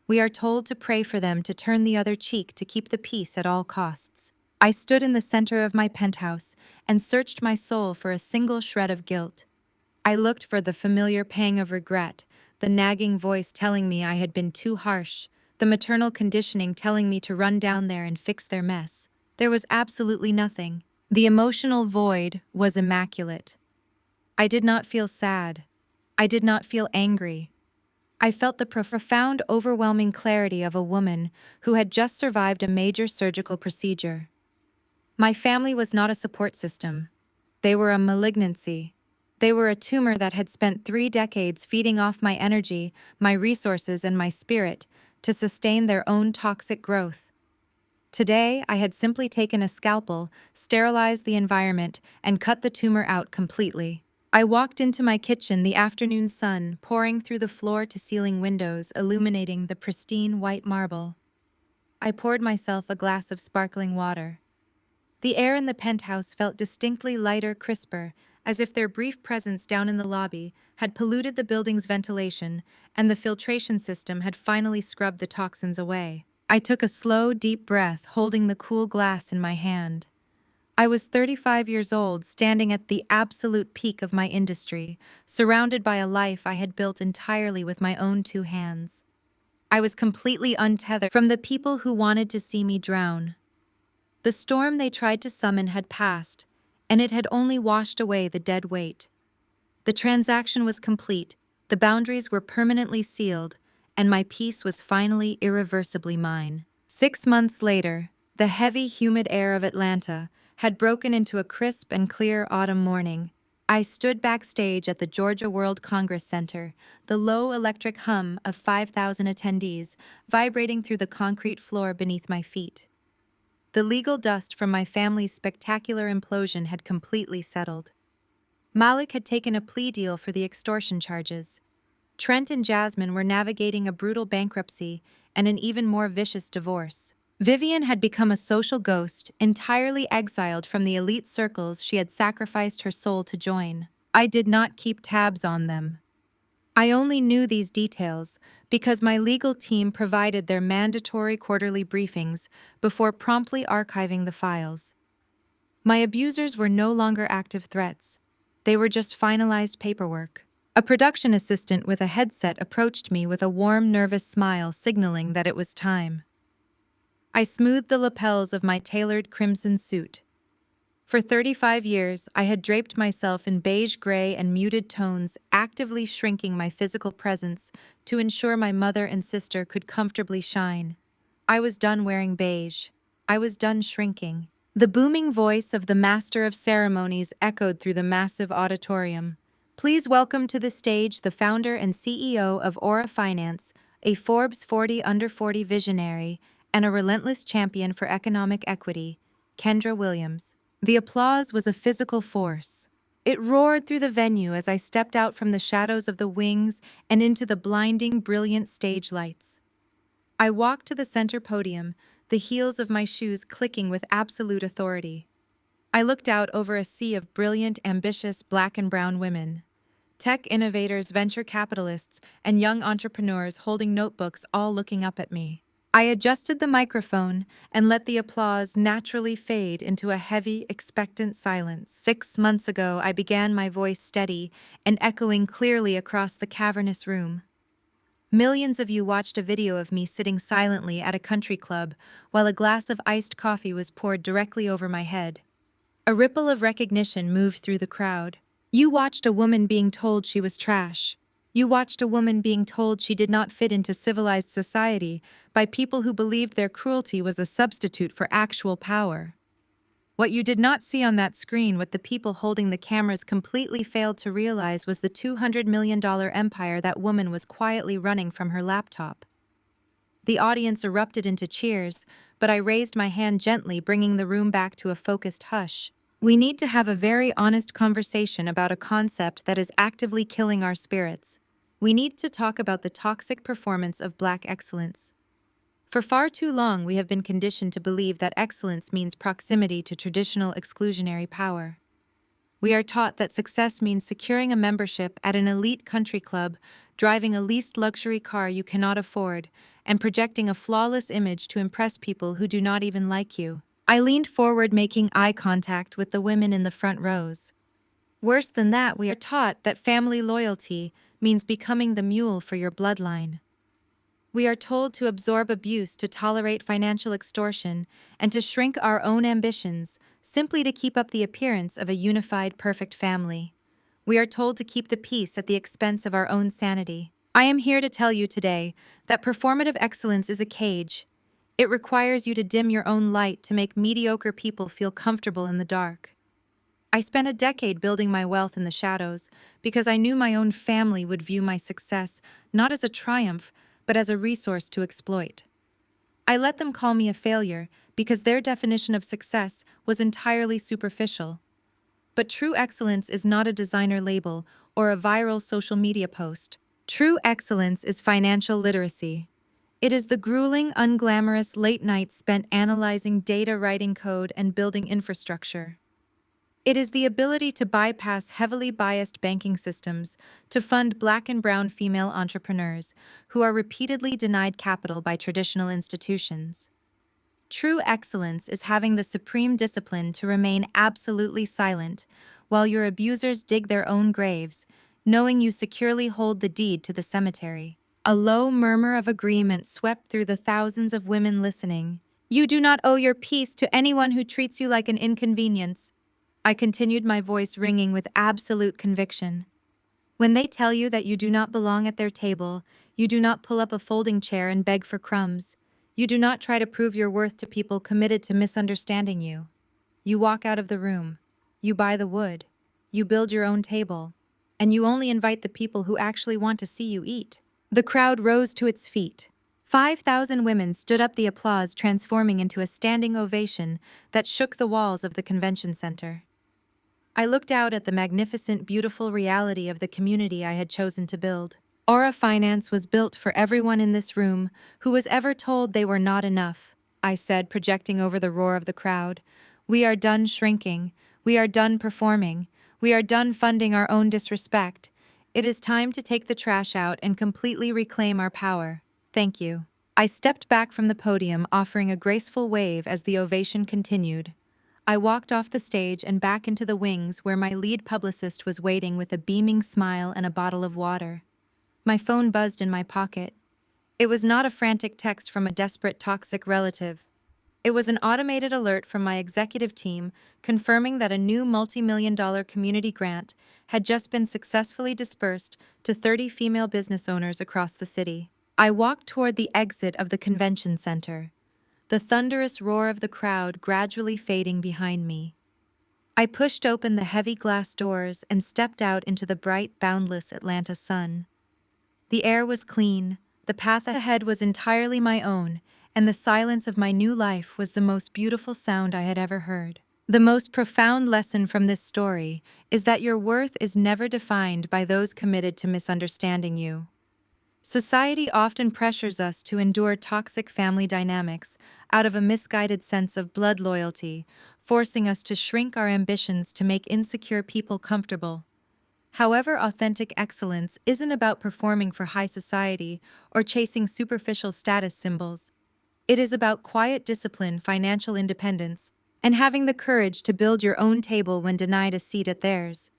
We are told to pray for them to turn the other cheek, to keep the peace at all costs. I stood in the center of my penthouse and searched my soul for a single shred of guilt. I looked for the familiar pang of regret, the nagging voice telling me I had been too harsh, the maternal conditioning telling me to run down there and fix their mess. There was absolutely nothing. The emotional void was immaculate. I did not feel sad. I did not feel angry. I felt the profound, overwhelming clarity of a woman who had just survived a major surgical procedure. My family was not a support system. They were a malignancy. They were a tumor that had spent 3 decades feeding off my energy, my resources, and my spirit to sustain their own toxic growth. Today, I had simply taken a scalpel, sterilized the environment, and cut the tumor out completely. I walked into my kitchen, the afternoon sun pouring through the floor-to-ceiling windows, illuminating the pristine white marble. I poured myself a glass of sparkling water. The air in the penthouse felt distinctly lighter, crisper, as if their brief presence down in the lobby had polluted the building's ventilation, and the filtration system had finally scrubbed the toxins away. I took a slow, deep breath, holding the cool glass in my hand. I was 35 years old, standing at the absolute peak of my industry, surrounded by a life I had built entirely with my own 2 hands. I was completely untethered from the people who wanted to see me drown. The storm they tried to summon had passed, and it had only washed away the dead weight. The transaction was complete, the boundaries were permanently sealed, and my peace was finally irreversibly mine. 6 months later, the heavy, humid air of Atlanta had broken into a crisp and clear autumn morning. I stood backstage at the Georgia World Congress Center, the low electric hum of 5,000 attendees vibrating through the concrete floor beneath my feet. The legal dust from my family's spectacular implosion had completely settled. Malik had taken a plea deal for the extortion charges. Trent and Jasmine were navigating a brutal bankruptcy and an even more vicious divorce. Vivian had become a social ghost, entirely exiled from the elite circles she had sacrificed her soul to join. I did not keep tabs on them. I only knew these details because my legal team provided their mandatory quarterly briefings before promptly archiving the files. My abusers were no longer active threats. They were just finalized paperwork. A production assistant with a headset approached me with a warm, nervous smile signaling that it was time. I smoothed the lapels of my tailored crimson suit. For 35 years, I had draped myself in beige gray and muted tones, actively shrinking my physical presence to ensure my mother and sister could comfortably shine. I was done wearing beige. I was done shrinking. The booming voice of the master of ceremonies echoed through the massive auditorium. Please welcome to the stage the founder and CEO of Aura Finance, a Forbes 40 Under 40 visionary, and a relentless champion for economic equity, Kendra Williams. The applause was a physical force. It roared through the venue as I stepped out from the shadows of the wings and into the blinding, brilliant stage lights. I walked to the center podium, the heels of my shoes clicking with absolute authority. I looked out over a sea of brilliant, ambitious black and brown women. Tech innovators, venture capitalists, and young entrepreneurs holding notebooks all looking up at me. I adjusted the microphone and let the applause naturally fade into a heavy, expectant silence. 6 months ago, I began my voice steady and echoing clearly across the cavernous room. Millions of you watched a video of me sitting silently at a country club while a glass of iced coffee was poured directly over my head. A ripple of recognition moved through the crowd. You watched a woman being told she was trash. You watched a woman being told she did not fit into civilized society by people who believed their cruelty was a substitute for actual power. What you did not see on that screen, what the people holding the cameras completely failed to realize, was the $200 million empire that woman was quietly running from her laptop. The audience erupted into cheers, but I raised my hand gently, bringing the room back to a focused hush. We need to have a very honest conversation about a concept that is actively killing our spirits. We need to talk about the toxic performance of Black excellence. For far too long, we have been conditioned to believe that excellence means proximity to traditional exclusionary power. We are taught that success means securing a membership at an elite country club, driving a leased luxury car you cannot afford, and projecting a flawless image to impress people who do not even like you. I leaned forward, making eye contact with the women in the front rows. Worse than that, we are taught that family loyalty means becoming the mule for your bloodline. We are told to absorb abuse, to tolerate financial extortion, and to shrink our own ambitions simply to keep up the appearance of a unified, perfect family. We are told to keep the peace at the expense of our own sanity. I am here to tell you today that performative excellence is a cage. It requires you to dim your own light to make mediocre people feel comfortable in the dark. I spent a decade building my wealth in the shadows because I knew my own family would view my success not as a triumph, but as a resource to exploit. I let them call me a failure because their definition of success was entirely superficial. But true excellence is not a designer label or a viral social media post. True excellence is financial literacy. It is the grueling, unglamorous late nights spent analyzing data, writing code, and building infrastructure. It is the ability to bypass heavily biased banking systems to fund Black and brown female entrepreneurs who are repeatedly denied capital by traditional institutions. True excellence is having the supreme discipline to remain absolutely silent while your abusers dig their own graves, knowing you securely hold the deed to the cemetery. A low murmur of agreement swept through the thousands of women listening. You do not owe your peace to anyone who treats you like an inconvenience. I continued, my voice ringing with absolute conviction. When they tell you that you do not belong at their table, you do not pull up a folding chair and beg for crumbs. You do not try to prove your worth to people committed to misunderstanding you. You walk out of the room. You buy the wood. You build your own table. And you only invite the people who actually want to see you eat. The crowd rose to its feet. 5,000 women stood up, the applause transforming into a standing ovation that shook the walls of the convention center. I looked out at the magnificent, beautiful reality of the community I had chosen to build. Aura Finance was built for everyone in this room who was ever told they were not enough. I said, projecting over the roar of the crowd. We are done shrinking. We are done performing. We are done funding our own disrespect. It is time to take the trash out and completely reclaim our power. Thank you. I stepped back from the podium, offering a graceful wave as the ovation continued. I walked off the stage and back into the wings where my lead publicist was waiting with a beaming smile and a bottle of water. My phone buzzed in my pocket. It was not a frantic text from a desperate toxic relative. It was an automated alert from my executive team confirming that a new multi-million-dollar community grant had just been successfully dispersed to 30 female business owners across the city. I walked toward the exit of the convention center, the thunderous roar of the crowd gradually fading behind me. I pushed open the heavy glass doors and stepped out into the bright, boundless Atlanta sun. The air was clean, the path ahead was entirely my own, and the silence of my new life was the most beautiful sound I had ever heard. The most profound lesson from this story is that your worth is never defined by those committed to misunderstanding you. Society often pressures us to endure toxic family dynamics out of a misguided sense of blood loyalty, forcing us to shrink our ambitions to make insecure people comfortable. However, authentic excellence isn't about performing for high society or chasing superficial status symbols. It is about quiet discipline, financial independence, and having the courage to build your own table when denied a seat at theirs.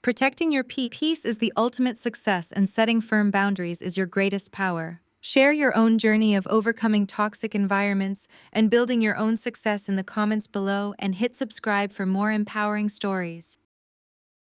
Protecting your peace is the ultimate success, and setting firm boundaries is your greatest power. Share your own journey of overcoming toxic environments and building your own success in the comments below, and hit subscribe for more empowering stories.